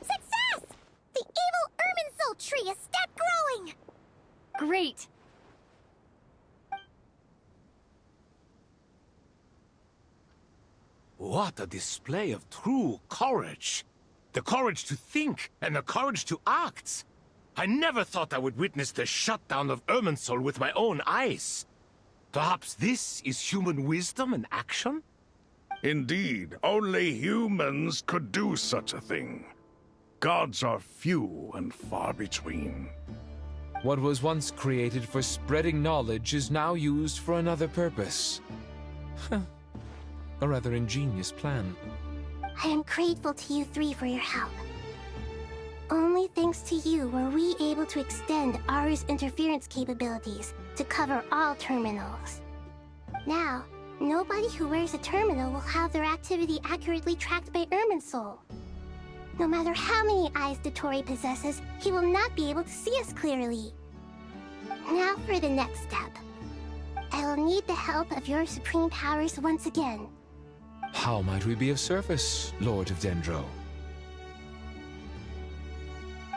Success! The evil Irminsul tree has stopped growing! Great. What a display of true courage! The courage to think and the courage to act! I never thought I would witness the shutdown of Irminsul with my own eyes. Perhaps this is human wisdom in action? Indeed, only humans could do such a thing. Gods are few and far between. What was once created for spreading knowledge is now used for another purpose. A rather ingenious plan. I am grateful to you three for your help. Only thanks to you were we able to extend Aru's interference capabilities to cover all terminals. Now, nobody who wears a terminal will have their activity accurately tracked by Irminsul. No matter how many eyes Dottore possesses, he will not be able to see us clearly. Now for the next step. I will need the help of your supreme powers once again. How might we be of service, Lord of Dendro?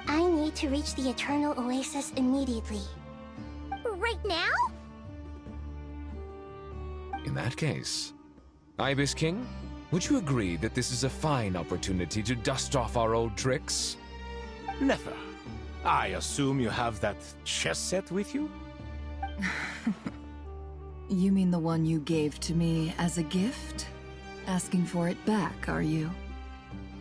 I need to reach the Eternal Oasis immediately. Right now? In that case, Ibis King, would you agree that this is a fine opportunity to dust off our old tricks? Never. I assume you have that chess set with you? You mean the one you gave to me as a gift? Asking for it back, are you?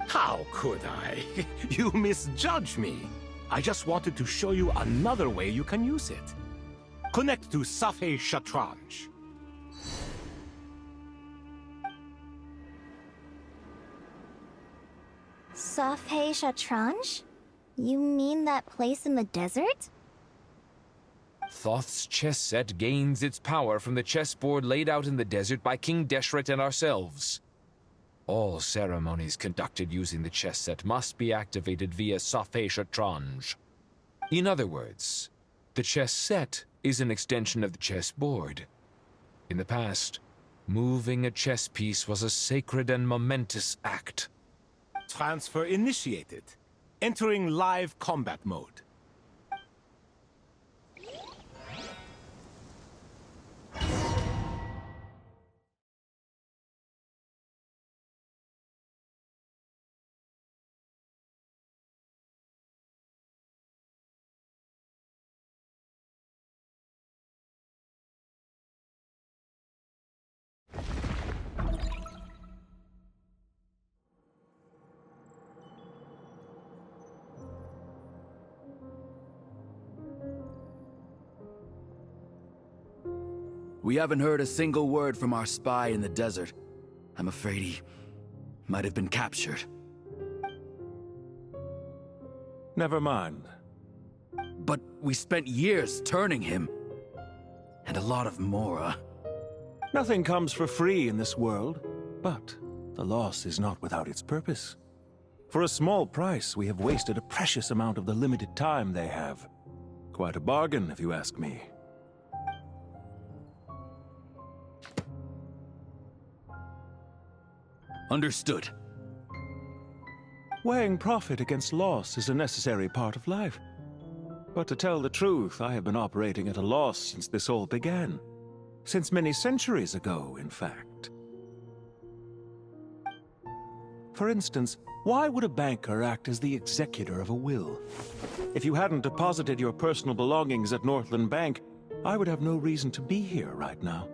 How could I? You misjudge me. I just wanted to show you another way you can use it. Connect to Safhe Shatranj. Safhe Shatranj? You mean that place in the desert? Thoth's chess set gains its power from the chessboard laid out in the desert by King Deshret and ourselves. All ceremonies conducted using the chess set must be activated via Safhe Shatranj. In other words, the chess set is an extension of the chessboard. In the past, moving a chess piece was a sacred and momentous act. Transfer initiated. Entering live combat mode. We haven't heard a single word from our spy in the desert. I'm afraid he might have been captured. Never mind. But we spent years turning him. And a lot of Mora. Nothing comes for free in this world, but the loss is not without its purpose. For a small price, we have wasted a precious amount of the limited time they have. Quite a bargain, if you ask me. Understood. Weighing profit against loss is a necessary part of life. But to tell the truth, I have been operating at a loss since this all began. Since many centuries ago, in fact. For instance, why would a banker act as the executor of a will? If you hadn't deposited your personal belongings at Northland Bank, I would have no reason to be here right now.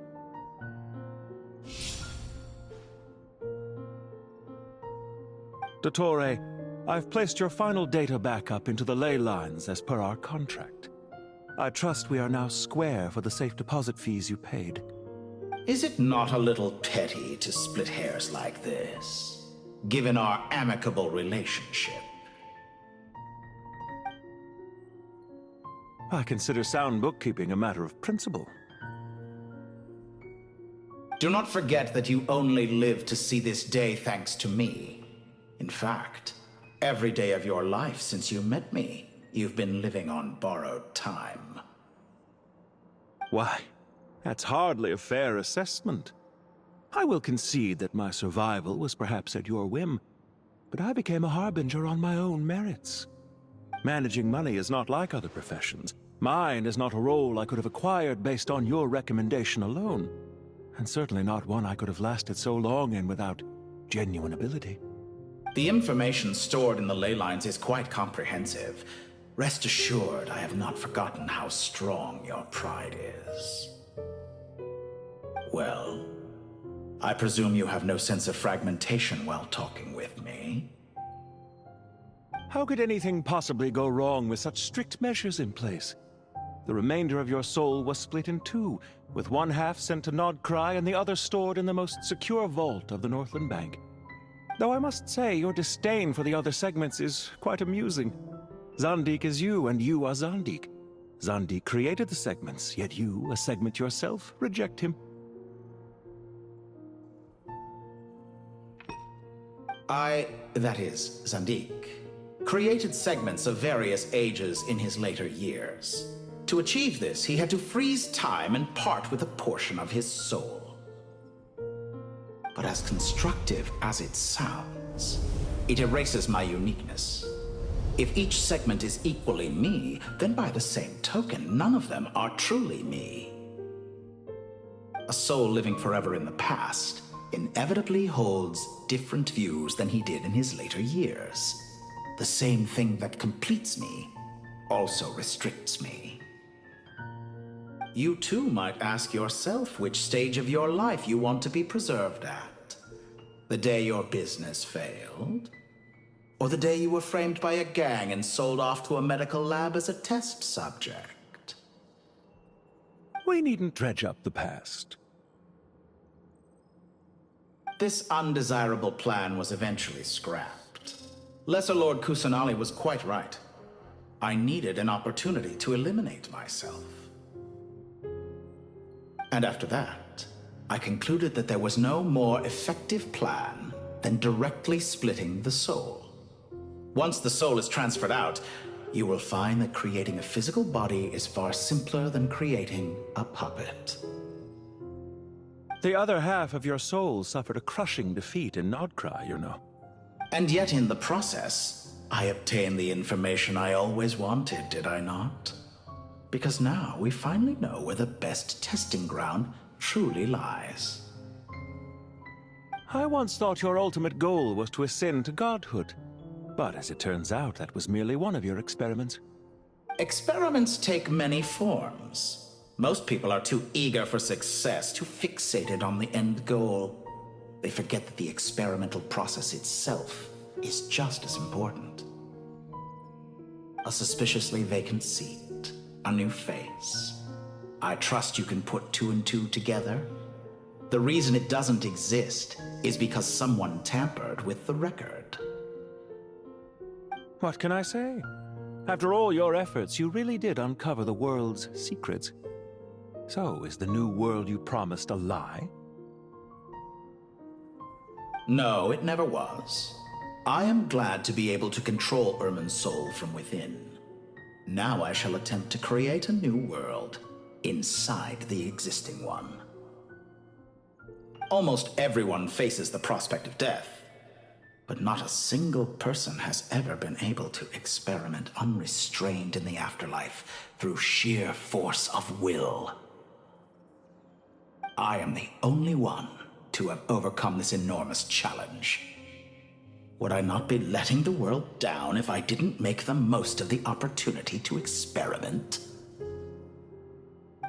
Dottore, I've placed your final data backup into the ley lines as per our contract. I trust we are now square for the safe deposit fees you paid. Is it not a little petty to split hairs like this, given our amicable relationship? I consider sound bookkeeping a matter of principle. Do not forget that you only live to see this day thanks to me. In fact, every day of your life since you met me, you've been living on borrowed time. Why, that's hardly a fair assessment. I will concede that my survival was perhaps at your whim, but I became a harbinger on my own merits. Managing money is not like other professions. Mine is not a role I could have acquired based on your recommendation alone, and certainly not one I could have lasted so long in without genuine ability. The information stored in the ley lines is quite comprehensive. Rest assured, I have not forgotten how strong your pride is. Well, I presume you have no sense of fragmentation while talking with me. How could anything possibly go wrong with such strict measures in place? The remainder of your soul was split in two, with one half sent to Nodcry and the other stored in the most secure vault of the Northland Bank. Though I must say, your disdain for the other segments is quite amusing. Zandik is you, and you are Zandik. Zandik created the segments, yet you, a segment yourself, reject him. That is, Zandik, created segments of various ages in his later years. To achieve this, he had to freeze time and part with a portion of his soul. But as constructive as it sounds, it erases my uniqueness. If each segment is equally me, then by the same token, none of them are truly me. A soul living forever in the past inevitably holds different views than he did in his later years. The same thing that completes me also restricts me. You too might ask yourself which stage of your life you want to be preserved at. The day your business failed? Or the day you were framed by a gang and sold off to a medical lab as a test subject? We needn't dredge up the past. This undesirable plan was eventually scrapped. Lesser Lord Kusanali was quite right. I needed an opportunity to eliminate myself. And after that, I concluded that there was no more effective plan than directly splitting the soul. Once the soul is transferred out, you will find that creating a physical body is far simpler than creating a puppet. The other half of your soul suffered a crushing defeat in Nodcry, you know. And yet in the process, I obtained the information I always wanted, did I not? Because now we finally know where the best testing ground truly lies. I once thought your ultimate goal was to ascend to godhood. But as it turns out, that was merely one of your experiments. Experiments take many forms. Most people are too eager for success, too fixated on the end goal. They forget that the experimental process itself is just as important. A suspiciously vacant seat. A new face. I trust you can put two and two together. The reason it doesn't exist is because someone tampered with the record. What can I say? After all your efforts, you really did uncover the world's secrets. So, is the new world you promised a lie? No, it never was. I am glad to be able to control Irmin's soul from within. Now I shall attempt to create a new world inside the existing one. Almost everyone faces the prospect of death, but not a single person has ever been able to experiment unrestrained in the afterlife through sheer force of will. I am the only one to have overcome this enormous challenge. Would I not be letting the world down if I didn't make the most of the opportunity to experiment?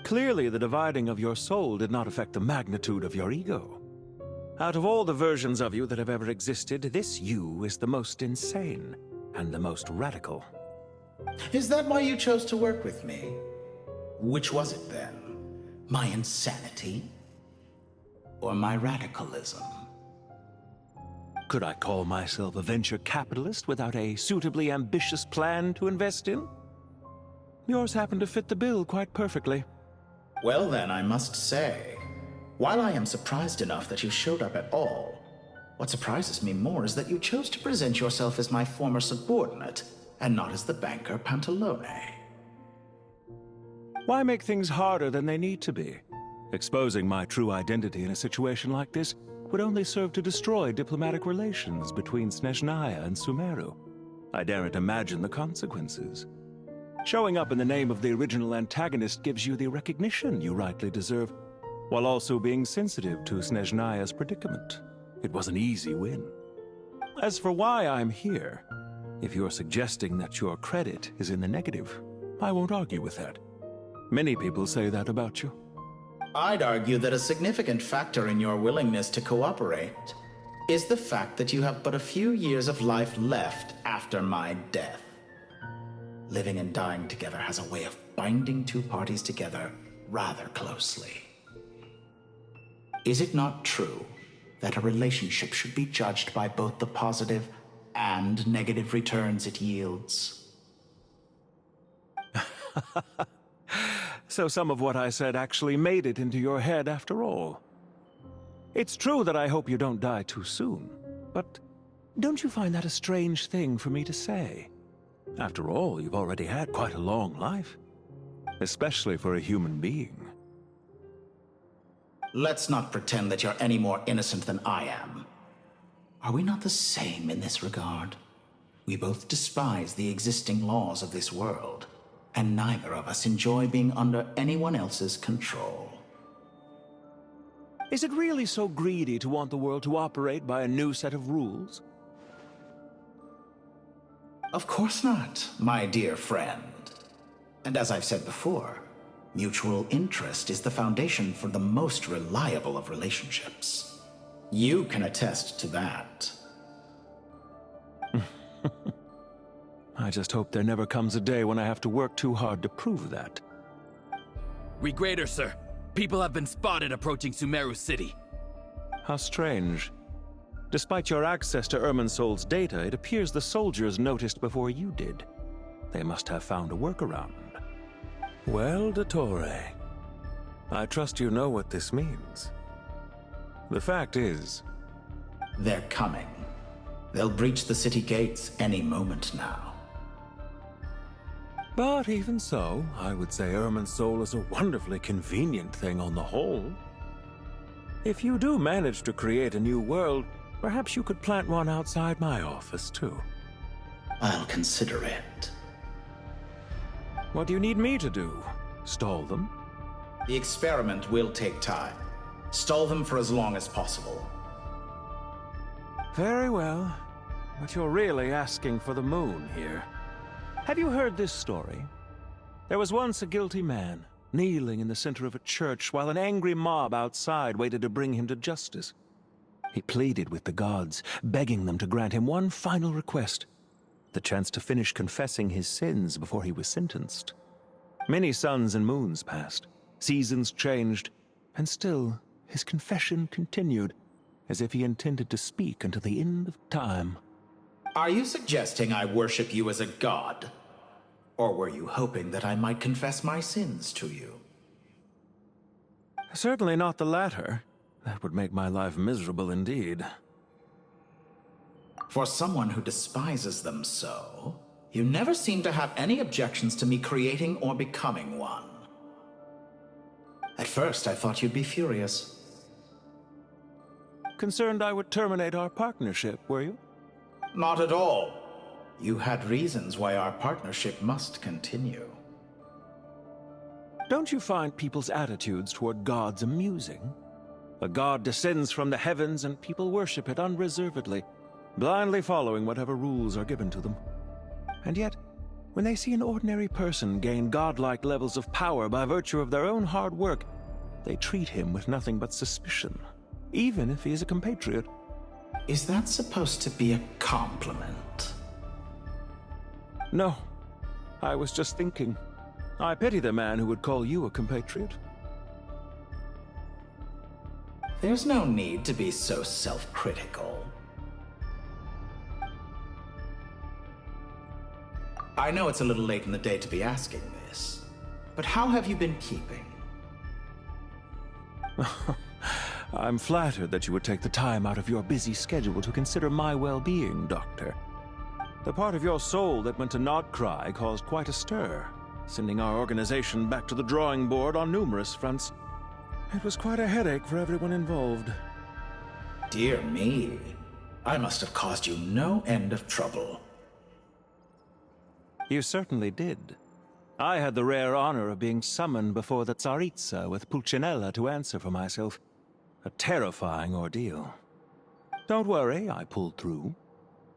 Clearly, the dividing of your soul did not affect the magnitude of your ego. Out of all the versions of you that have ever existed, this you is the most insane and the most radical. Is that why you chose to work with me? Which was it then? My insanity? Or my radicalism? Could I call myself a venture capitalist without a suitably ambitious plan to invest in? Yours happened to fit the bill quite perfectly. Well then, I must say, while I am surprised enough that you showed up at all, what surprises me more is that you chose to present yourself as my former subordinate, and not as the banker Pantalone. Why make things harder than they need to be? Exposing my true identity in a situation like this would only serve to destroy diplomatic relations between Snezhnaya and Sumeru. I daren't imagine the consequences. Showing up in the name of the original antagonist gives you the recognition you rightly deserve, while also being sensitive to Snezhnaya's predicament. It was an easy win. As for why I'm here, if you're suggesting that your credit is in the negative, I won't argue with that. Many people say that about you. I'd argue that a significant factor in your willingness to cooperate is the fact that you have but a few years of life left after my death. Living and dying together has a way of binding two parties together rather closely. Is it not true that a relationship should be judged by both the positive and negative returns it yields? So some of what I said actually made it into your head after all. It's true that I hope you don't die too soon, but don't you find that a strange thing for me to say? After all, you've already had quite a long life, especially for a human being. Let's not pretend that you're any more innocent than I am. Are we not the same in this regard? We both despise the existing laws of this world, and neither of us enjoy being under anyone else's control. Is it really so greedy to want the world to operate by a new set of rules? Of course not, my dear friend. And as I've said before, mutual interest is the foundation for the most reliable of relationships. You can attest to that. I just hope there never comes a day when I have to work too hard to prove that. Regrator, sir. People have been spotted approaching Sumeru City. How strange. Despite your access to Irminsol's data, it appears the soldiers noticed before you did. They must have found a workaround. Well, Dottore, I trust you know what this means. The fact is... They're coming. They'll breach the city gates any moment now. But even so, I would say Irminsol is a wonderfully convenient thing on the whole. If you do manage to create a new world, perhaps you could plant one outside my office, too. I'll consider it. What do you need me to do? Stall them? The experiment will take time. Stall them for as long as possible. Very well. But you're really asking for the moon here. Have you heard this story? There was once a guilty man, kneeling in the center of a church while an angry mob outside waited to bring him to justice. He pleaded with the gods, begging them to grant him one final request, the chance to finish confessing his sins before he was sentenced. Many suns and moons passed, seasons changed, and still his confession continued, as if he intended to speak until the end of time. Are you suggesting I worship you as a god? Or were you hoping that I might confess my sins to you? Certainly not the latter. That would make my life miserable indeed. For someone who despises them so, you never seem to have any objections to me creating or becoming one. At first, I thought you'd be furious. Concerned I would terminate our partnership, were you? Not at all. You had reasons why our partnership must continue. Don't you find people's attitudes toward gods amusing? A god descends from the heavens and people worship it unreservedly, blindly following whatever rules are given to them. And yet, when they see an ordinary person gain godlike levels of power by virtue of their own hard work, they treat him with nothing but suspicion, even if he is a compatriot. Is that supposed to be a compliment? No. I was just thinking. I pity the man who would call you a compatriot. There's no need to be so self-critical. I know it's a little late in the day to be asking this, but how have you been keeping? I'm flattered that you would take the time out of your busy schedule to consider my well-being, Doctor. The part of your soul that went to Nodcry caused quite a stir, sending our organization back to the drawing board on numerous fronts. It was quite a headache for everyone involved. Dear me, I must have caused you no end of trouble. You certainly did. I had the rare honor of being summoned before the Tsaritsa with Pulcinella to answer for myself. A terrifying ordeal. Don't worry, I pulled through.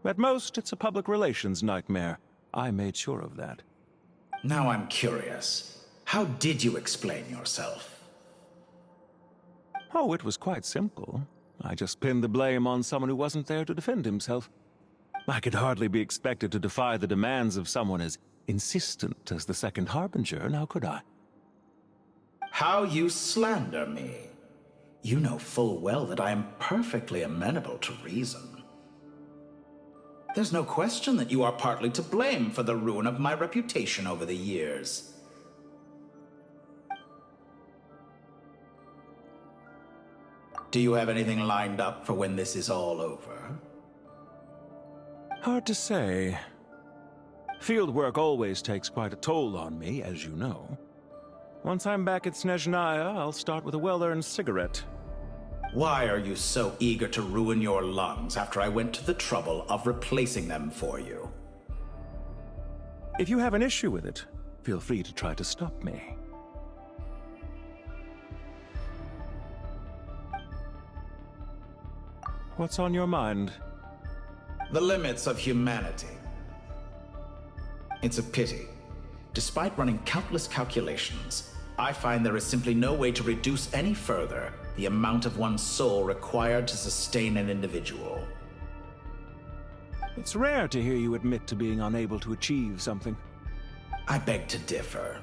At most, it's a public relations nightmare. I made sure of that. Now I'm curious. How did you explain yourself? Oh, it was quite simple. I just pinned the blame on someone who wasn't there to defend himself. I could hardly be expected to defy the demands of someone as insistent as the Second Harbinger, now could I? How you slander me. You know full well that I am perfectly amenable to reason. There's no question that you are partly to blame for the ruin of my reputation over the years. Do you have anything lined up for when this is all over? Hard to say. Field work always takes quite a toll on me, as you know. Once I'm back at Snezhnaya, I'll start with a well-earned cigarette. Why are you so eager to ruin your lungs after I went to the trouble of replacing them for you? If you have an issue with it, feel free to try to stop me. What's on your mind? The limits of humanity. It's a pity. Despite running countless calculations, I find there is simply no way to reduce any further the amount of one's soul required to sustain an individual. It's rare to hear you admit to being unable to achieve something. I beg to differ.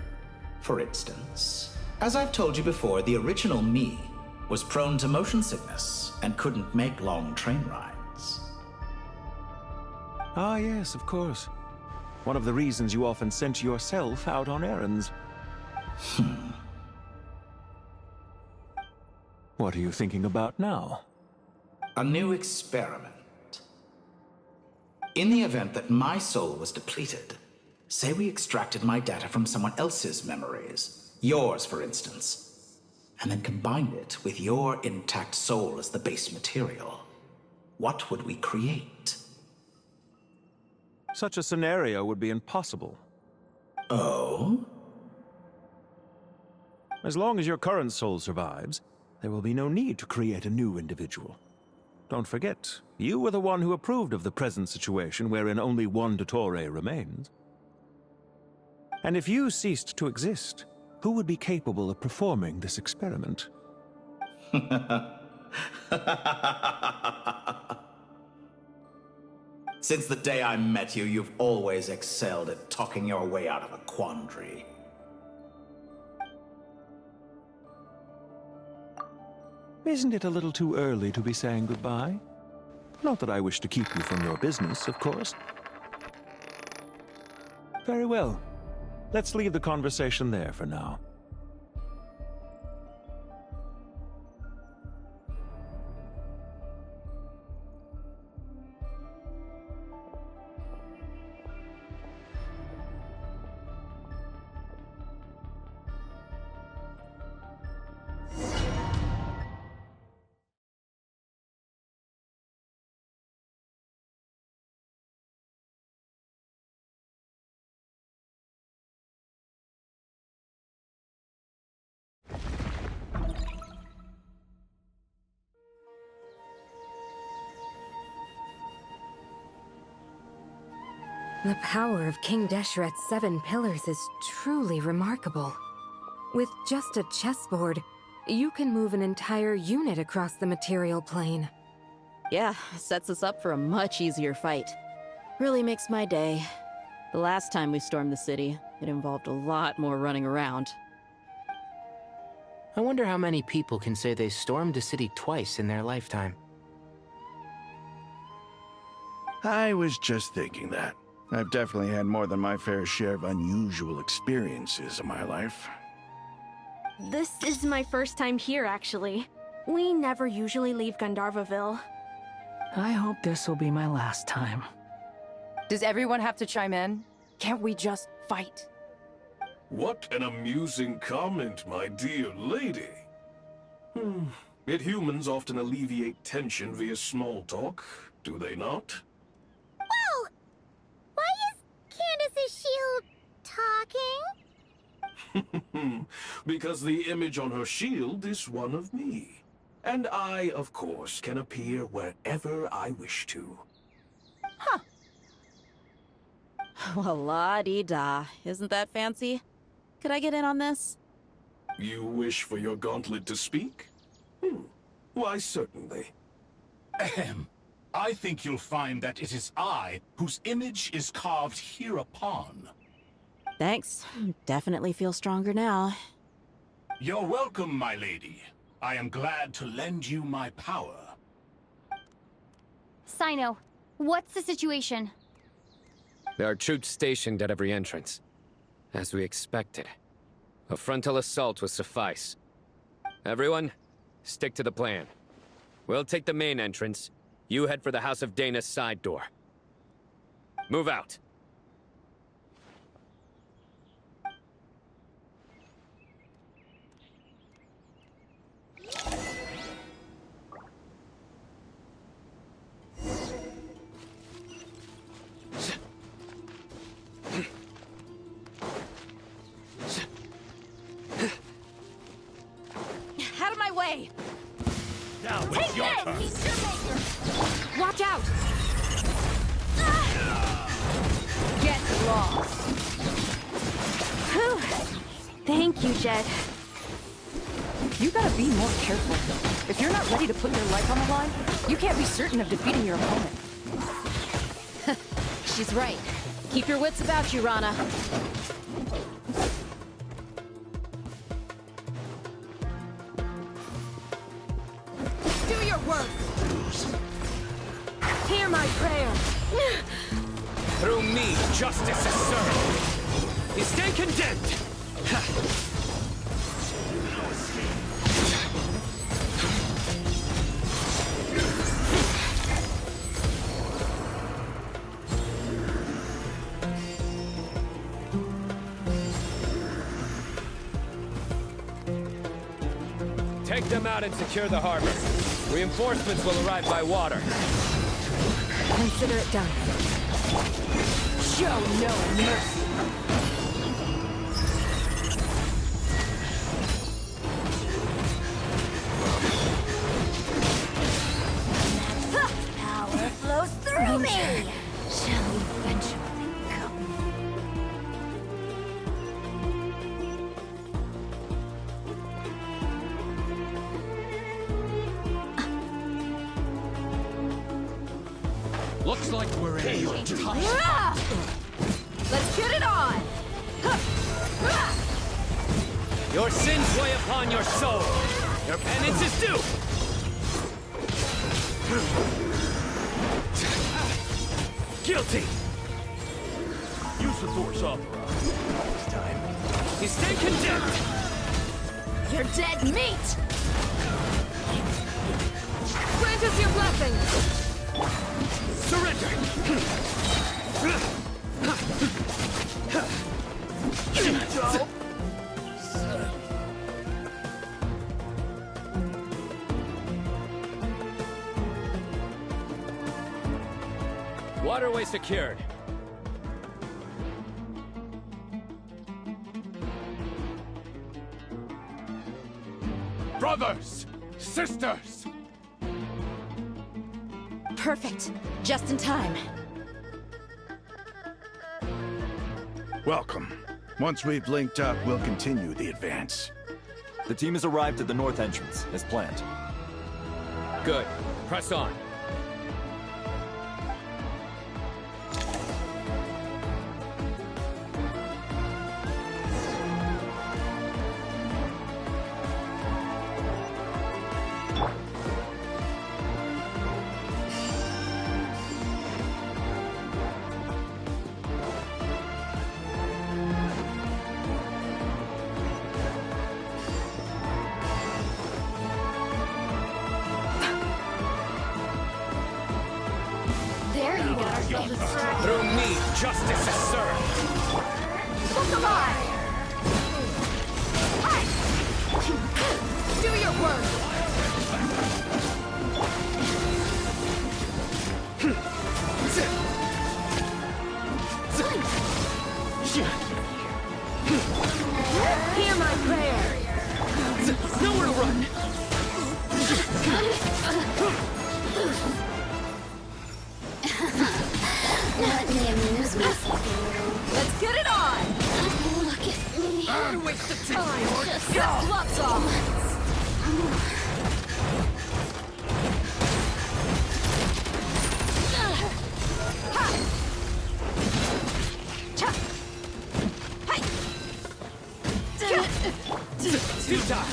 For instance, as I've told you before, the original me was prone to motion sickness and couldn't make long train rides. Ah, yes, of course. One of the reasons you often sent yourself out on errands. What are you thinking about now? A new experiment. In the event that my soul was depleted, say we extracted my data from someone else's memories, yours for instance, and then combined it with your intact soul as the base material, what would we create? Such a scenario would be impossible. Oh? As long as your current soul survives, there will be no need to create a new individual. Don't forget, you were the one who approved of the present situation wherein only one Dottore remains. And if you ceased to exist, who would be capable of performing this experiment? Since the day I met you, you've always excelled at talking your way out of a quandary. Isn't it a little too early to be saying goodbye? Not that I wish to keep you from your business, of course. Very well. Let's leave the conversation there for now. The power of King Desheret's 7 pillars is truly remarkable. With just a chessboard, you can move an entire unit across the material plane. Yeah, sets us up for a much easier fight. Really makes my day. The last time we stormed the city, it involved a lot more running around. I wonder how many people can say they stormed a city twice in their lifetime. I was just thinking that. I've definitely had more than my fair share of unusual experiences in my life. This is my first time here, actually. We never usually leave Gandharvaville. I hope this will be my last time. Does everyone have to chime in? Can't we just fight? What an amusing comment, my dear lady. Yet humans often alleviate tension via small talk, do they not? Whoa! Why is Candace's shield talking? Because the image on her shield is one of me. And I, of course, can appear wherever I wish to. Huh. Well, la-dee-da. Isn't that fancy? Could I get in on this? You wish for your gauntlet to speak? Why, certainly. Ahem. I think you'll find that it is I whose image is carved hereupon. Thanks. Definitely feel stronger now. You're welcome, my lady. I am glad to lend you my power. Cyno, what's the situation? There are troops stationed at every entrance. As we expected. A frontal assault will suffice. Everyone, stick to the plan. We'll take the main entrance. You head for the House of Dana's side door. Move out. Out of my way! Now Take it's your this! turn. He's your maker! Watch out! Get lost! Whew. Thank you, Jed. You gotta be more careful. If you're not ready to put your life on the line, you can't be certain of defeating your opponent. She's right. Keep your wits about you, Rana. Do your work! Hear my prayer! Through me, justice is served. You stay condemned. Take them out and secure the harbor. Reinforcements will arrive by water. Consider it done. Show no mercy! Power flows through me! Shall eventually come. Looks like we're in your time. Let's get it on! Your sins weigh upon your soul. Your penance is due. Guilty. Use the force authorized. This time. You stay condemned! You're dead meat! Grant us your blessing! Surrender! Waterway secured. Brothers! Sisters! Perfect. Just in time. Welcome. Once we've linked up, we'll continue the advance. The team has arrived at the north entrance, as planned. Good. Press on. Through me, justice is served. Look alive! Hi! Do your work! Hear my prayer! Nowhere to run! Let me amuse myself. Let's get it on! Look at me. What a waste of time! Get Flux off! Futile!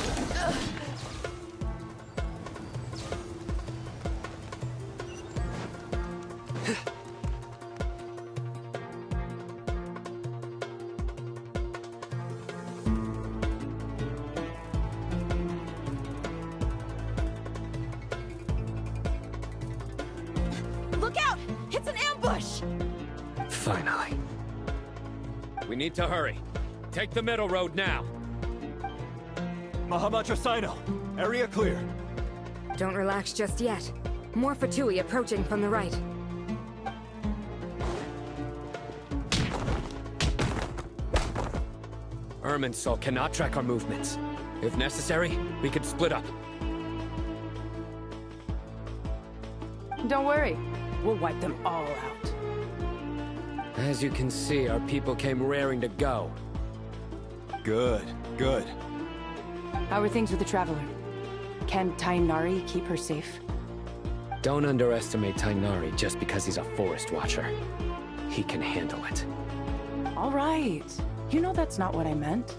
Look out! It's an ambush! Finally. We need to hurry. Take the middle road now. Mahamatrasino, area clear. Don't relax just yet. More Fatui approaching from the right. Irminsul cannot track our movements. If necessary, we could split up. Don't worry. We'll wipe them all out. As you can see, our people came raring to go. Good, good. How are things with the Traveler? Can Tainari keep her safe? Don't underestimate Tainari just because he's a forest watcher. He can handle it. All right. You know that's not what I meant.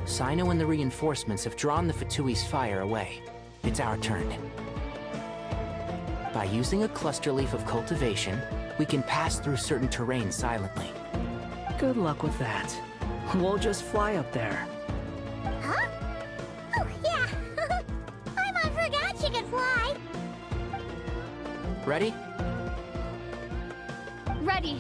Sino and the reinforcements have drawn the Fatui's fire away. It's our turn. By using a cluster leaf of cultivation, we can pass through certain terrain silently. Good luck with that. We'll just fly up there. Huh? Oh, yeah. I forgot she could fly. Ready? Ready.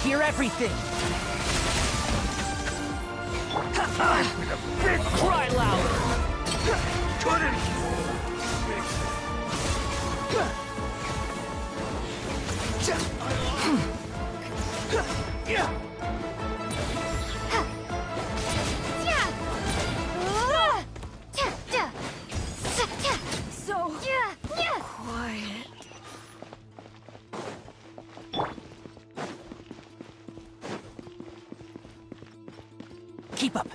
hear everything! Cry louder! Couldn't! So quiet. Keep up.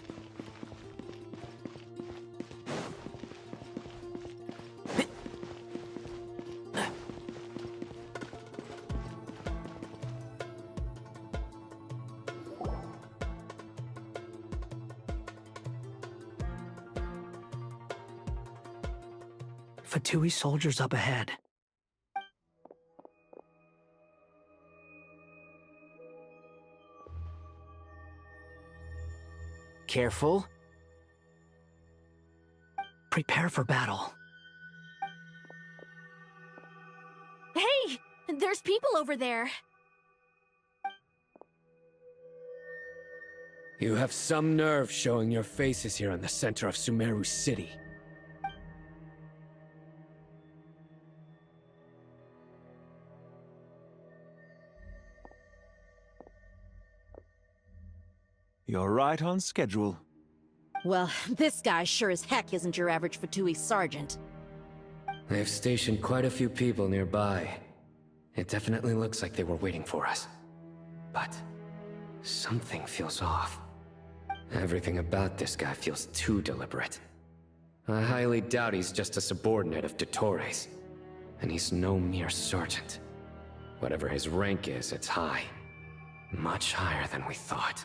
Fatui soldiers up ahead. Careful. Prepare for battle. Hey! There's people over there. You have some nerve showing your faces here in the center of Sumeru City. You're right on schedule. Well, this guy sure as heck isn't your average Fatui sergeant. They've stationed quite a few people nearby. It definitely looks like they were waiting for us. But something feels off. Everything about this guy feels too deliberate. I highly doubt he's just a subordinate of Dottore's. And he's no mere sergeant. Whatever his rank is, it's high. Much higher than we thought.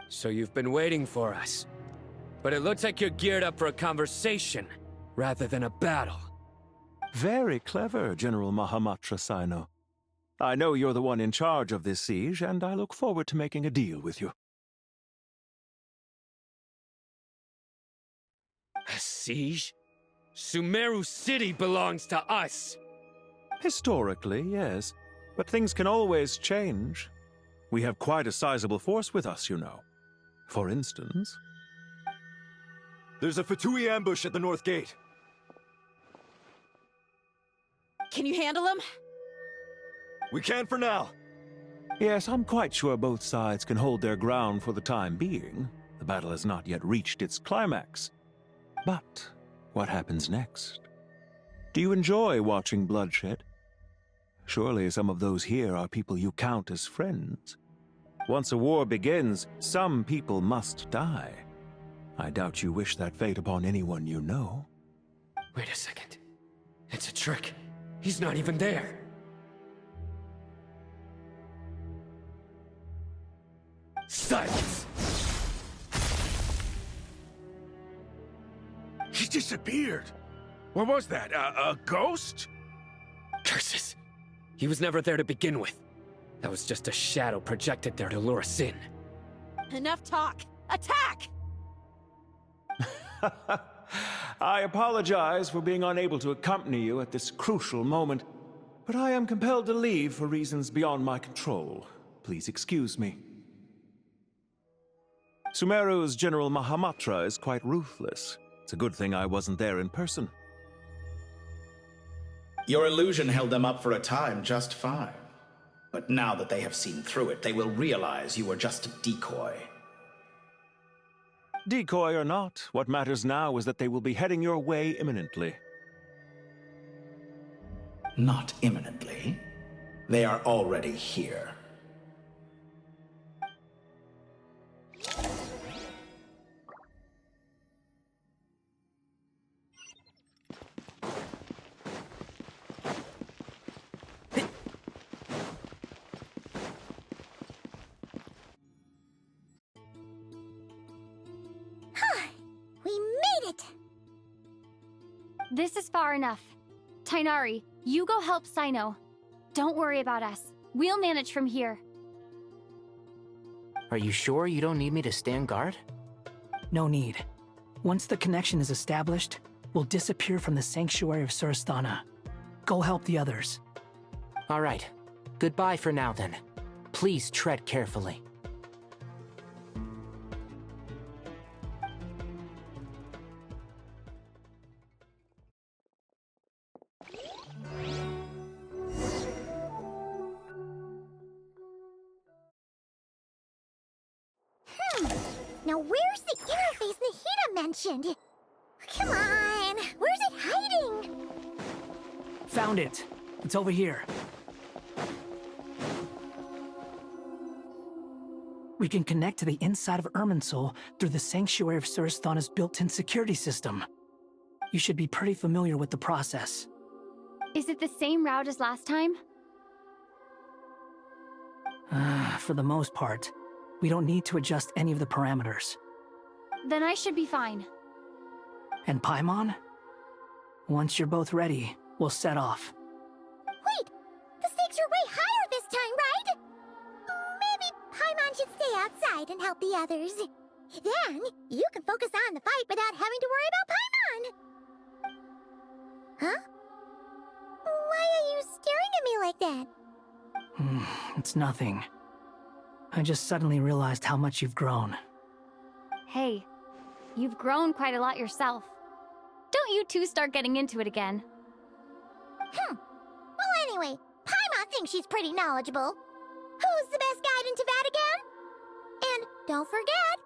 So you've been waiting for us. But it looks like you're geared up for a conversation, rather than a battle. Very clever, General Mahamatra Sino. I know you're the one in charge of this siege, and I look forward to making a deal with you. A siege? Sumeru City belongs to us! Historically, yes. But things can always change. We have quite a sizable force with us, you know. For instance... There's a Fatui ambush at the north gate. Can you handle him? We can for now. Yes, I'm quite sure both sides can hold their ground for the time being. The battle has not yet reached its climax. But what happens next? Do you enjoy watching bloodshed? Surely some of those here are people you count as friends. Once a war begins, some people must die. I doubt you wish that fate upon anyone you know. Wait a second. It's a trick. He's not even there. Silence! He disappeared. What was that? A ghost? Curses! He was never there to begin with. That was just a shadow projected there to lure us in. Enough talk! Attack! I apologize for being unable to accompany you at this crucial moment, but I am compelled to leave for reasons beyond my control. Please excuse me. Sumeru's General Mahamatra is quite ruthless. It's a good thing I wasn't there in person. Your illusion held them up for a time just fine. But now that they have seen through it, they will realize you were just a decoy. Decoy or not, what matters now is that they will be heading your way imminently. Not imminently. They are already here. This is far enough. Tighnari, you go help Sino. Don't worry about us. We'll manage from here. Are you sure you don't need me to stand guard? No need. Once the connection is established, we'll disappear from the sanctuary of Surasthana. Go help the others. All right. Goodbye for now, then. Please tread carefully. Now where's the interface Nahida mentioned? Come on, where's it hiding? Found it. It's over here. We can connect to the inside of Irminsul through the Sanctuary of Surasthana's built-in security system. You should be pretty familiar with the process. Is it the same route as last time? For the most part. We don't need to adjust any of the parameters. Then I should be fine. And Paimon? Once you're both ready, we'll set off. Wait! The stakes are way higher this time, right? Maybe Paimon should stay outside and help the others. Then, you can focus on the fight without having to worry about Paimon! Huh? Why are you staring at me like that? It's nothing. I just suddenly realized how much you've grown. Hey, you've grown quite a lot yourself. Don't you two start getting into it again. Well, anyway, Paimon thinks she's pretty knowledgeable. Who's the best guide in Tavatigan? And don't forget,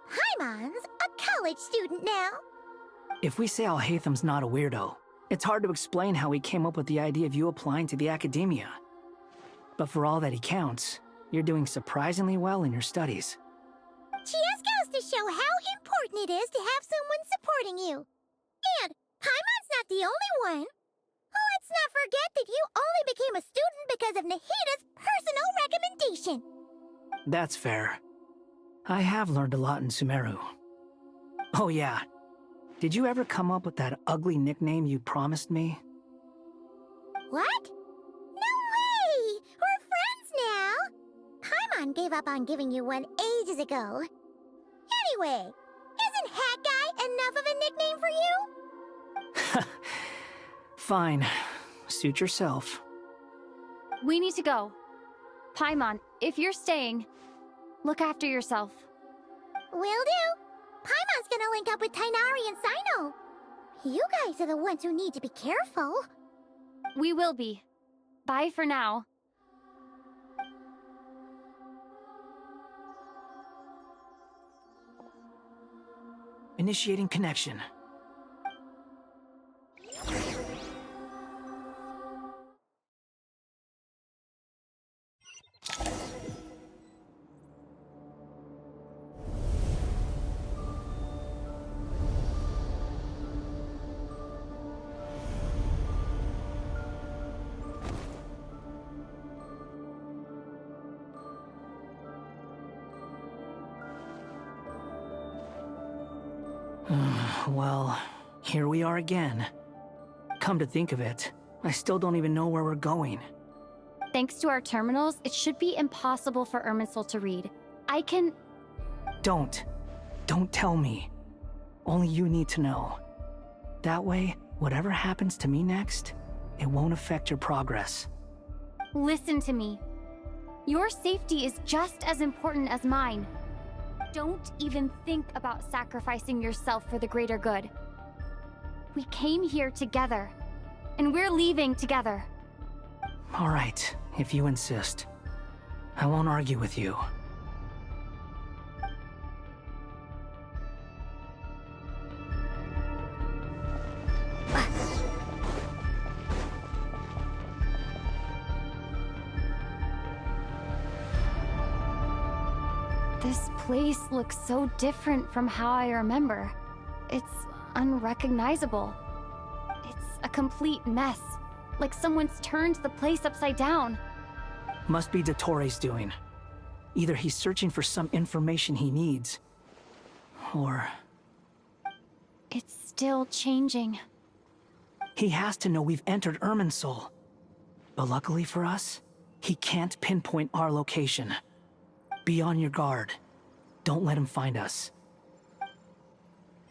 Paimon's a college student now. If we say Alhatham's not a weirdo, it's hard to explain how he came up with the idea of you applying to the academia. But for all that he counts, you're doing surprisingly well in your studies. She just goes to show how important it is to have someone supporting you. And Paimon's not the only one. Let's not forget that you only became a student because of Nahida's personal recommendation. That's fair. I have learned a lot in Sumeru. Oh yeah. Did you ever come up with that ugly nickname you promised me? What? No way! We're friends now! Paimon gave up on giving you one ages ago. Anyway, isn't Hat Guy enough of a nickname for you? Fine. Suit yourself. We need to go. Paimon, if you're staying, look after yourself. Will do. Paimon's gonna link up with Tighnari and Cyno. You guys are the ones who need to be careful. We will be. Bye for now. Initiating connection. Well, here we are again. Come to think of it, I still don't even know where we're going. Thanks to our terminals, it should be impossible for Irminsul to read. I can... Don't tell me. Only you need to know. That way, whatever happens to me next, it won't affect your progress. Listen to me. Your safety is just as important as mine. Don't even think about sacrificing yourself for the greater good. We came here together, and we're leaving together. All right, if you insist. I won't argue with you. This place looks so different from how I remember. It's unrecognizable. It's a complete mess. Like someone's turned the place upside down. Must be Dottore's doing. Either he's searching for some information he needs, or... It's still changing. He has to know we've entered Irminsul. But luckily for us, he can't pinpoint our location. Be on your guard. Don't let him find us.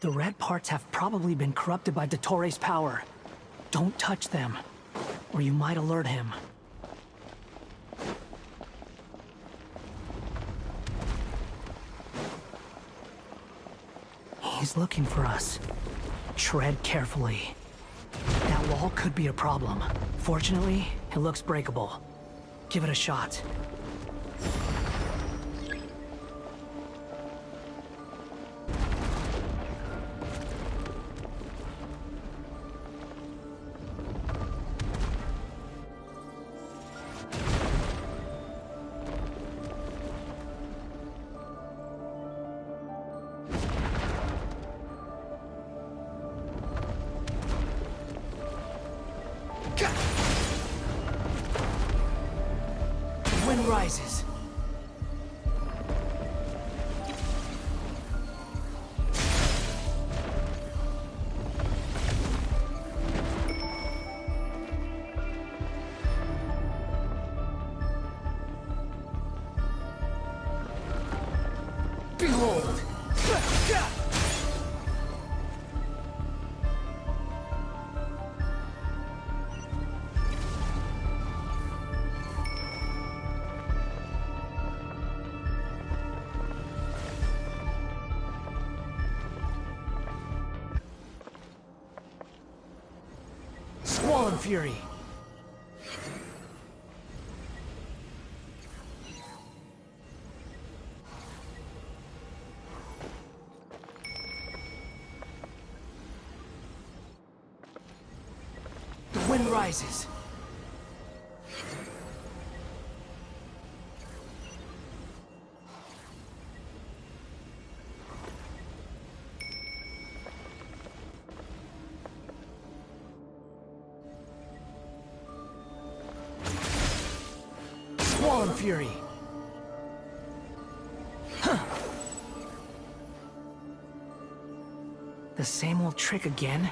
The red parts have probably been corrupted by Dottore's power. Don't touch them, or you might alert him. He's looking for us. Tread carefully. That wall could be a problem. Fortunately, it looks breakable. Give it a shot. The wind rises. Behold! Squall Fury! The wind rises. Squall Fury! Huh. The same old trick again?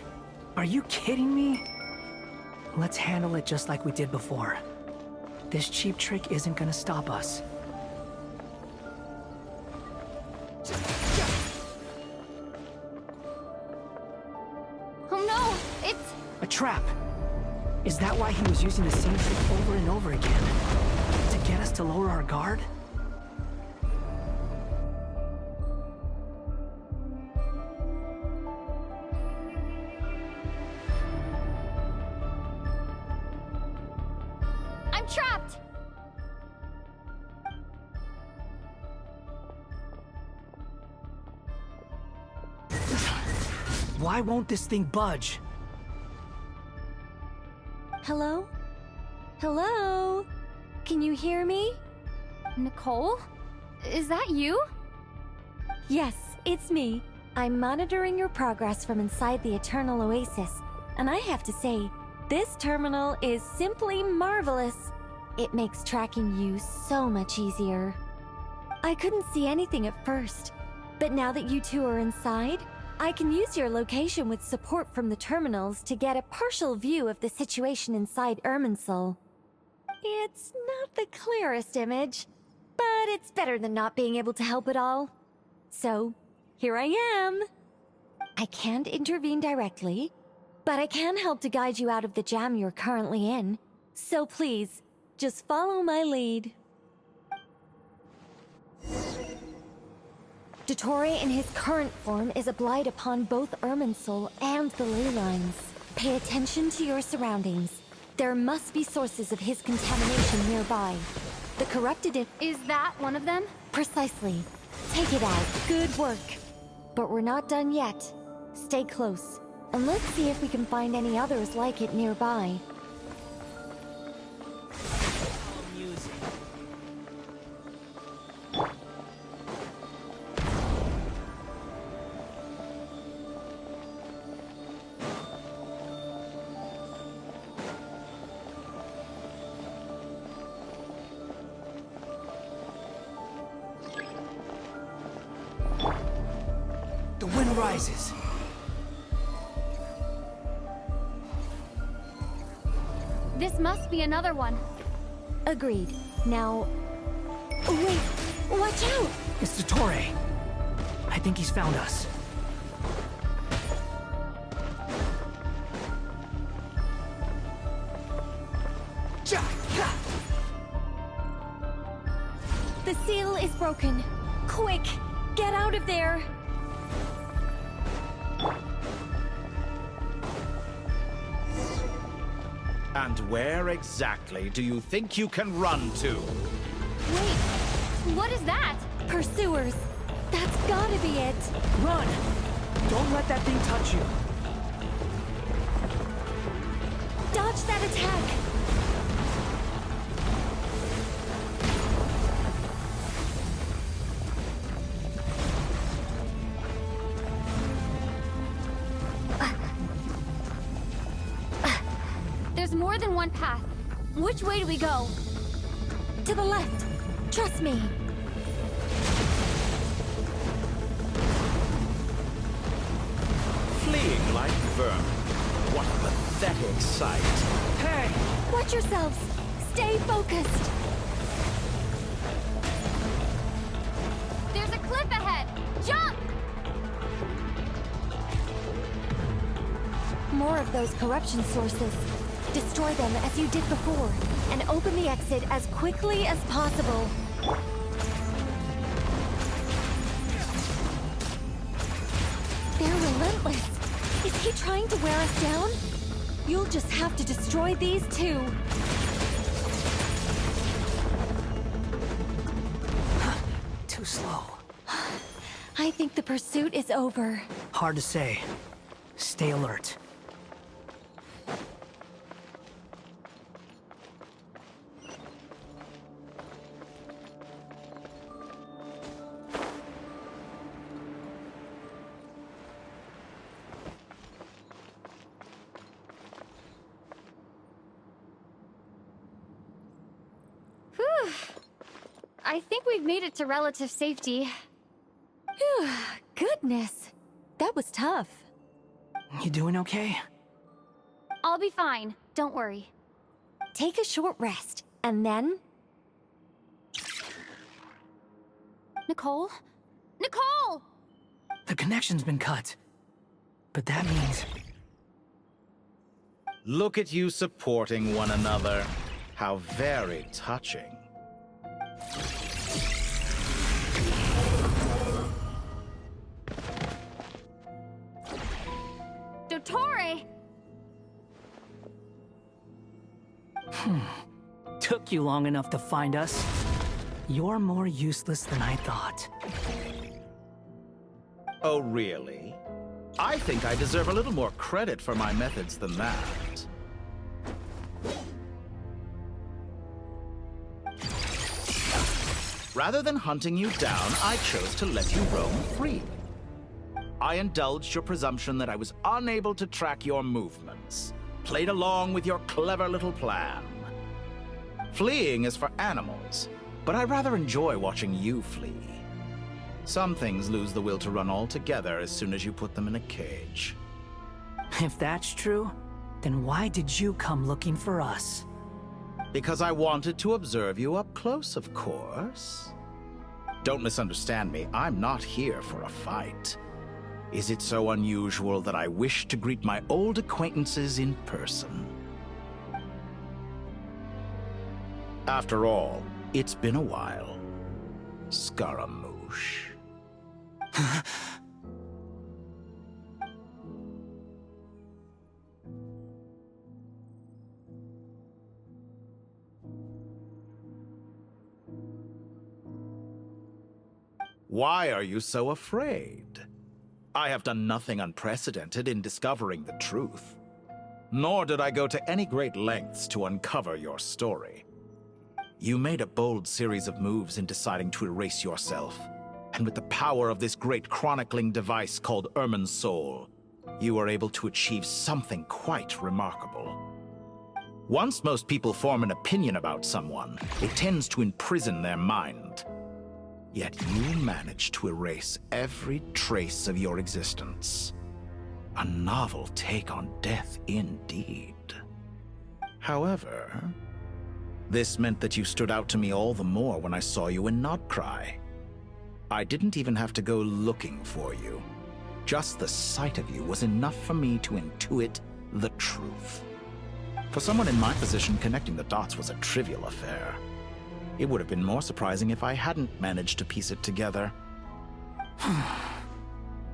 Are you kidding me? Let's handle it just like we did before. This cheap trick isn't gonna stop us. Oh no! It's... A trap! Is that why he was using the same trick over and over again? To get us to lower our guard? I'm trapped! Why won't this thing budge? Hello? Hello? Can you hear me? Nicole? Is that you? Yes, it's me. I'm monitoring your progress from inside the Eternal Oasis, and I have to say, this terminal is simply marvelous. It makes tracking you so much easier. I couldn't see anything at first, but now that you two are inside, I can use your location with support from the terminals to get a partial view of the situation inside Irminsul. It's not the clearest image, but it's better than not being able to help at all. So, here I am. I can't intervene directly, but I can help to guide you out of the jam you're currently in. So please, just follow my lead. Dottore in his current form is a blight upon both Irminsul and the ley lines. Pay attention to your surroundings. There must be sources of his contamination nearby. The corrupted Is that one of them? Precisely. Take it out. Good work. But we're not done yet. Stay close, and let's see if we can find any others like it nearby. The wind rises. This must be another one. Agreed. Now... Wait! Watch out! It's Dottore. I think he's found us. The seal is broken. Quick! Get out of there! And where exactly do you think you can run to? Wait, what is that? Pursuers. That's gotta be it. Run! Don't let that thing touch you. Dodge that attack! There's more than one path. Which way do we go? To the left. Trust me. Fleeing like vermin. What a pathetic sight. Hey! Watch yourselves. Stay focused. There's a cliff ahead. Jump! More of those corruption sources. Destroy them as you did before, and open the exit as quickly as possible. They're relentless. Is he trying to wear us down? You'll just have to destroy these too. Too slow. I think the pursuit is over. Hard to say. Stay alert. Whew. I think we've made it to relative safety. Phew. Goodness. That was tough. You doing okay? I'll be fine. Don't worry. Take a short rest, and then... Nicole? Nicole! The connection's been cut. But that means... Look at you supporting one another. How very touching. Dottore! Took you long enough to find us. You're more useless than I thought. Oh, really? I think I deserve a little more credit for my methods than that. Rather than hunting you down, I chose to let you roam free. I indulged your presumption that I was unable to track your movements, played along with your clever little plan. Fleeing is for animals, but I rather enjoy watching you flee. Some things lose the will to run altogether as soon as you put them in a cage. If that's true, then why did you come looking for us? Because I wanted to observe you up close, of course. Don't misunderstand me, I'm not here for a fight. Is it so unusual that I wish to greet my old acquaintances in person? After all, it's been a while. Scaramouche. Why are you so afraid? I have done nothing unprecedented in discovering the truth. Nor did I go to any great lengths to uncover your story. You made a bold series of moves in deciding to erase yourself. And with the power of this great chronicling device called Irmin's Soul, you were able to achieve something quite remarkable. Once most people form an opinion about someone, it tends to imprison their mind. Yet you managed to erase every trace of your existence. A novel take on death indeed. However, this meant that you stood out to me all the more when I saw you in Nodcry. I didn't even have to go looking for you. Just the sight of you was enough for me to intuit the truth. For someone in my position, connecting the dots was a trivial affair. It would have been more surprising if I hadn't managed to piece it together.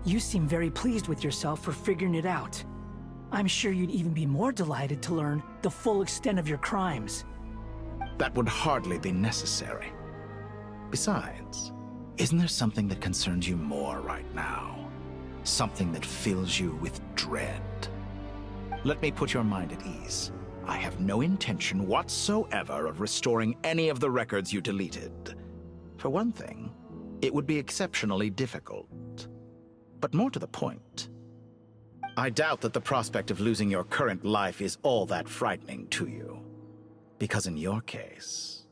You seem very pleased with yourself for figuring it out. I'm sure you'd even be more delighted to learn the full extent of your crimes. That would hardly be necessary. Besides, isn't there something that concerns you more right now? Something that fills you with dread? Let me put your mind at ease. I have no intention whatsoever of restoring any of the records you deleted. For one thing, it would be exceptionally difficult. But more to the point, I doubt that the prospect of losing your current life is all that frightening to you. Because in your case...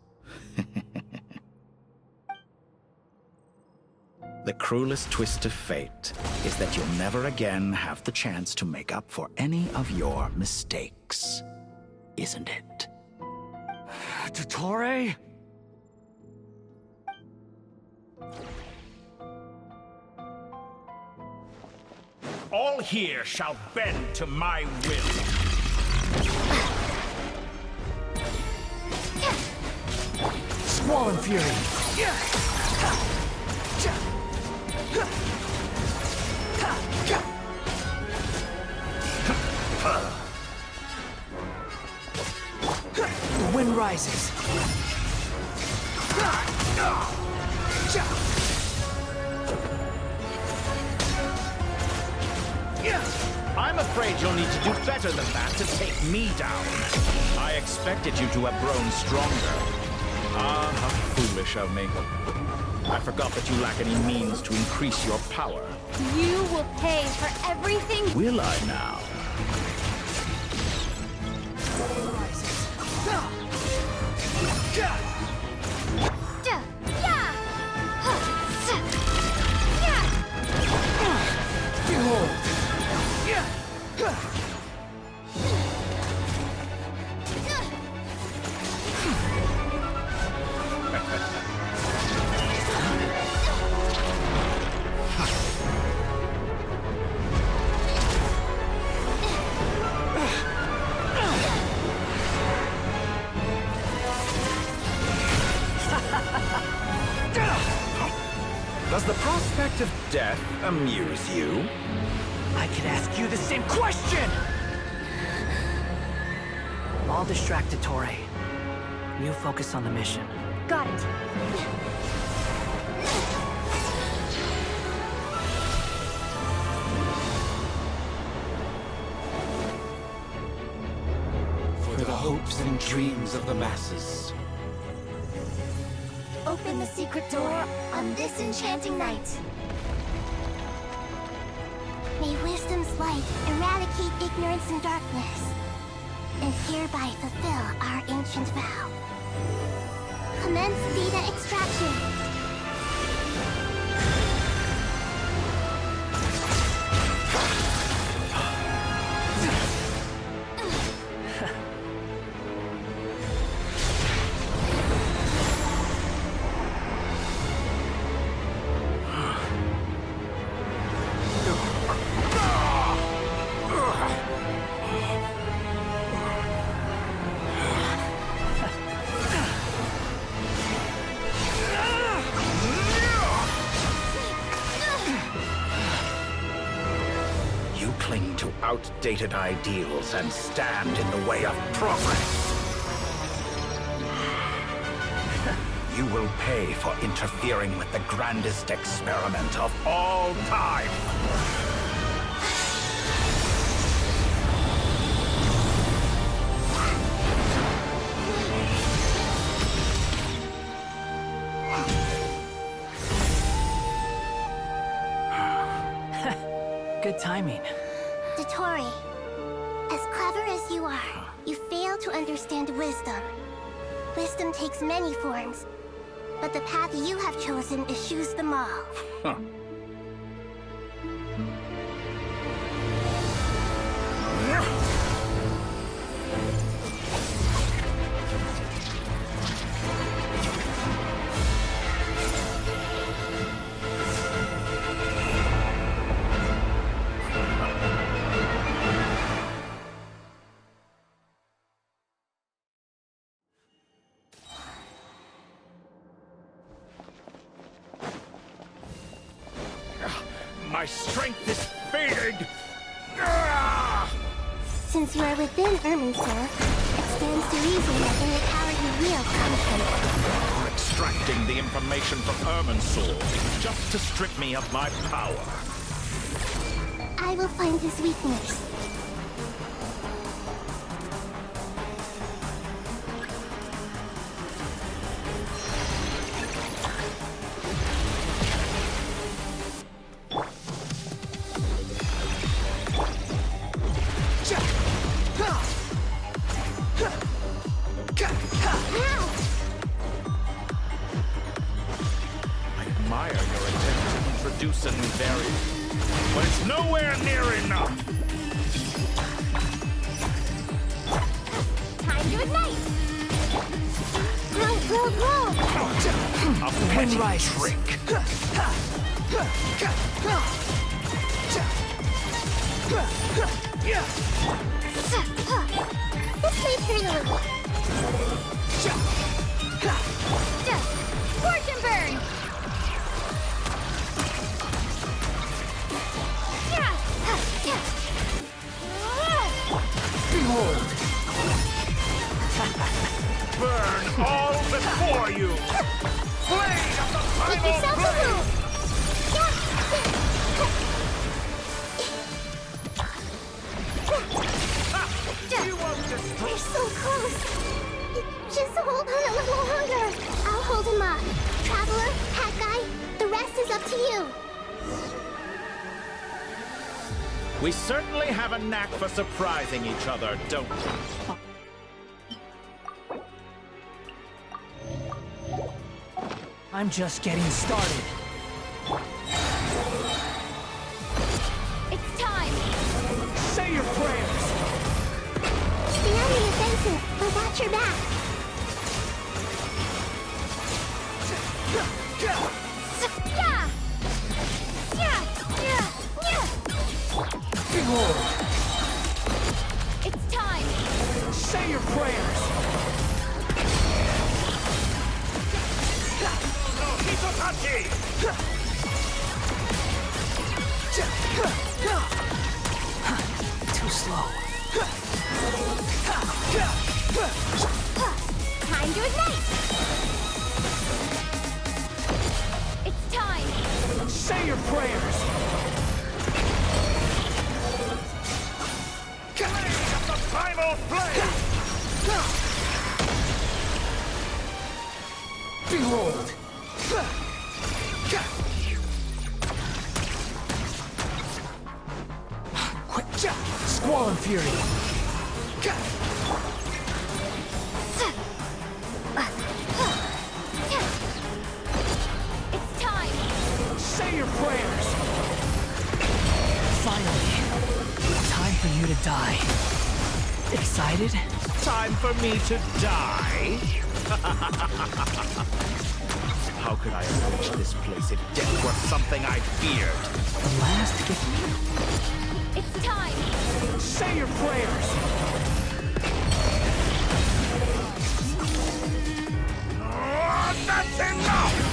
the cruelest twist of fate is that you'll never again have the chance to make up for any of your mistakes. Isn't it? Dottore? All here shall bend to my will. Swollen Fury! The wind rises. I'm afraid you'll need to do better than that to take me down. I expected you to have grown stronger. Ah, how foolish of me. I forgot that you lack any means to increase your power. You will pay for everything. Will I now? Behold! Does the prospect of death amuse you? I could ask you the same question! I'll distract Dottore. You focus on the mission. Got it. For the hopes and dreams of the masses. Open the secret door on this enchanting night. May wisdom's light eradicate ignorance and darkness, and hereby fulfill our ancient vow. Commence data extraction. Outdated ideals and stand in the way of progress. You will pay for interfering with the grandest experiment of all time. Good timing. Dottore, as clever as you are, you fail to understand wisdom. Wisdom takes many forms, but the path you have chosen eschews them all. Huh. My strength is fading! Ah! Since you are within Irminsul, it stands to reason that in the power you wield comes from it. Extracting the information from Irminsul just to strip me of my power. I will find his weakness. A new variant, but it's nowhere near enough. Time to ignite! Roll, roll, roll! A petty trick. This may hurt a little. Fortune burn! Behold! Burn all before you! Blade of the Make primal yourself a blade! move! You won't destroy. You're so close! Just hold on a little longer! I'll hold him off. Traveler, Hat Guy, the rest is up to you! We certainly have a knack for surprising each other, don't we? I'm just getting started. It's time! Say your prayers! The enemy offensive, but watch your back! Behold! It's time! Say your prayers! Too slow. Time to ignite! It's time! Say your prayers! The primal blade! Behold! Quick! Squall and Fury! It's time! Say your prayers! Finally! Time for you to die. Excited? Time for me to die? How could I have reached this place if death were something I feared? The last gift. It's time! Say your prayers! Oh, that's enough!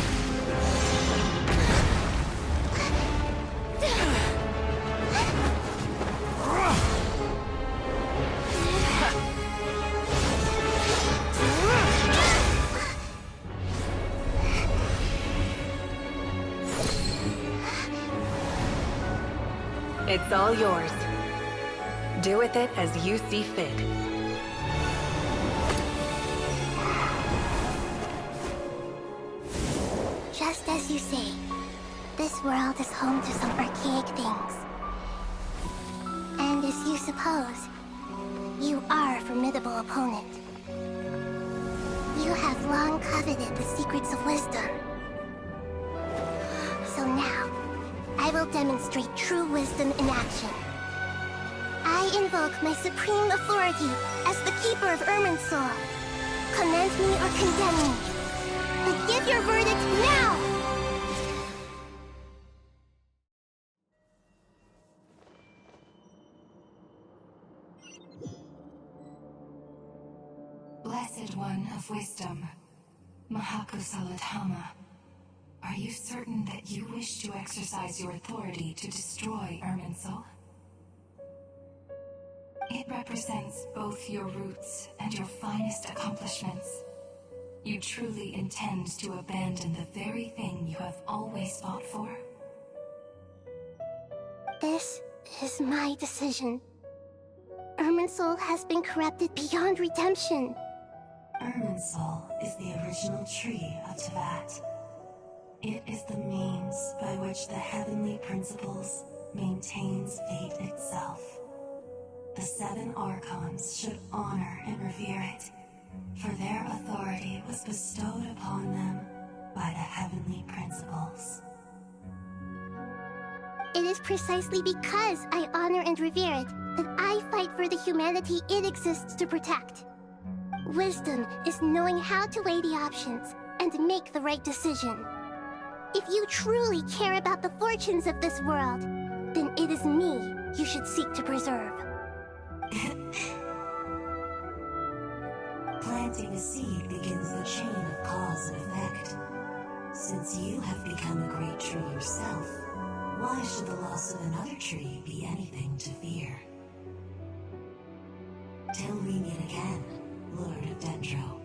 It's all yours. Do with it as you see fit. Just as you say, this world is home to some archaic things. And as you suppose, you are a formidable opponent. You have long coveted the secrets of wisdom. So now, I will demonstrate true wisdom in action. I invoke my supreme authority as the Keeper of Irminsul. Commend me or condemn me. But give your verdict now! Blessed One of Wisdom, Mahakusaladhama, are you certain that you wish to exercise your authority to destroy Irminsul? It represents both your roots and your finest accomplishments. You truly intend to abandon the very thing you have always fought for? This is my decision. Irminsul has been corrupted beyond redemption. Irminsul is the original tree of Tevat. It is the means by which the heavenly principles maintains fate itself. The 7 Archons should honor and revere it, for their authority was bestowed upon them by the heavenly principles. It is precisely because I honor and revere it that I fight for the humanity it exists to protect. Wisdom is knowing how to weigh the options and make the right decision. If you truly care about the fortunes of this world, then it is me you should seek to preserve. Planting a seed begins the chain of cause and effect. Since you have become a great tree yourself, why should the loss of another tree be anything to fear? Till we meet again, Lord of Dendro.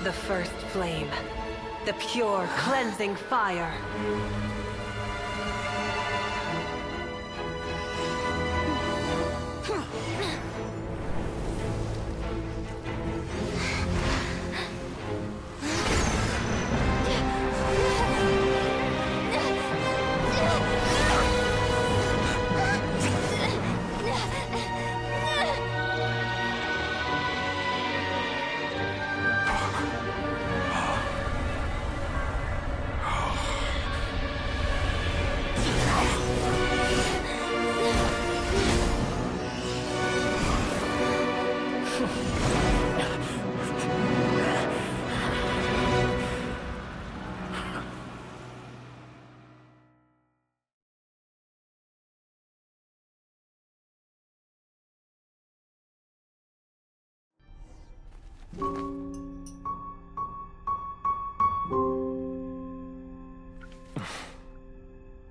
The first flame. The pure, cleansing fire.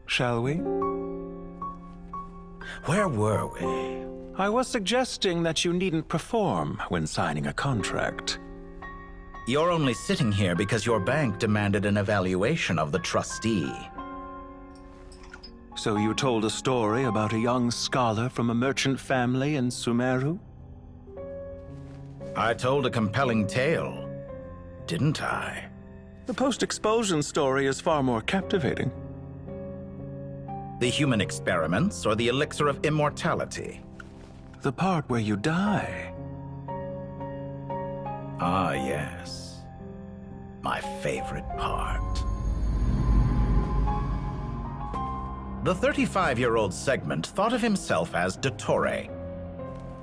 Shall we? Where were we? I was suggesting that you needn't perform when signing a contract. You're only sitting here because your bank demanded an evaluation of the trustee. So you told a story about a young scholar from a merchant family in Sumeru? I told a compelling tale, didn't I? The post-expulsion story is far more captivating. The human experiments or the elixir of immortality? The part where you die. Ah, yes. My favorite part. The 35-year-old Segment thought of himself as Dottore,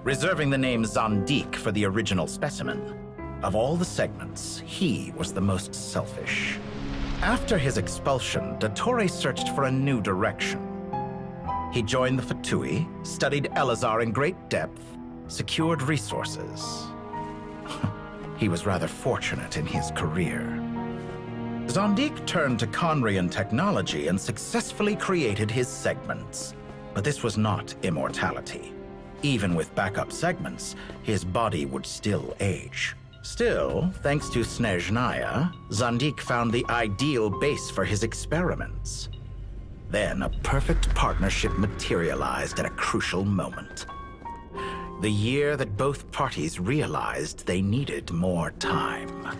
reserving the name Zandik for the original specimen. Of all the segments, he was the most selfish. After his expulsion, Dottore searched for a new direction. He joined the Fatui, studied Elazar in great depth, secured resources. He was rather fortunate in his career. Zandik turned to Conrian technology and successfully created his segments. But this was not immortality. Even with backup segments, his body would still age. Still, thanks to Snezhnaya, Zandik found the ideal base for his experiments. Then a perfect partnership materialized at a crucial moment. The year that both parties realized they needed more time.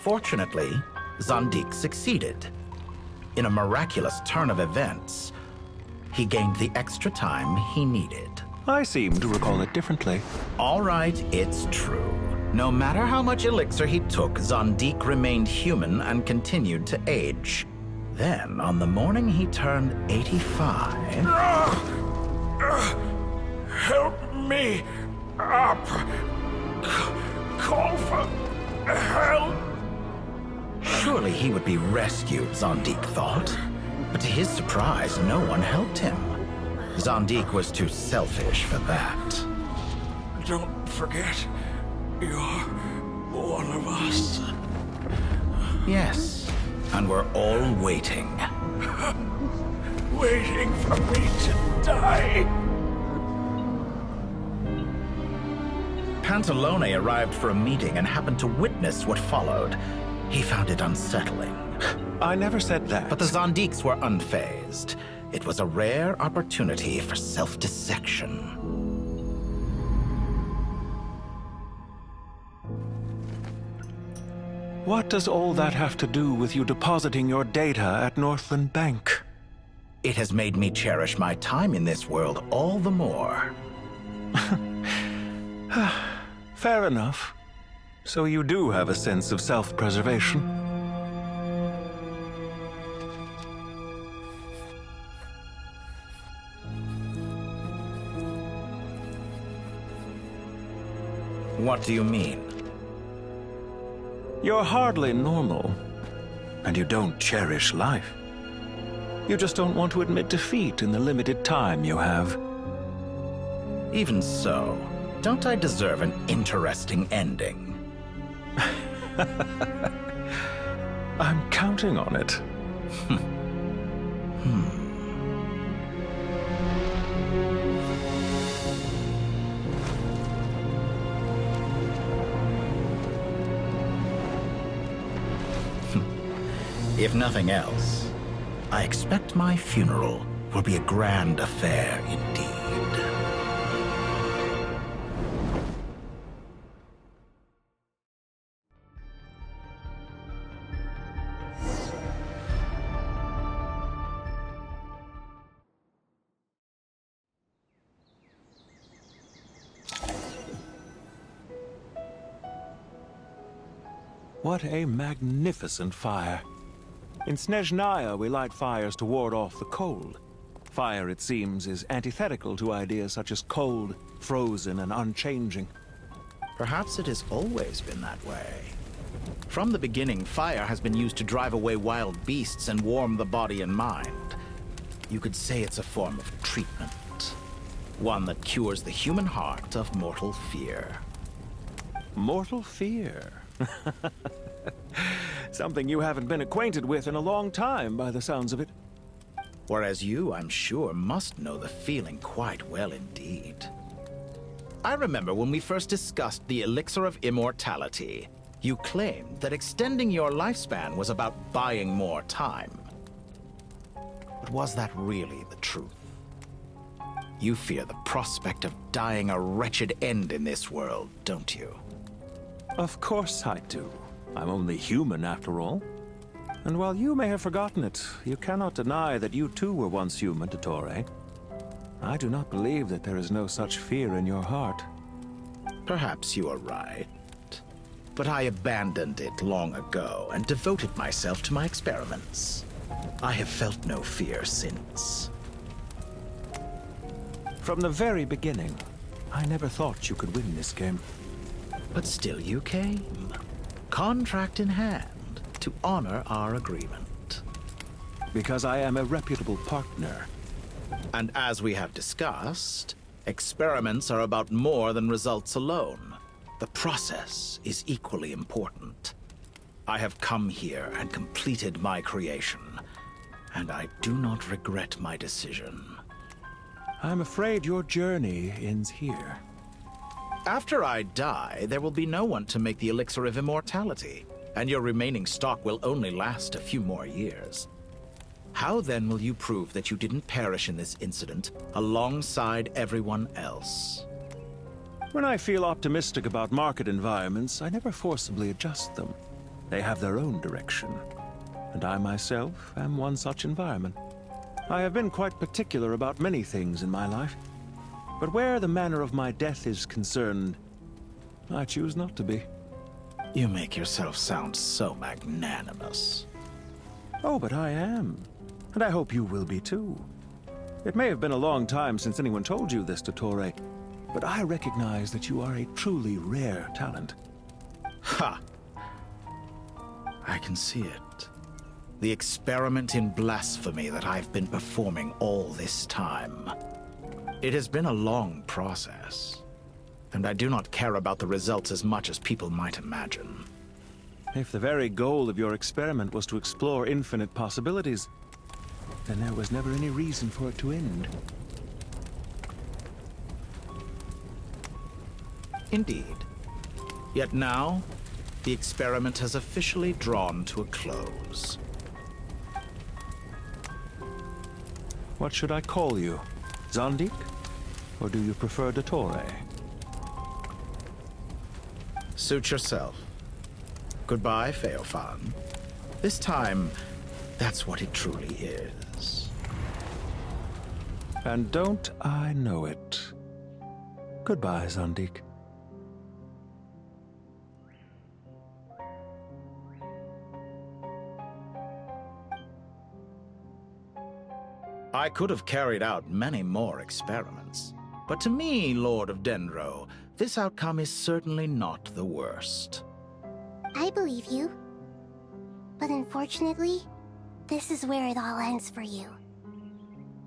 Fortunately, Zandik succeeded. In a miraculous turn of events, he gained the extra time he needed. I seem to recall it differently. All right, it's true. No matter how much elixir he took, Zandik remained human and continued to age. Then, on the morning he turned 85... Help me up! Call for help! Sure. Surely he would be rescued, Zondik thought. But to his surprise, no one helped him. Zondik was too selfish for that. Don't forget, you're one of us. Yes, and we're all waiting. Waiting for me to die. Pantalone arrived for a meeting and happened to witness what followed. He found it unsettling. I never said that. But the Zondiks were unfazed. It was a rare opportunity for self-dissection. What does all that have to do with you depositing your data at Northland Bank? It has made me cherish my time in this world all the more. Fair enough. So you do have a sense of self-preservation. What do you mean? You're hardly normal, and you don't cherish life. You just don't want to admit defeat in the limited time you have. Even so, don't I deserve an interesting ending? I'm counting on it. If nothing else, I expect my funeral will be a grand affair indeed. What a magnificent fire. In Snezhnaya, we light fires to ward off the cold. Fire, it seems, is antithetical to ideas such as cold, frozen, and unchanging. Perhaps it has always been that way. From the beginning, fire has been used to drive away wild beasts and warm the body and mind. You could say it's a form of treatment. One that cures the human heart of mortal fear. Mortal fear? Something you haven't been acquainted with in a long time, by the sounds of it. Whereas you, I'm sure, must know the feeling quite well indeed. I remember when we first discussed the Elixir of Immortality. You claimed that extending your lifespan was about buying more time. But was that really the truth? You fear the prospect of dying a wretched end in this world, don't you? Of course I do. I'm only human, after all. And while you may have forgotten it, you cannot deny that you too were once human, Dottore. I do not believe that there is no such fear in your heart. Perhaps you are right. But I abandoned it long ago and devoted myself to my experiments. I have felt no fear since. From the very beginning, I never thought you could win this game. But still you came. Contract in hand, to honor our agreement. Because I am a reputable partner. And as we have discussed, experiments are about more than results alone. The process is equally important. I have come here and completed my creation, and I do not regret my decision. I'm afraid your journey ends here. After I die, there will be no one to make the Elixir of Immortality, and your remaining stock will only last a few more years. How then will you prove that you didn't perish in this incident alongside everyone else? When I feel optimistic about market environments, I never forcibly adjust them. They have their own direction, and I myself am one such environment. I have been quite particular about many things in my life. But where the manner of my death is concerned, I choose not to be. You make yourself sound so magnanimous. Oh, but I am. And I hope you will be too. It may have been a long time since anyone told you this, Dottore, but I recognize that you are a truly rare talent. Ha! I I can see it. The experiment in blasphemy that I've been performing all this time. It has been a long process, and I do not care about the results as much as people might imagine. If the very goal of your experiment was to explore infinite possibilities, then there was never any reason for it to end. Indeed. Yet now, the experiment has officially drawn to a close. What should I call you? Zandik? Or do you prefer Dottore? Suit yourself. Goodbye, Feofan. This time, that's what it truly is. And don't I know it? Goodbye, Zandik. I could have carried out many more experiments, but to me, Lord of Dendro, this outcome is certainly not the worst. I believe you. But unfortunately, this is where it all ends for you.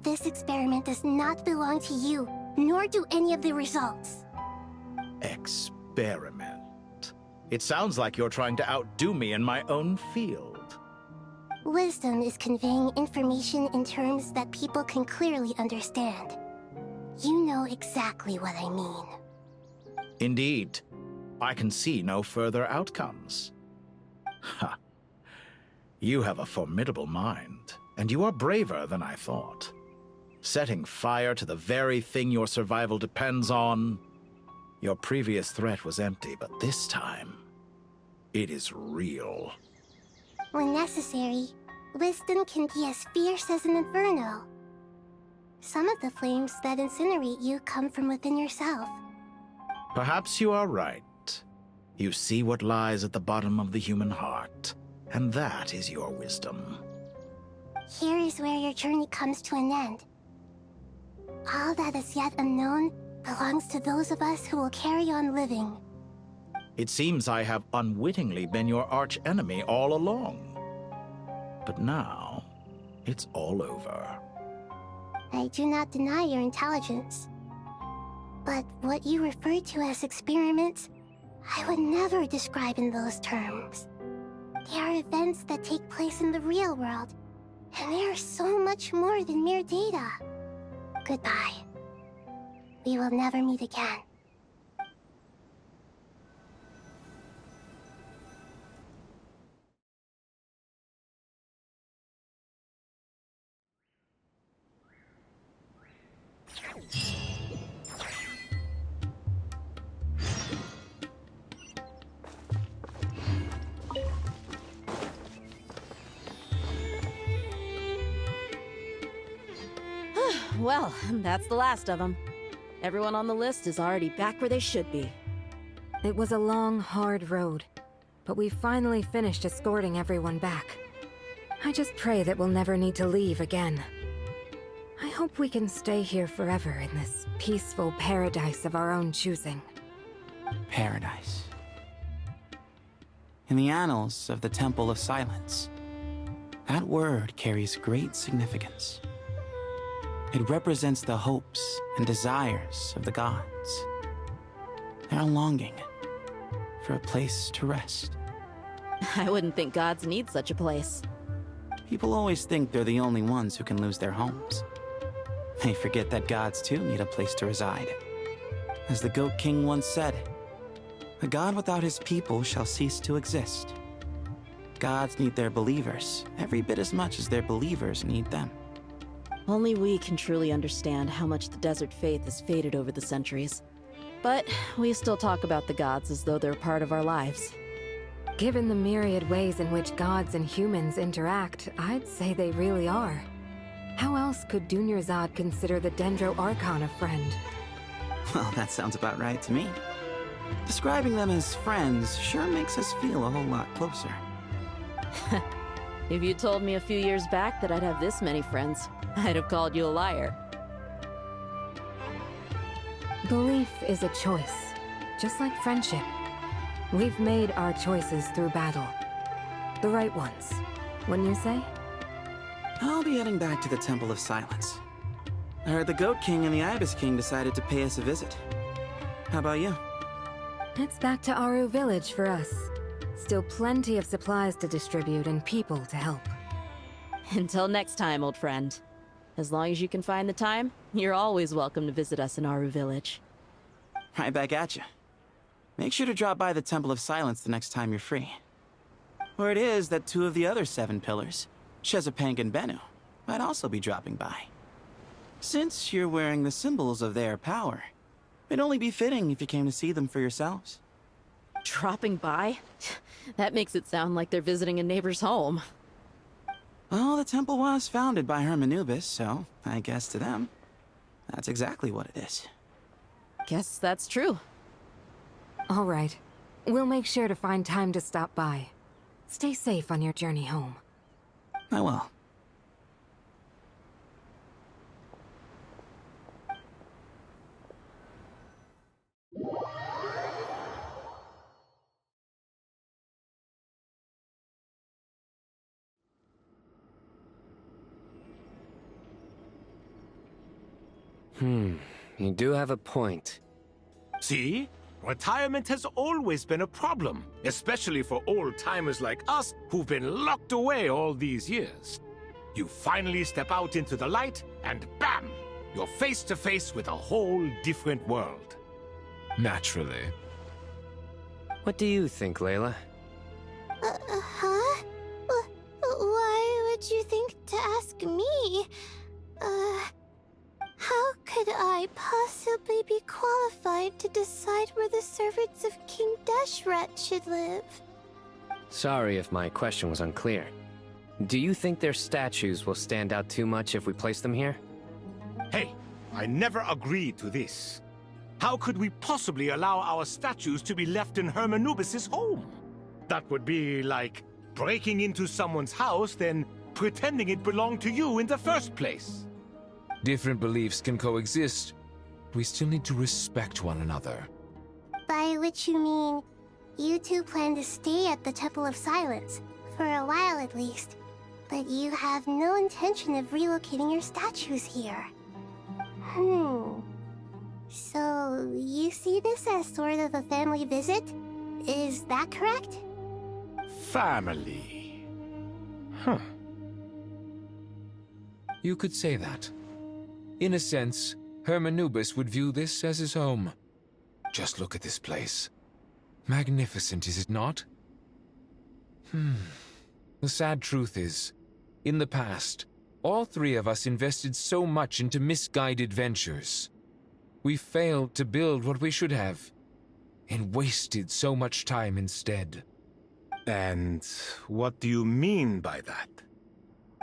This experiment does not belong to you, nor do any of the results. Experiment? It sounds like you're trying to outdo me in my own field. Wisdom is conveying information in terms that people can clearly understand. You know exactly what I mean. Indeed. I can see no further outcomes. Ha. You have a formidable mind, and you are braver than I thought. Setting fire to the very thing your survival depends on. Your previous threat was empty, but this time, it is real. When necessary, wisdom can be as fierce as an inferno. Some of the flames that incinerate you come from within yourself. Perhaps you are right. You see what lies at the bottom of the human heart, and that is your wisdom. Here is where your journey comes to an end. All that is yet unknown belongs to those of us who will carry on living. It seems I have unwittingly been your arch-enemy all along. But now, it's all over. I do not deny your intelligence. But what you refer to as experiments, I would never describe in those terms. They are events that take place in the real world, and they are so much more than mere data. Goodbye. We will never meet again. Well, that's the last of them. Everyone on the list is already back where they should be. It was a long, hard road, but we finally finished escorting everyone back. I just pray that we'll never need to leave again. I hope we can stay here forever in this peaceful paradise of our own choosing. Paradise. In the annals of the Temple of Silence, that word carries great significance. It represents the hopes and desires of the gods. Their longing for a place to rest. I wouldn't think gods need such a place. People always think they're the only ones who can lose their homes. They forget that gods too need a place to reside. As the Goat King once said, "A god without his people shall cease to exist." Gods need their believers every bit as much as their believers need them. Only we can truly understand how much the desert faith has faded over the centuries. But we still talk about the gods as though they're part of our lives. Given the myriad ways in which gods and humans interact, I'd say they really are. How else could Dunyarzad consider the Dendro Archon a friend? Well, that sounds about right to me. Describing them as friends sure makes us feel a whole lot closer. If you told me a few years back that I'd have this many friends, I'd have called you a liar. Belief is a choice, just like friendship. We've made our choices through battle. The right ones, wouldn't you say? I'll be heading back to the Temple of Silence. I heard the Goat King and the Ibis King decided to pay us a visit. How about you? It's back to Aru Village for us. Still plenty of supplies to distribute and people to help. Until next time, old friend. As long as you can find the time, you're always welcome to visit us in Aru Village. Right back at you. Make sure to drop by the Temple of Silence the next time you're free. Word is that 2 of the other 7 pillars, Chesapeake and Bennu, might also be dropping by. Since you're wearing the symbols of their power, it'd only be fitting if you came to see them for yourselves. Dropping by? That makes it sound like they're visiting a neighbor's home. Well, the temple was founded by Hermanubis, so I guess to them, that's exactly what it is. Guess that's true. All right. We'll make sure to find time to stop by. Stay safe on your journey home. I will. You do have a point. See? Retirement has always been a problem, especially for old-timers like us who've been locked away all these years. You finally step out into the light, and bam! You're face to face with a whole different world. Naturally. What do you think, Layla? Huh? Why would you think to ask me? How could I possibly be qualified to decide where the servants of King Deshret should live? Sorry if my question was unclear. Do you think their statues will stand out too much if we place them here? Hey, I never agreed to this. How could we possibly allow our statues to be left in Hermanubis' home? That would be like breaking into someone's house, then pretending it belonged to you in the first place. Different beliefs can coexist. We still need to respect one another. By which you mean, you two plan to stay at the Temple of Silence, for a while at least, but you have no intention of relocating your statues here. So, you see this as sort of a family visit? Is that correct? Family. You could say that. In a sense, Hermanubis would view this as his home. Just look at this place. Magnificent, is it not? The sad truth is, in the past, all 3 of us invested so much into misguided ventures. We failed to build what we should have, and wasted so much time instead. And what do you mean by that?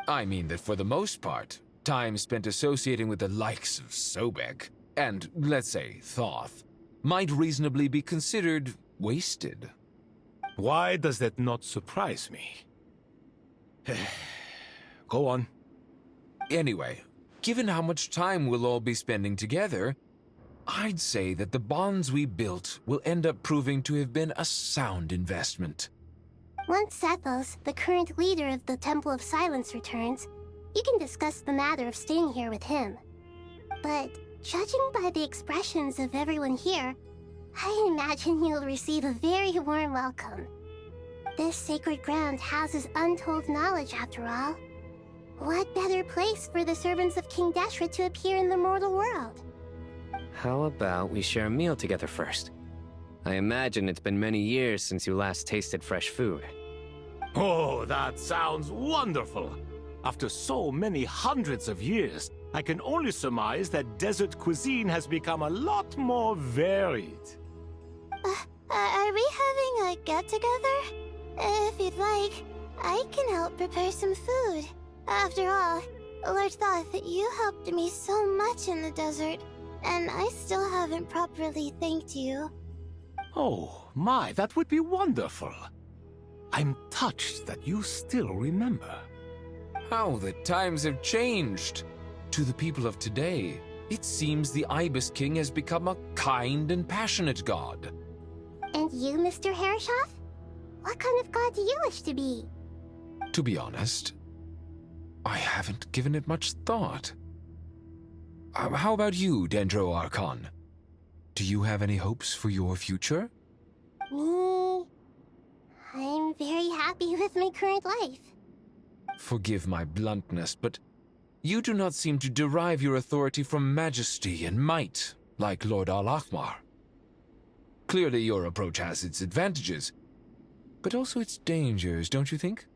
I mean that for the most part, time spent associating with the likes of Sobek, and, let's say, Thoth, might reasonably be considered wasted. Why does that not surprise me? Go on. Anyway, given how much time we'll all be spending together, I'd say that the bonds we built will end up proving to have been a sound investment. Once Sethos, the current leader of the Temple of Silence, returns, you can discuss the matter of staying here with him. But judging by the expressions of everyone here, I imagine you'll receive a very warm welcome. This sacred ground houses untold knowledge, after all. What better place for the servants of King Deshret to appear in the mortal world? How about we share a meal together first? I imagine it's been many years since you last tasted fresh food. Oh, that sounds wonderful! After so many hundreds of years, I can only surmise that desert cuisine has become a lot more varied. Are we having a get-together? If you'd like, I can help prepare some food. After all, Lord Thoth, you helped me so much in the desert, and I still haven't properly thanked you. Oh, my, that would be wonderful. I'm touched that you still remember. How the times have changed! To the people of today, it seems the Ibis King has become a kind and passionate god. And you, Mr. Herreshoff? What kind of god do you wish to be? To be honest, I haven't given it much thought. How about you, Dendro Archon? Do you have any hopes for your future? Me? I'm very happy with my current life. Forgive my bluntness, but you do not seem to derive your authority from majesty and might, like Lord Al-Ahmar. Clearly your approach has its advantages, but also its dangers, don't you think?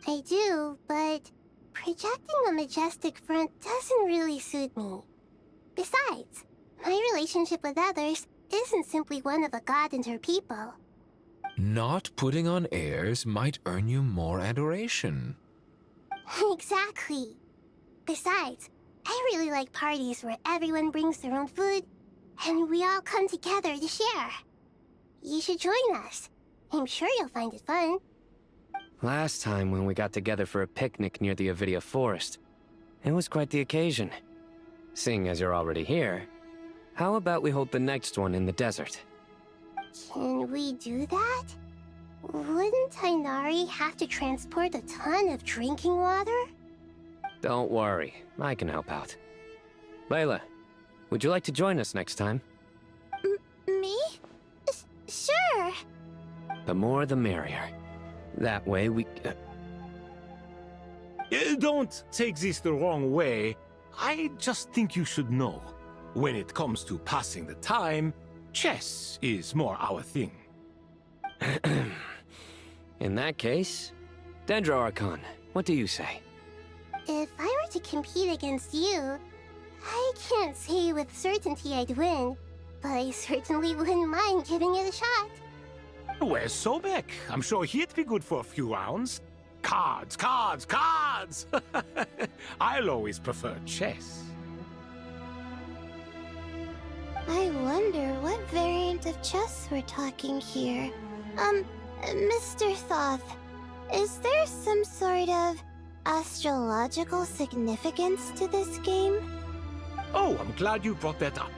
I do, but projecting a majestic front doesn't really suit me. Besides, my relationship with others isn't simply one of a god and her people. Not putting on airs might earn you more adoration. Exactly. Besides, I really like parties where everyone brings their own food, and we all come together to share. You should join us. I'm sure you'll find it fun. Last time when we got together for a picnic near the Avidia Forest, it was quite the occasion. Seeing as you're already here, how about we hold the next one in the desert? Can we do that? Wouldn't Tainari have to transport a ton of drinking water? Don't worry, I can help out. Layla, would you like to join us next time? Me? Sure. The more the merrier. That way we... Don't take this the wrong way. I just think you should know. When it comes to passing the time, chess is more our thing. In that case, Dendro Archon, what do you say? If I were to compete against you, I can't say with certainty I'd win, but I certainly wouldn't mind giving it a shot. Where's Sobek? I'm sure he'd be good for a few rounds. Cards, cards, cards! I'll always prefer chess. I wonder what variant of chess we're talking here. Mr. Thoth, is there some sort of astrological significance to this game? Oh, I'm glad you brought that up.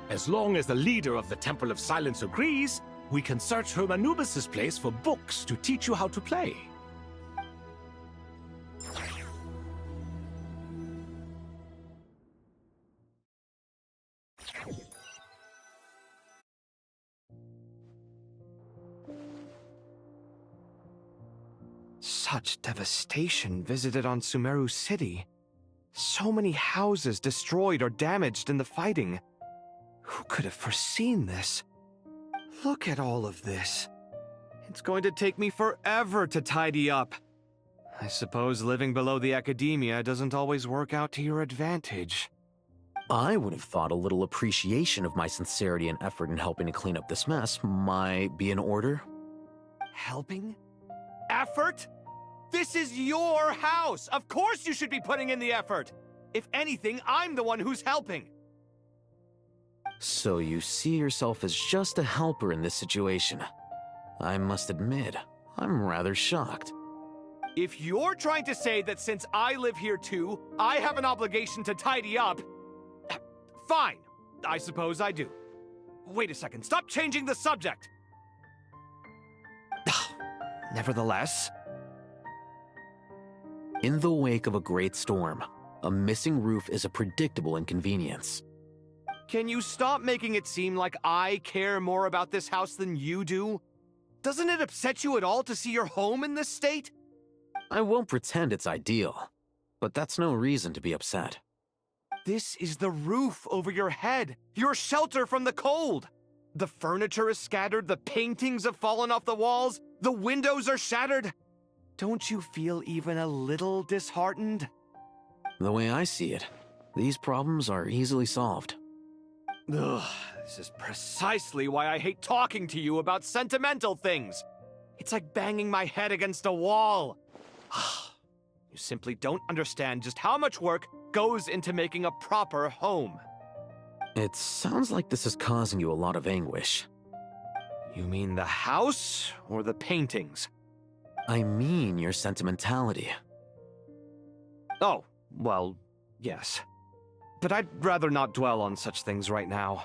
As long as the leader of the Temple of Silence agrees, we can search Hermanubis' place for books to teach you how to play. Such devastation visited on Sumeru City. So many houses destroyed or damaged in the fighting. Who could have foreseen this? Look at all of this. It's going to take me forever to tidy up. I suppose living below the academia doesn't always work out to your advantage. I would have thought a little appreciation of my sincerity and effort in helping to clean up this mess might be in order. Helping? Effort? This is your house! Of course you should be putting in the effort! If anything, I'm the one who's helping! So you see yourself as just a helper in this situation. I must admit, I'm rather shocked. If you're trying to say that since I live here too, I have an obligation to tidy up, fine, I suppose I do. Wait a second, stop changing the subject! Nevertheless... In the wake of a great storm, a missing roof is a predictable inconvenience. Can you stop making it seem like I care more about this house than you do? Doesn't it upset you at all to see your home in this state? I won't pretend it's ideal, but that's no reason to be upset. This is the roof over your head, your shelter from the cold. The furniture is scattered, the paintings have fallen off the walls, the windows are shattered. Don't you feel even a little disheartened? The way I see it, these problems are easily solved. Ugh, this is precisely why I hate talking to you about sentimental things. It's like banging my head against a wall. You simply don't understand just how much work goes into making a proper home. It sounds like this is causing you a lot of anguish. You mean the house or the paintings? I mean your sentimentality. Oh, well, yes. But I'd rather not dwell on such things right now.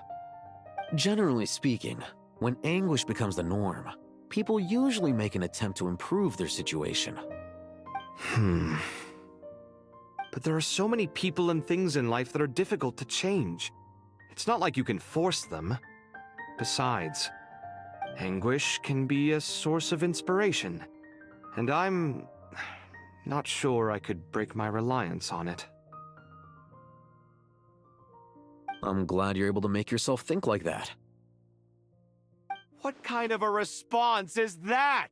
Generally speaking, when anguish becomes the norm, people usually make an attempt to improve their situation. But there are so many people and things in life that are difficult to change. It's not like you can force them. Besides, anguish can be a source of inspiration, and I'm not sure I could break my reliance on it. I'm glad you're able to make yourself think like that. What kind of a response is that?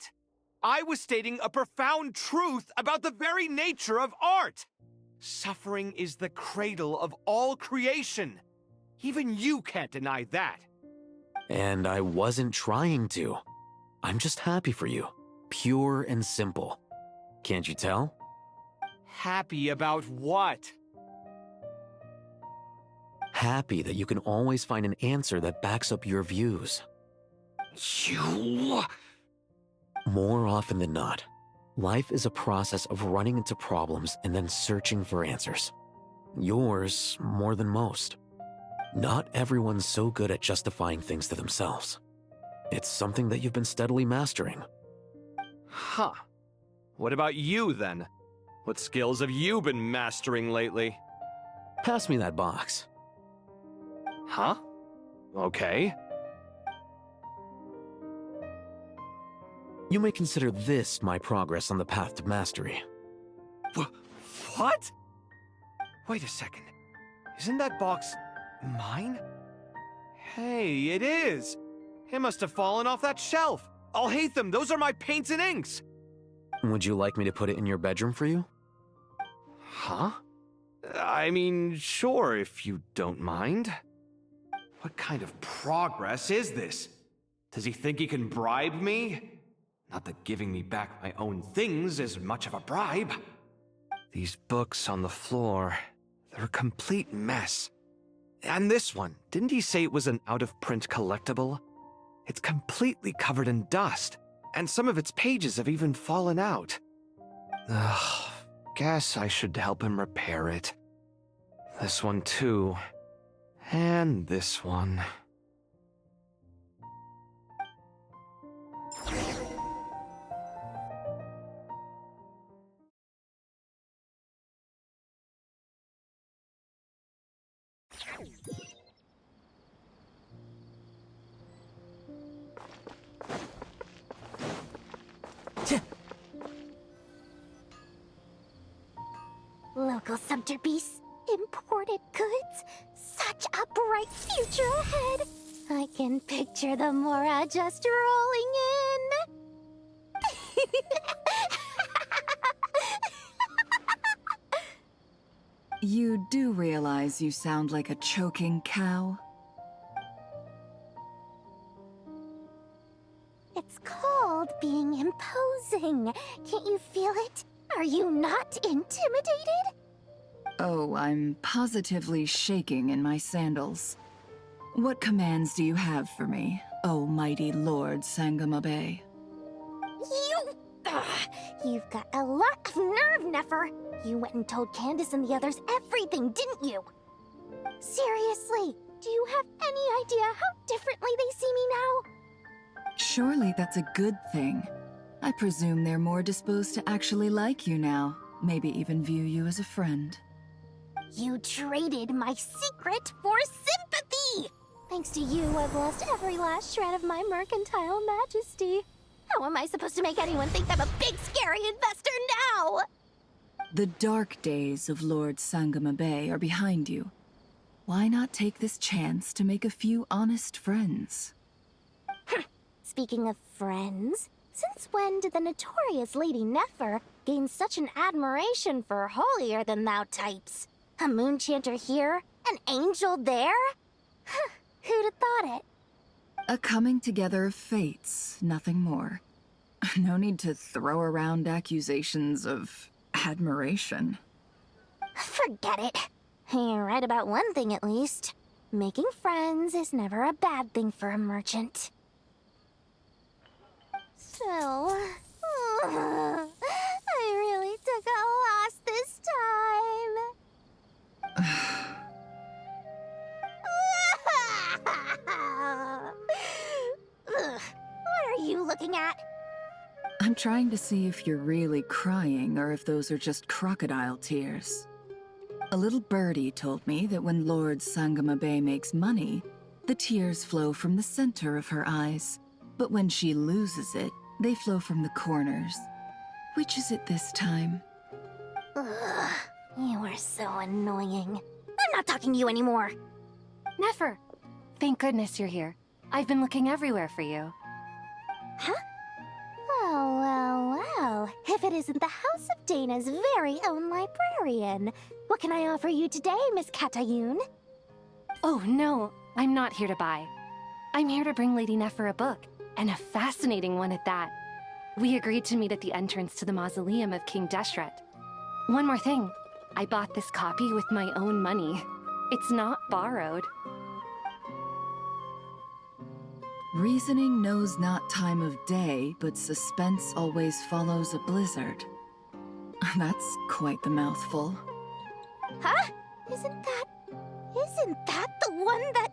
I was stating a profound truth about the very nature of art. Suffering is the cradle of all creation. Even you can't deny that. And I wasn't trying to. I'm just happy for you. Pure and simple. Can't you tell? Happy about what? Happy that you can always find an answer that backs up your views. You... More often than not, life is a process of running into problems and then searching for answers. Yours more than most. Not everyone's so good at justifying things to themselves. It's something that you've been steadily mastering. Huh. What about you, then? What skills have you been mastering lately? Pass me that box. Huh? Okay. You may consider this my progress on the path to mastery. What? Wait a second. Isn't that box mine? Hey, it is! It must have fallen off that shelf. I'll hate them. Those are my paints and inks. Would you like me to put it in your bedroom for you? Huh? I mean, sure, if you don't mind. What kind of progress is this? Does he think he can bribe me? Not that giving me back my own things is much of a bribe. These books on the floor, they're a complete mess. And this one, didn't he say it was an out-of-print collectible? It's completely covered in dust, and some of its pages have even fallen out. Ugh, guess I should help him repair it. This one too. And this one. Local subter beasts, imported goods, such a bright future ahead. I can picture the Mora just rolling in. You do realize you sound like a choking cow? It's called being imposing. Can't you feel it? Are you not intimidated? Oh, I'm positively shaking in my sandals. What commands do you have for me, oh mighty Lord Sangamabe? You've got a lot of nerve, Nefer. You went and told Candace and the others everything, didn't you? Seriously, do you have any idea how differently they see me now? Surely that's a good thing. I presume they're more disposed to actually like you now, maybe even view you as a friend. You traded my secret for sympathy! Thanks to you, I've lost every last shred of my mercantile majesty. How am I supposed to make anyone think I'm a big, scary investor now? The dark days of Lord Sangamabe are behind you. Why not take this chance to make a few honest friends? Speaking of friends, since when did the notorious Lady Nefer gain such an admiration for holier-than-thou types? A moon chanter here, an angel there? Who'd have thought it? A coming together of fates, nothing more. No need to throw around accusations of admiration. Forget it. You're right about one thing at least. Making friends is never a bad thing for a merchant. So, I really took a loss this time. What are you looking at? I'm trying to see if you're really crying or if those are just crocodile tears. A little birdie told me that when Lord Sangamabe makes money, the tears flow from the center of her eyes, but when she loses it, they flow from the corners. Which is it this time? Ugh, you are so annoying. I'm not talking to you anymore. Nefer! Thank goodness you're here. I've been looking everywhere for you. Huh? Well. If it isn't the House of Dana's very own librarian. What can I offer you today, Miss Katayun? Oh, no. I'm not here to buy. I'm here to bring Lady Nefer a book, and a fascinating one at that. We agreed to meet at the entrance to the mausoleum of King Deshret. One more thing. I bought this copy with my own money. It's not borrowed. Reasoning knows not time of day, but suspense always follows a blizzard. That's quite the mouthful. Huh? Isn't that the one that...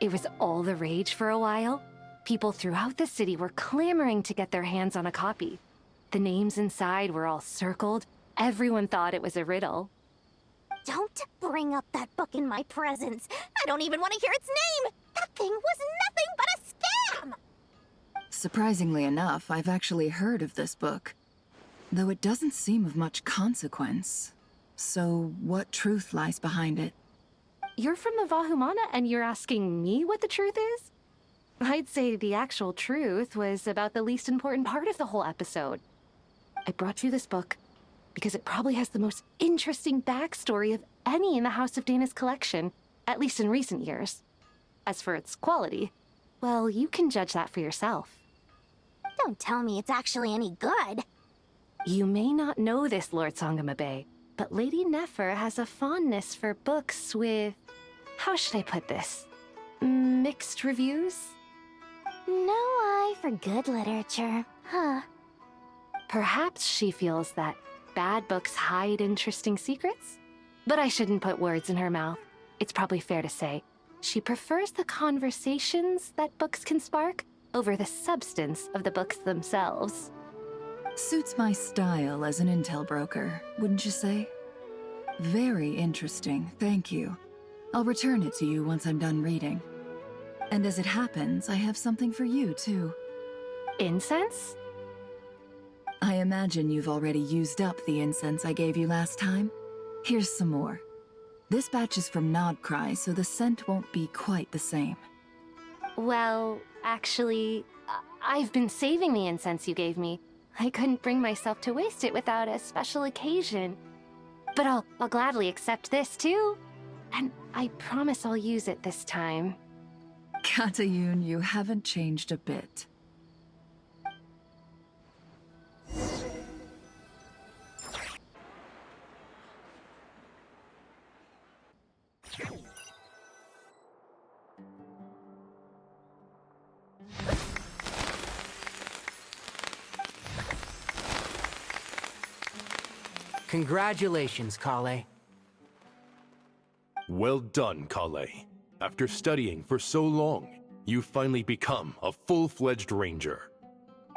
It was all the rage for a while. People throughout the city were clamoring to get their hands on a copy. The names inside were all circled. Everyone thought it was a riddle. Don't bring up that book in my presence. I don't even want to hear its name. That thing was nothing but a scam. Surprisingly enough, I've actually heard of this book, though it doesn't seem of much consequence. So, what truth lies behind it? You're from the Vahumana and you're asking me what the truth is? I'd say the actual truth was about the least important part of the whole episode. I brought you this book because it probably has the most interesting backstory of any in the House of Dana's collection, at least in recent years. As for its quality, well, you can judge that for yourself. Don't tell me it's actually any good. You may not know this, Lord Sangamabe, but Lady Nefer has a fondness for books with... how should I put this? Mixed reviews? No eye for good literature, huh? Perhaps she feels that bad books hide interesting secrets? But I shouldn't put words in her mouth. It's probably fair to say she prefers the conversations that books can spark over the substance of the books themselves. Suits my style as an intel broker, wouldn't you say? Very interesting, thank you. I'll return it to you once I'm done reading. And as it happens, I have something for you, too. Incense? I imagine you've already used up the incense I gave you last time. Here's some more. This batch is from Nodcry, so the scent won't be quite the same. Well, actually, I've been saving the incense you gave me. I couldn't bring myself to waste it without a special occasion. But I'll gladly accept this, too. And I promise I'll use it this time. Katayun, you haven't changed a bit. Congratulations, Kale. Well done, Kale. After studying for so long, you've finally become a full-fledged ranger.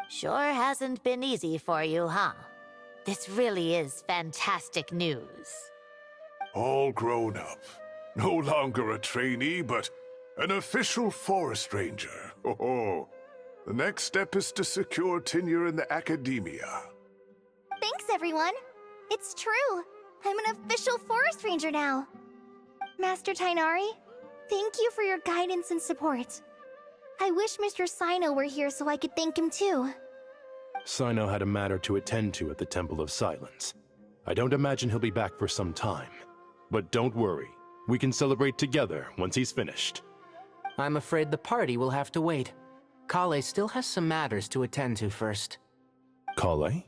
Sure hasn't been easy for you, huh? This really is fantastic news. All grown up. No longer a trainee, but an official forest ranger. Oh, the next step is to secure tenure in the academia. Thanks, everyone. It's true. I'm an official forest ranger now. Master Tainari, thank you for your guidance and support. I wish Mr. Sino were here so I could thank him too. Sino had a matter to attend to at the Temple of Silence. I don't imagine he'll be back for some time. But don't worry, we can celebrate together once he's finished. I'm afraid the party will have to wait. Kale still has some matters to attend to first. Kale?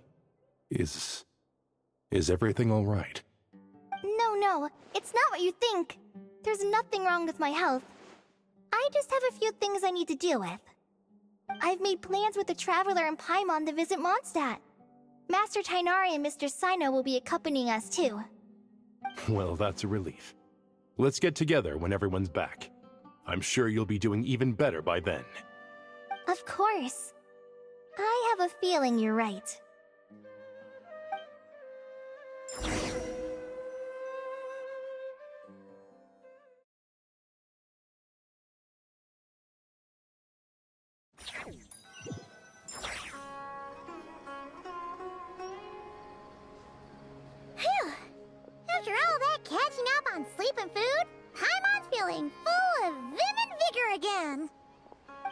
Is everything all right? No, it's not what you think. There's nothing wrong with my health. I just have a few things I need to deal with. I've made plans with the Traveler and Paimon to visit Mondstadt. Master Tainari and Mr. Sino will be accompanying us too. Well, that's a relief. Let's get together when everyone's back. I'm sure you'll be doing even better by then. Of course. I have a feeling you're right. Phew! After all that catching up on sleep and food, Paimon's feeling full of vim and vigor again.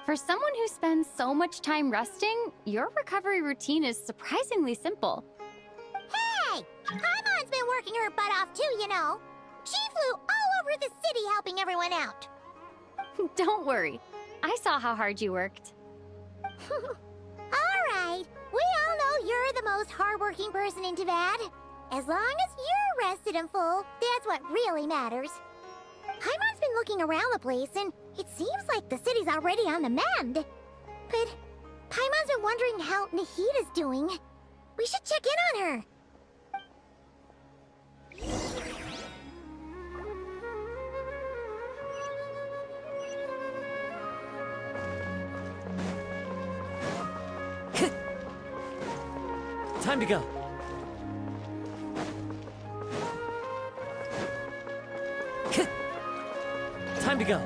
For someone who spends so much time resting, your recovery routine is surprisingly simple. Hey! Paimon's been working her butt off too, you know. She flew all over the city helping everyone out. Don't worry. I saw how hard you worked. Alright, we all know you're the most hardworking person in Teyvat. As long as you're rested and full, that's what really matters. Paimon's been looking around the place, and it seems like the city's already on the mend. But Paimon's been wondering how Nahida's doing. We should check in on her. Time to go. Time to go.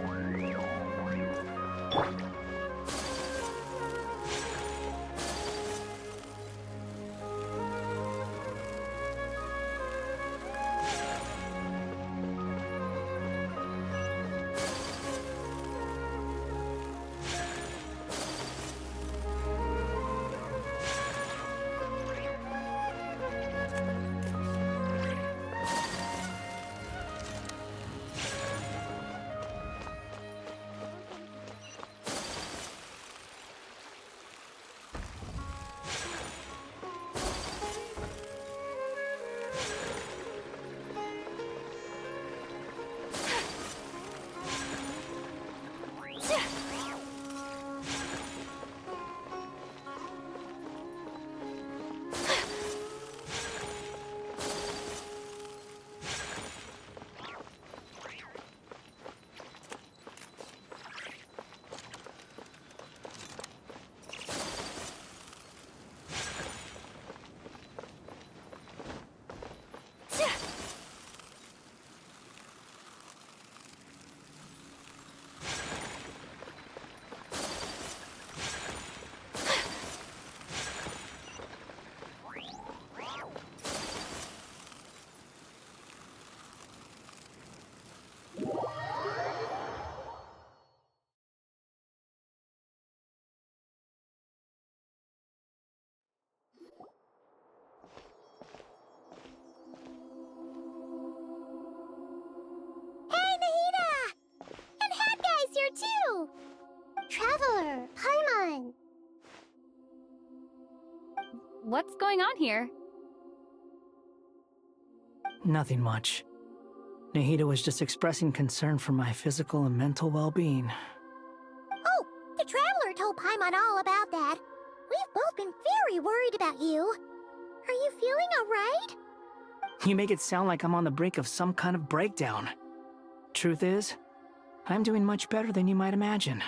Too! Traveler, Paimon! What's going on here? Nothing much. Nahida was just expressing concern for my physical and mental well-being. Oh, the Traveler told Paimon all about that. We've both been very worried about you. Are you feeling alright? You make it sound like I'm on the brink of some kind of breakdown. Truth is, I'm doing much better than you might imagine.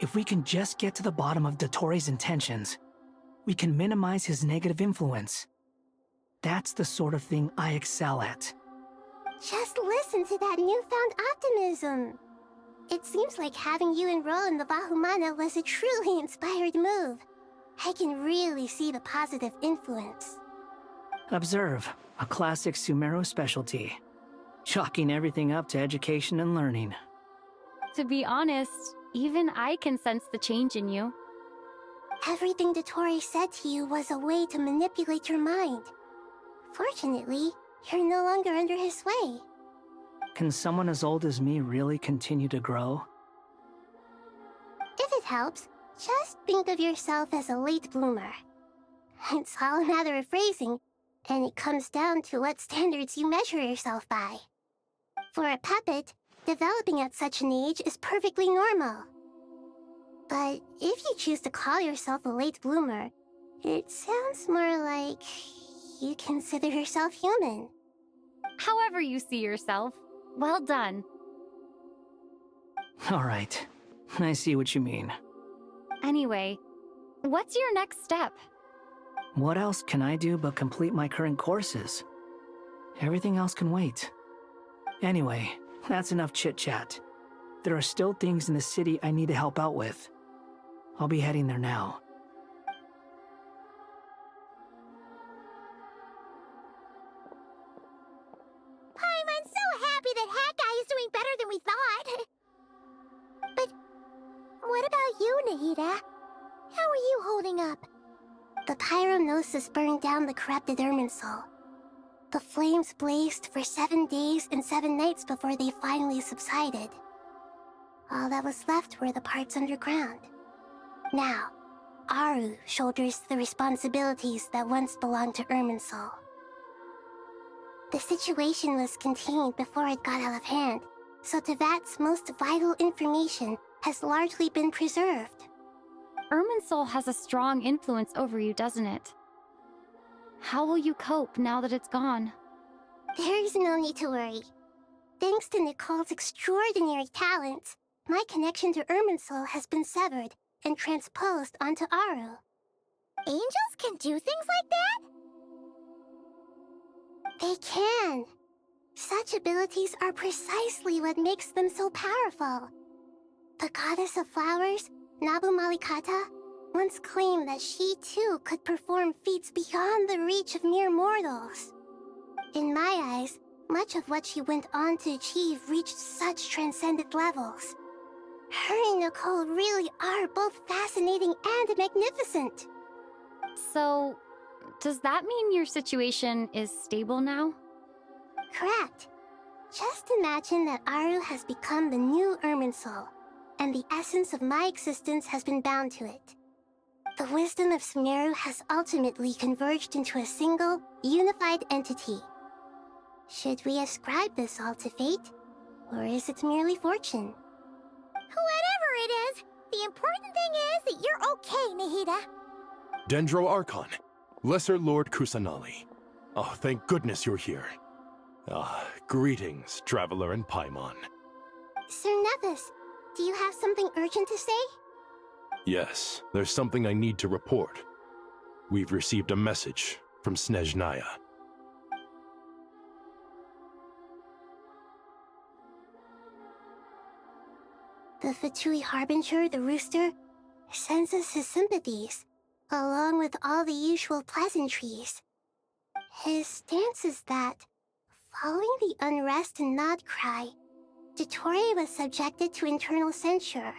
If we can just get to the bottom of Dottore's intentions, we can minimize his negative influence. That's the sort of thing I excel at. Just listen to that newfound optimism. It seems like having you enroll in the Vahumana was a truly inspired move. I can really see the positive influence. Observe, a classic Sumeru specialty. Chalking everything up to education and learning. To be honest, even I can sense the change in you. Everything Dottore said to you was a way to manipulate your mind. Fortunately, you're no longer under his sway. Can someone as old as me really continue to grow? If it helps, just think of yourself as a late bloomer. It's all a matter of phrasing, and it comes down to what standards you measure yourself by. For a puppet, developing at such an age is perfectly normal. But if you choose to call yourself a late bloomer, it sounds more like you consider yourself human. However you see yourself, well done. All right, I see what you mean. Anyway, What's your next step? What else can I do but complete my current courses? Everything else can wait. Anyway, that's enough chit-chat. There are still things in the city I need to help out with. I'll be heading there now. I'm so happy that Hat Guy is doing better than we thought. But what about you, Nahida? How are you holding up? The pyronosis burned down the corrupted Irminsul. The flames blazed for 7 days and 7 nights before they finally subsided. All that was left were the parts underground. Now, Aru shoulders the responsibilities that once belonged to Irminsul. The situation was contained before it got out of hand, so Tevat's most vital information has largely been preserved. Irminsul has a strong influence over you, doesn't it? How will you cope now that it's gone? There's no need to worry. Thanks to Nicole's extraordinary talents, my connection to Irminsul has been severed and transposed onto Aru. Angels can do things like that? They can. Such abilities are precisely what makes them so powerful. The goddess of flowers, Nabu Malikata, once claimed that she too could perform feats beyond the reach of mere mortals. In my eyes, much of what she went on to achieve reached such transcendent levels. Her and Nicole really are both fascinating and magnificent. So, does that mean your situation is stable now? Correct. Just imagine that Aru has become the new Irminsul, and the essence of my existence has been bound to it. The wisdom of Sumeru has ultimately converged into a single, unified entity. Should we ascribe this all to fate, or is it merely fortune? Whatever it is, the important thing is that you're okay, Nahida. Dendro Archon, Lesser Lord Kusanali. Oh, thank goodness you're here. Greetings, Traveler and Paimon. Sir Nevis, do you have something urgent to say? Yes, there's something I need to report. We've received a message from Snezhnaya. The Fatui Harbinger, the Rooster, sends us his sympathies, along with all the usual pleasantries. His stance is that, following the unrest in Nodcry, Dottore was subjected to internal censure.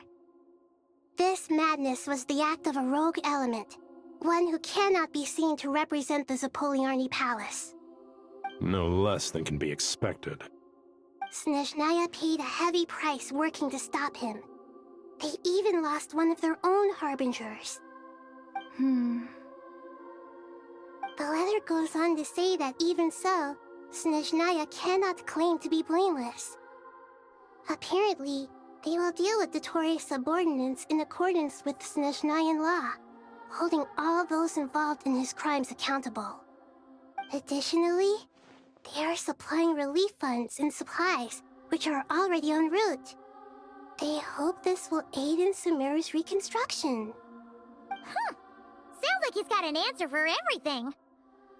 This madness was the act of a rogue element, one who cannot be seen to represent the Zapoliarni Palace. No less than can be expected. Snezhnaya paid a heavy price working to stop him. They even lost one of their own harbingers. The letter goes on to say that even so, Snezhnaya cannot claim to be blameless. Apparently, they will deal with Dottore's subordinates in accordance with Snezhnayan law, holding all those involved in his crimes accountable. Additionally, they are supplying relief funds and supplies, which are already en route. They hope this will aid in Sumeru's reconstruction. Sounds like he's got an answer for everything.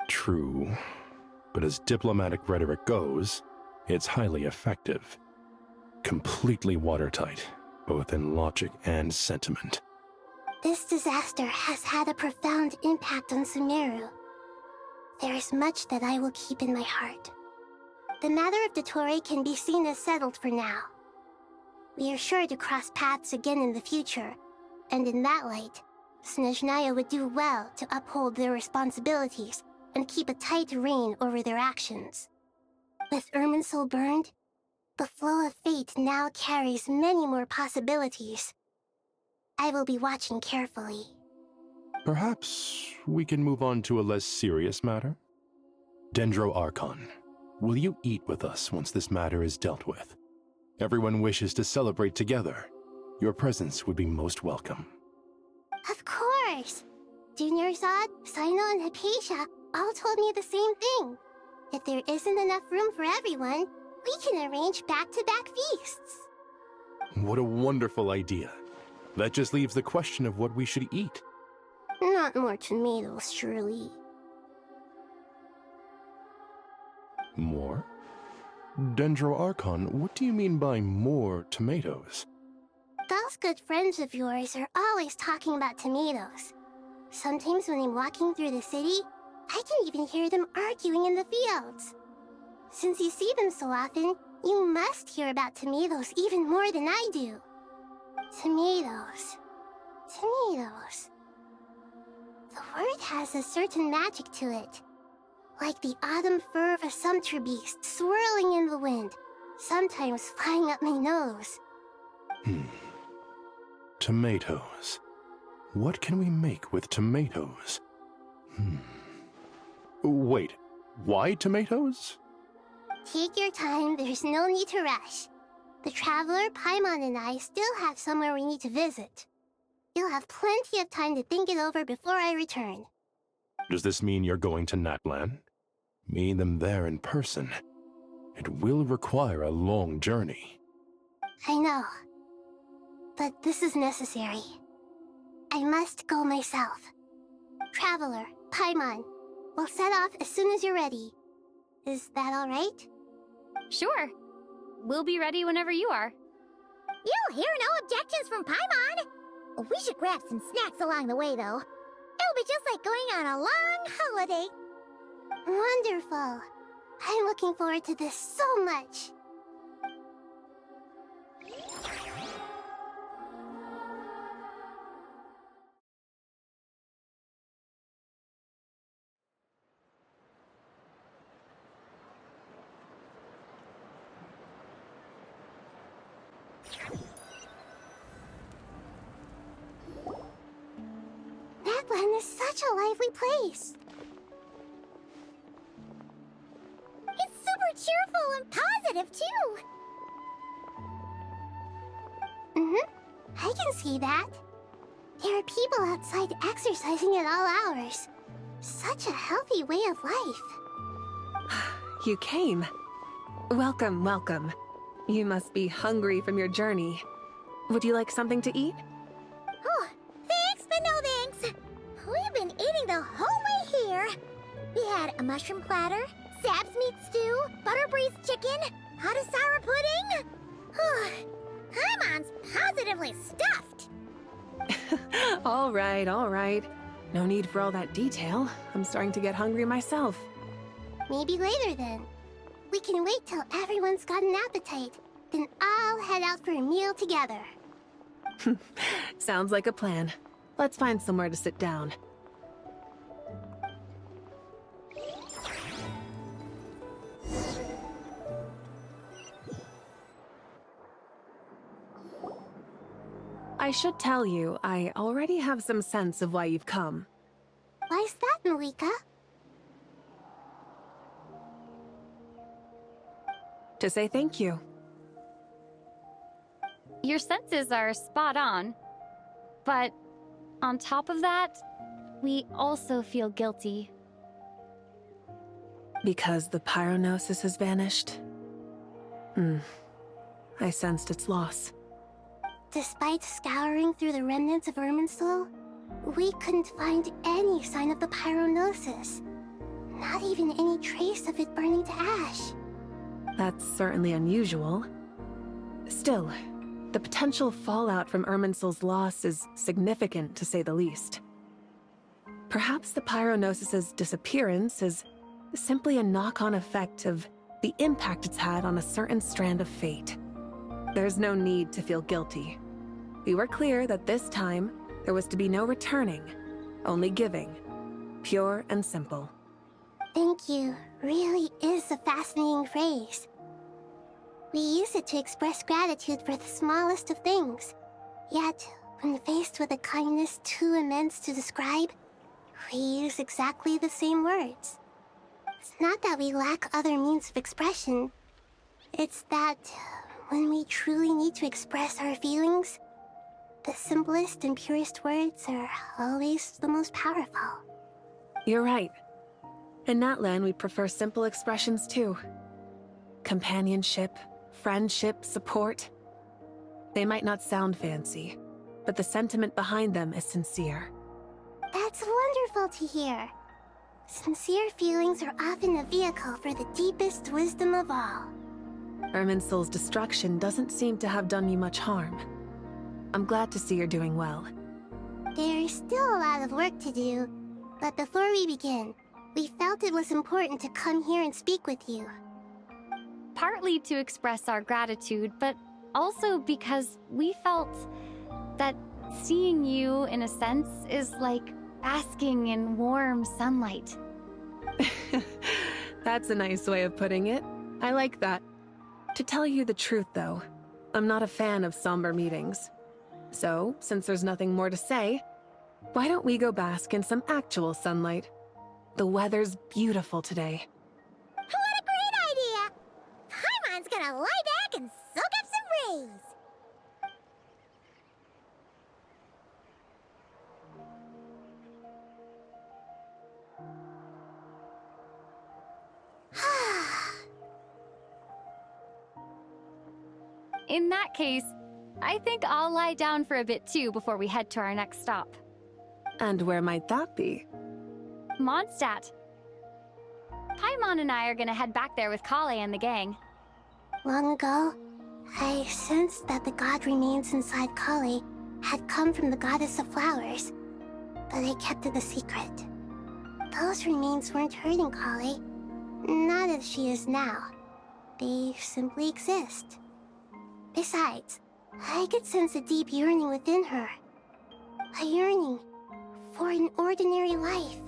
True, but as diplomatic rhetoric goes, it's highly effective. Completely watertight, both in logic and sentiment. This disaster has had a profound impact on Sumeru. There is much that I will keep in my heart. The matter of Dottore can be seen as settled for now. We are sure to cross paths again in the future, and in that light, Snezhnaya would do well to uphold their responsibilities and keep a tight rein over their actions. With Irminsul burned, the flow of fate now carries many more possibilities. I will be watching carefully. Perhaps we can move on to a less serious matter? Dendro Archon, will you eat with us once this matter is dealt with? Everyone wishes to celebrate together. Your presence would be most welcome. Of course! Junior Zod, Sino, and Hypatia all told me the same thing. If there isn't enough room for everyone, we can arrange back-to-back feasts. What a wonderful idea. That just leaves the question of what we should eat. Not more tomatoes, surely. More? Dendro-Archon, what do you mean by more tomatoes? Those good friends of yours are always talking about tomatoes. Sometimes when I'm walking through the city, I can even hear them arguing in the fields. Since you see them so often, you must hear about tomatoes even more than I do. Tomatoes. Tomatoes. The word has a certain magic to it. Like the autumn fur of a sumpter beast swirling in the wind, sometimes flying up my nose. Tomatoes. What can we make with tomatoes? Wait, why tomatoes? Take your time, there's no need to rush. The Traveler, Paimon, and I still have somewhere we need to visit. You'll have plenty of time to think it over before I return. Does this mean you're going to Natlan? Meet them there in person. It will require a long journey. I know. But this is necessary. I must go myself. Traveler, Paimon, we'll set off as soon as you're ready. Is that all right? Sure. We'll be ready whenever you are. You'll hear no objections from Paimon. We should grab some snacks along the way, though. It'll be just like going on a long holiday. Wonderful. I'm looking forward to this so much. Natlan is such a lively place. It's super cheerful and positive, too. I can see that. There are people outside exercising at all hours. Such a healthy way of life. You came. Welcome, welcome. You must be hungry from your journey. Would you like something to eat? Oh, thanks, but no thanks. We've been eating the whole way here. We had a mushroom platter, Sept's meat stew, butter braised chicken, hot sour pudding. Paimon's positively stuffed. All right, all right. No need for all that detail. I'm starting to get hungry myself. Maybe later then. We can wait till everyone's got an appetite. Then I'll head out for a meal together. Sounds like a plan. Let's find somewhere to sit down. I should tell you, I already have some sense of why you've come. Why's that, Malika? To say thank you. Your senses are spot on. But on top of that, we also feel guilty. Because the pyronosis has vanished? I sensed its loss. Despite scouring through the remnants of Irminsul, we couldn't find any sign of the pyronosis. Not even any trace of it burning to ash. That's certainly unusual. Still, the potential fallout from Irminsul's loss is significant, to say the least. Perhaps the pyronosis's disappearance is simply a knock-on effect of the impact it's had on a certain strand of fate. There's no need to feel guilty. We were clear that this time, there was to be no returning, only giving. Pure and simple. Thank you really is a fascinating phrase. We use it to express gratitude for the smallest of things. Yet, when faced with a kindness too immense to describe, we use exactly the same words. It's not that we lack other means of expression. It's that when we truly need to express our feelings, the simplest and purest words are always the most powerful. You're right. In Natlan, we prefer simple expressions too. Companionship, friendship, support. They might not sound fancy, but the sentiment behind them is sincere. That's wonderful to hear. Sincere feelings are often a vehicle for the deepest wisdom of all. Irminsul's destruction doesn't seem to have done you much harm. I'm glad to see you're doing well. There's still a lot of work to do, but before we begin, we felt it was important to come here and speak with you. Partly to express our gratitude, but also because we felt that seeing you, in a sense, is like basking in warm sunlight. That's a nice way of putting it. I like that. To tell you the truth, though, I'm not a fan of somber meetings. So, since there's nothing more to say, why don't we go bask in some actual sunlight? The weather's beautiful today. What a great idea! Paimon's gonna lie back and soak up some rays. In that case, I think I'll lie down for a bit too before we head to our next stop. And where might that be? Mondstadt. Paimon and I are gonna head back there with Kale and the gang. Long ago, I sensed that the god remains inside Kale had come from the goddess of flowers, but I kept it a secret. Those remains weren't hurting Kale, not as she is now. They simply exist. Besides, I could sense a deep yearning within her. A yearning for an ordinary life.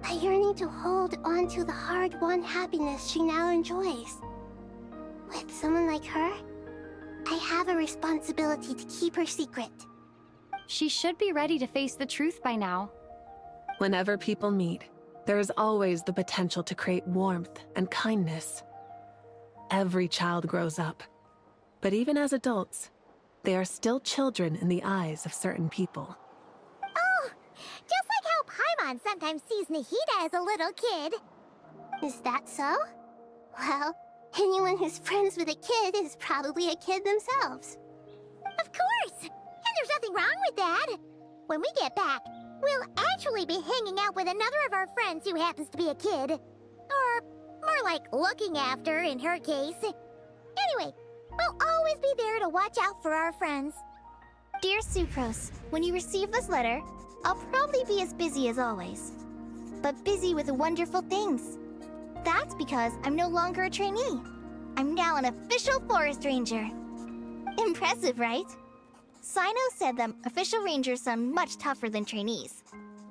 A yearning to hold on to the hard-won happiness she now enjoys. With someone like her, I have a responsibility to keep her secret. She should be ready to face the truth by now. Whenever people meet, there is always the potential to create warmth and kindness. Every child grows up. But even as adults, they are still children in the eyes of certain people. Oh, just like how Paimon sometimes sees Nahida as a little kid. Is that so? Well, anyone who's friends with a kid is probably a kid themselves. Of course! And there's nothing wrong with that. When we get back, we'll actually be hanging out with another of our friends who happens to be a kid. Or more like looking after, in her case. Anyway, we'll always be there to watch out for our friends. Dear Sucrose, when you receive this letter, I'll probably be as busy as always. But busy with wonderful things. That's because I'm no longer a trainee. I'm now an official forest ranger. Impressive, right? Sino said that official rangers sound much tougher than trainees.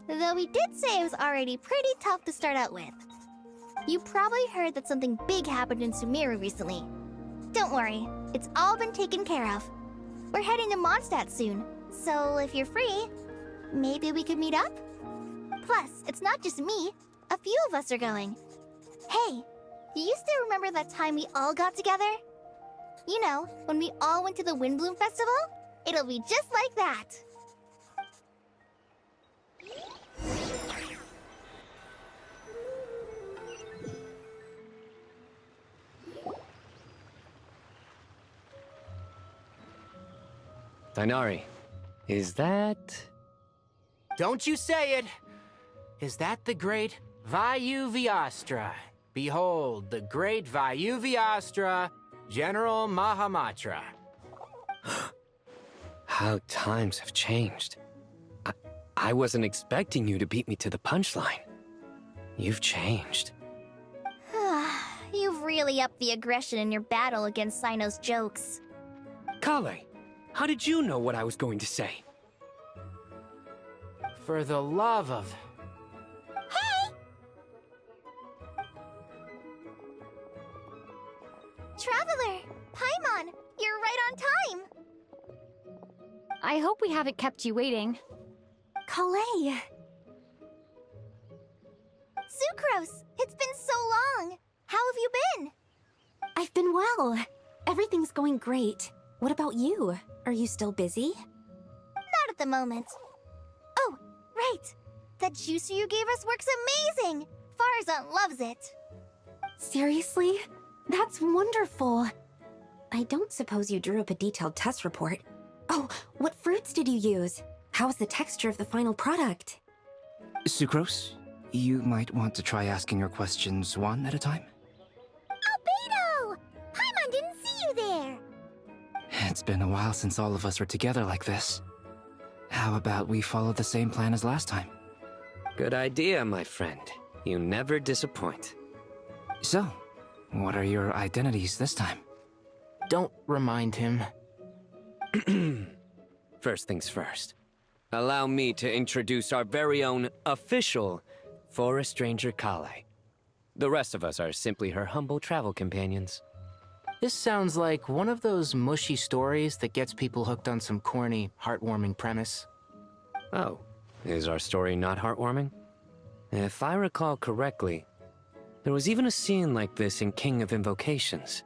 Though he did say it was already pretty tough to start out with. You probably heard that something big happened in Sumeru recently. Don't worry, it's all been taken care of. We're heading to Mondstadt soon, so if you're free, maybe we could meet up? Plus, it's not just me. A few of us are going. Hey, do you still remember that time we all got together? You know, when we all went to the Windbloom Festival? It'll be just like that. Dainari, is that... Don't you say it! Is that the great Vayu Vyastra? Behold, the great Vayu Vyastra, General Mahamatra. How times have changed. I wasn't expecting you to beat me to the punchline. You've changed. You've really upped the aggression in your battle against Sino's jokes. Kale, how did you know what I was going to say? For the love of... Hey! Traveler! Paimon! You're right on time! I hope we haven't kept you waiting. Kale! Sucrose! It's been so long! How have you been? I've been well. Everything's going great. What about you? Are you still busy? Not at the moment. Oh, right! That juicer you gave us works amazing! Farzan loves it! Seriously? That's wonderful. I don't suppose you drew up a detailed test report. Oh, what fruits did you use? How's the texture of the final product? Sucrose, you might want to try asking your questions one at a time. Albedo! Paimon didn't see you there! It's been a while since all of us were together like this. How about we follow the same plan as last time? Good idea, my friend. You never disappoint. So, what are your identities this time? Don't remind him. First things first. Allow me to introduce our very own official Forest Ranger Kale. The rest of us are simply her humble travel companions. This sounds like one of those mushy stories that gets people hooked on some corny, heartwarming premise. Oh, is our story not heartwarming? If I recall correctly, there was even a scene like this in King of Invocations.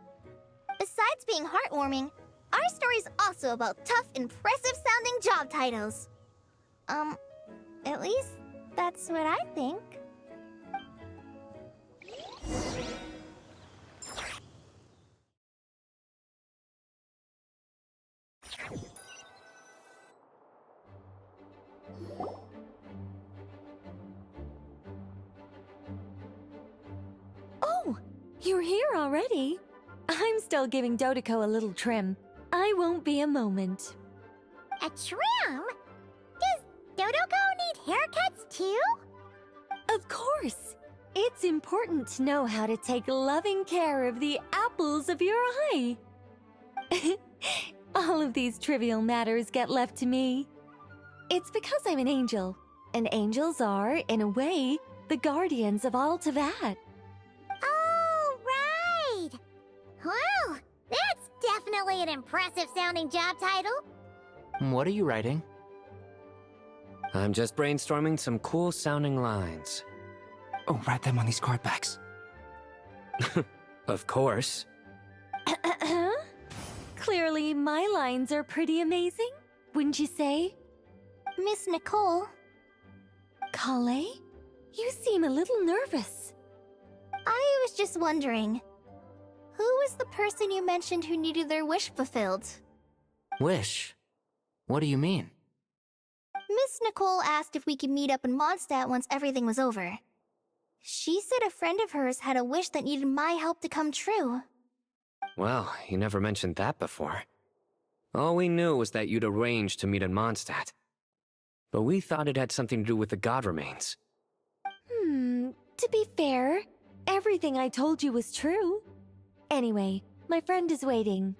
Besides being heartwarming, our story's also about tough, impressive-sounding job titles. At least that's what I think. Oh, you're here already? I'm still giving Dottore a little trim. I won't be a moment. A trim? Does Dottore need haircuts too? Of course. It's important to know how to take loving care of the apples of your eye. All of these trivial matters get left to me. It's because I'm an angel, and angels are, in a way, the guardians of all Teyvat. Oh, right! Wow, that's definitely an impressive-sounding job title. What are you writing? I'm just brainstorming some cool-sounding lines. Oh, write them on these card backs. Of course. Clearly, my lines are pretty amazing, wouldn't you say? Miss Nicole. Kale? You seem a little nervous. I was just wondering, who was the person you mentioned who needed their wish fulfilled? Wish? What do you mean? Miss Nicole asked if we could meet up in Mondstadt once everything was over. She said a friend of hers had a wish that needed my help to come true. Well, you never mentioned that before. All we knew was that you'd arranged to meet in Mondstadt. But we thought it had something to do with the god remains. To be fair, everything I told you was true. Anyway, my friend is waiting.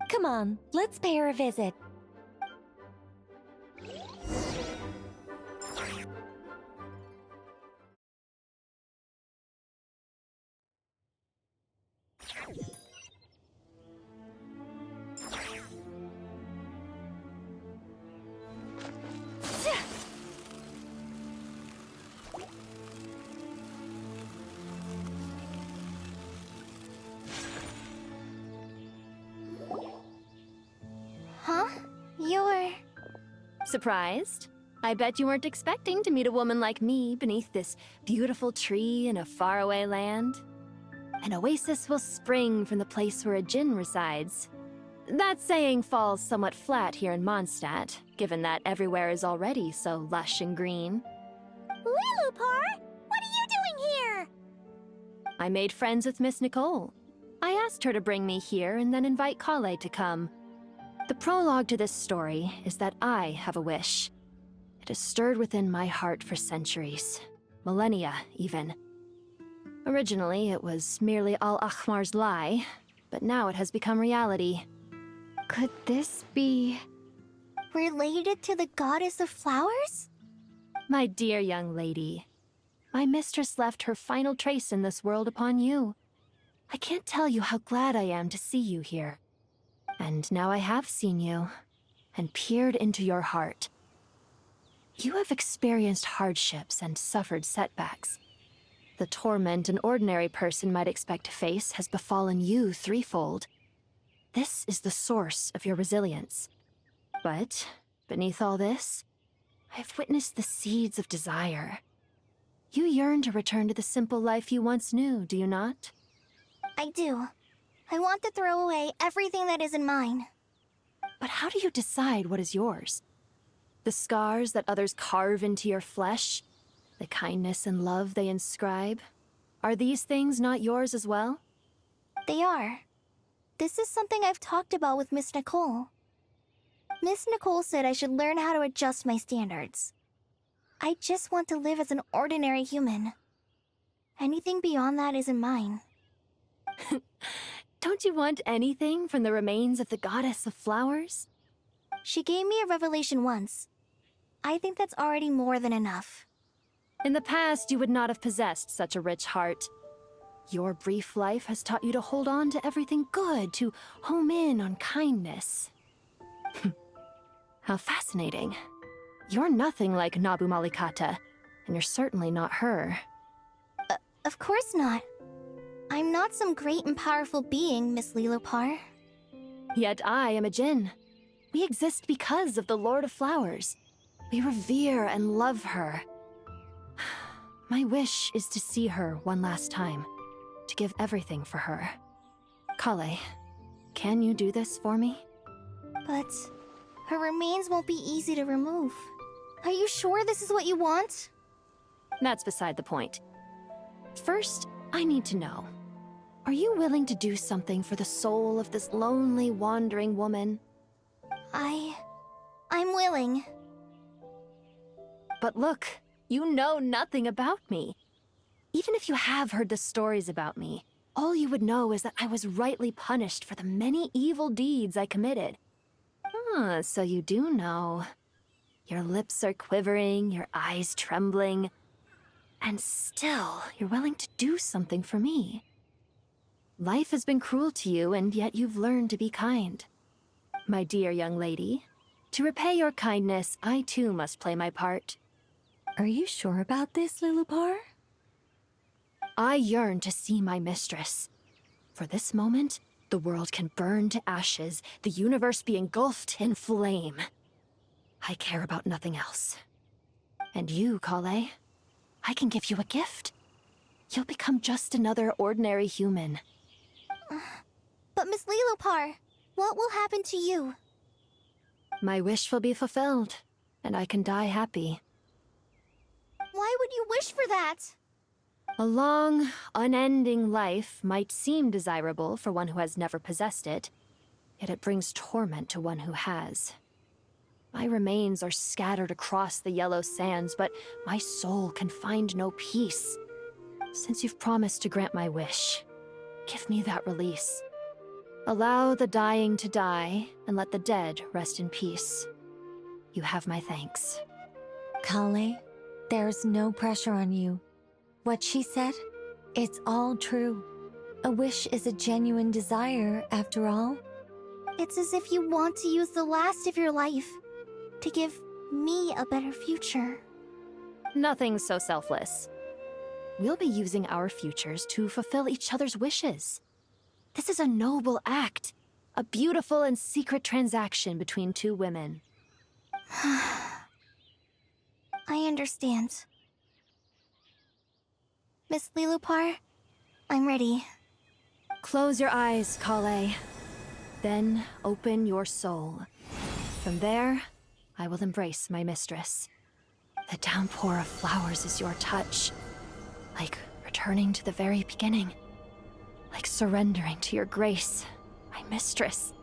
Come on, let's pay her a visit. Huh? You're... Surprised? I bet you weren't expecting to meet a woman like me beneath this beautiful tree in a faraway land. An oasis will spring from the place where a djinn resides. That saying falls somewhat flat here in Mondstadt, given that everywhere is already so lush and green. Lilupar, what are you doing here? I made friends with Miss Nicole. I asked her to bring me here and then invite Kale to come. The prologue to this story is that I have a wish. It has stirred within my heart for centuries. Millennia, even. Originally, it was merely Al-Ahmar's lie, but now it has become reality. Could this be... related to the goddess of flowers? My dear young lady, my mistress left her final trace in this world upon you. I can't tell you how glad I am to see you here. And now I have seen you, and peered into your heart. You have experienced hardships and suffered setbacks. The torment an ordinary person might expect to face has befallen you threefold. This is the source of your resilience. But, beneath all this, I've witnessed the seeds of desire. You yearn to return to the simple life you once knew, do you not? I do. I want to throw away everything that isn't mine. But how do you decide what is yours? The scars that others carve into your flesh? the kindness and love they inscribe. Are these things not yours as well? They are. This is something I've talked about with Miss Nicole. Miss Nicole said I should learn how to adjust my standards. I just want to live as an ordinary human. Anything beyond that isn't mine. Don't you want anything from the remains of the goddess of flowers? She gave me a revelation once. I think that's already more than enough. In the past, you would not have possessed such a rich heart. Your brief life has taught you to hold on to everything good, to home in on kindness. How fascinating. You're nothing like Nabu Malikata, and you're certainly not her. Of course not. I'm not some great and powerful being, Miss Lilopar. Yet I am a Djinn. We exist because of the Lord of Flowers. We revere and love her. My wish is to see her one last time, to give everything for her. Kale, can you do this for me? But her remains won't be easy to remove. Are you sure this is what you want? That's beside the point. First, I need to know. Are you willing to do something for the soul of this lonely, wandering woman? I'm willing. But look, you know nothing about me. Even if you have heard the stories about me, all you would know is that I was rightly punished for the many evil deeds I committed. Ah, so you do know. Your lips are quivering, your eyes trembling, and still you're willing to do something for me. Life has been cruel to you, and yet you've learned to be kind. My dear young lady, to repay your kindness, I too must play my part. Are you sure about this, Lilopar? I yearn to see my mistress. For this moment, the world can burn to ashes, the universe be engulfed in flame. I care about nothing else. And you, Kale, I can give you a gift. You'll become just another ordinary human. But Miss Lilopar, what will happen to you? My wish will be fulfilled, and I can die happy. Why would you wish for that? A long, unending life might seem desirable for one who has never possessed it, yet it brings torment to one who has. My remains are scattered across the yellow sands, but my soul can find no peace. Since you've promised to grant my wish, give me that release. Allow the dying to die, and let the dead rest in peace. You have my thanks. Kale, there's no pressure on you. What she said, it's all true. A wish is a genuine desire, after all. It's as if you want to use the last of your life to give me a better future. Nothing so selfless. We'll be using our futures to fulfill each other's wishes. This is a noble act, a beautiful and secret transaction between two women. I understand. Miss Lilopar, I'm ready. Close your eyes, Kale. Then open your soul. From there, I will embrace my mistress. The downpour of flowers is your touch. Like returning to the very beginning. Like surrendering to your grace, my mistress.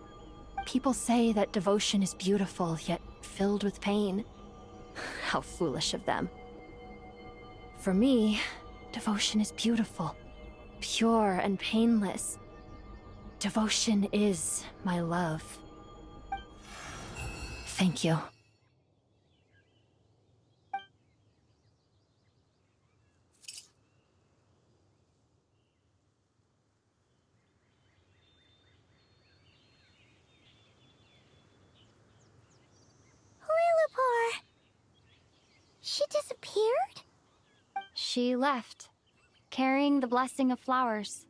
People say that devotion is beautiful, yet filled with pain. How foolish of them. For me, devotion is beautiful, pure and painless. Devotion is my love. Thank you. Lilopar! She disappeared? She left, carrying the blessing of flowers.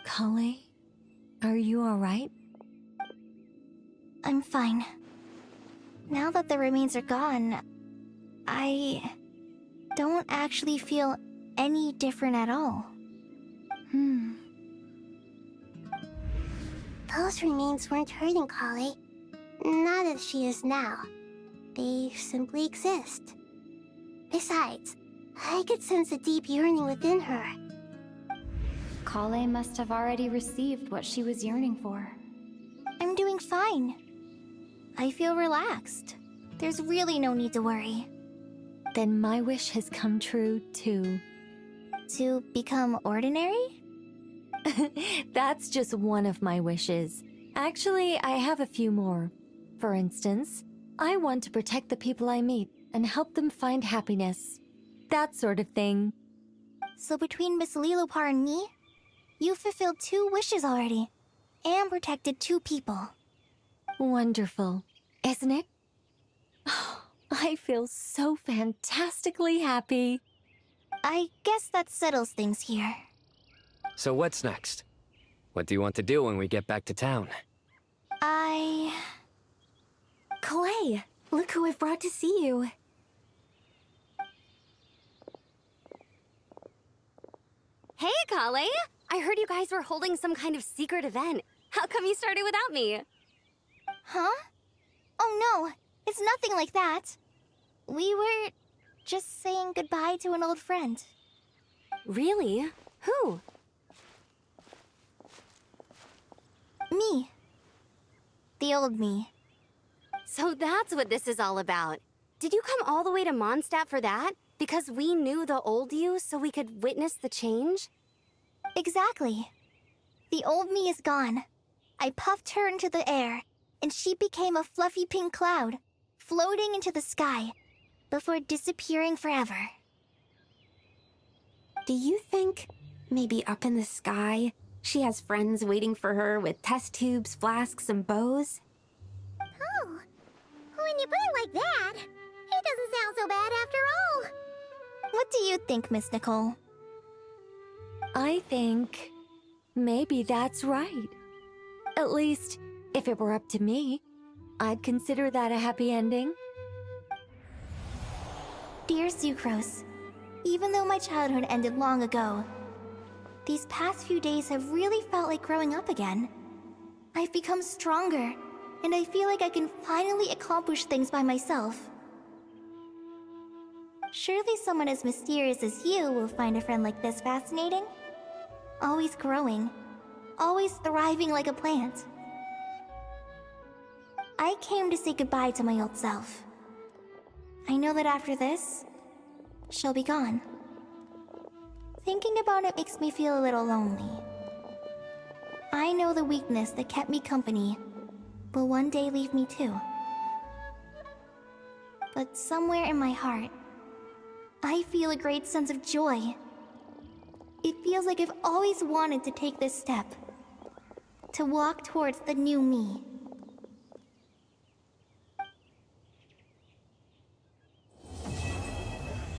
Kale, are you alright? I'm fine. Now that the remains are gone, I don't actually feel any different at all. Those remains weren't hurting Kale. Not as she is now. They simply exist. Besides, I could sense a deep yearning within her. Kale must have already received what she was yearning for. I'm doing fine. I feel relaxed. There's really no need to worry. Then my wish has come true, too. To become ordinary? That's just one of my wishes. Actually, I have a few more. For instance, I want to protect the people I meet and help them find happiness. That sort of thing. So between Miss Lilopar and me, you've fulfilled 2 wishes already, and protected 2 people. Wonderful, isn't it? I feel so fantastically happy. I guess that settles things here. So what's next? What do you want to do when we get back to town? Clay, look who I've brought to see you. Hey, Kale! I heard you guys were holding some kind of secret event. How come you started without me? Huh? Oh no, it's nothing like that. We were just saying goodbye to an old friend. Really? Who? Me. The old me. So that's what this is all about. Did you come all the way to Mondstadt for that? Because we knew the old you so we could witness the change? Exactly. The old me is gone. I puffed her into the air, and she became a fluffy pink cloud, floating into the sky, before disappearing forever. Do you think, maybe up in the sky, she has friends waiting for her with test tubes, flasks, and bows? Oh, when you put it like that, it doesn't sound so bad after all. What do you think, Miss Nicole? I think maybe that's right. At least, if it were up to me, I'd consider that a happy ending. Dear Sucrose, even though my childhood ended long ago, these past few days have really felt like growing up again. I've become stronger, and I feel like I can finally accomplish things by myself. Surely someone as mysterious as you will find a friend like this fascinating. Always growing, always thriving like a plant. I came to say goodbye to my old self. I know that after this, she'll be gone. Thinking about it makes me feel a little lonely. I know the weakness that kept me company will one day leave me too. But somewhere in my heart, I feel a great sense of joy. It feels like I've always wanted to take this step. To walk towards the new me.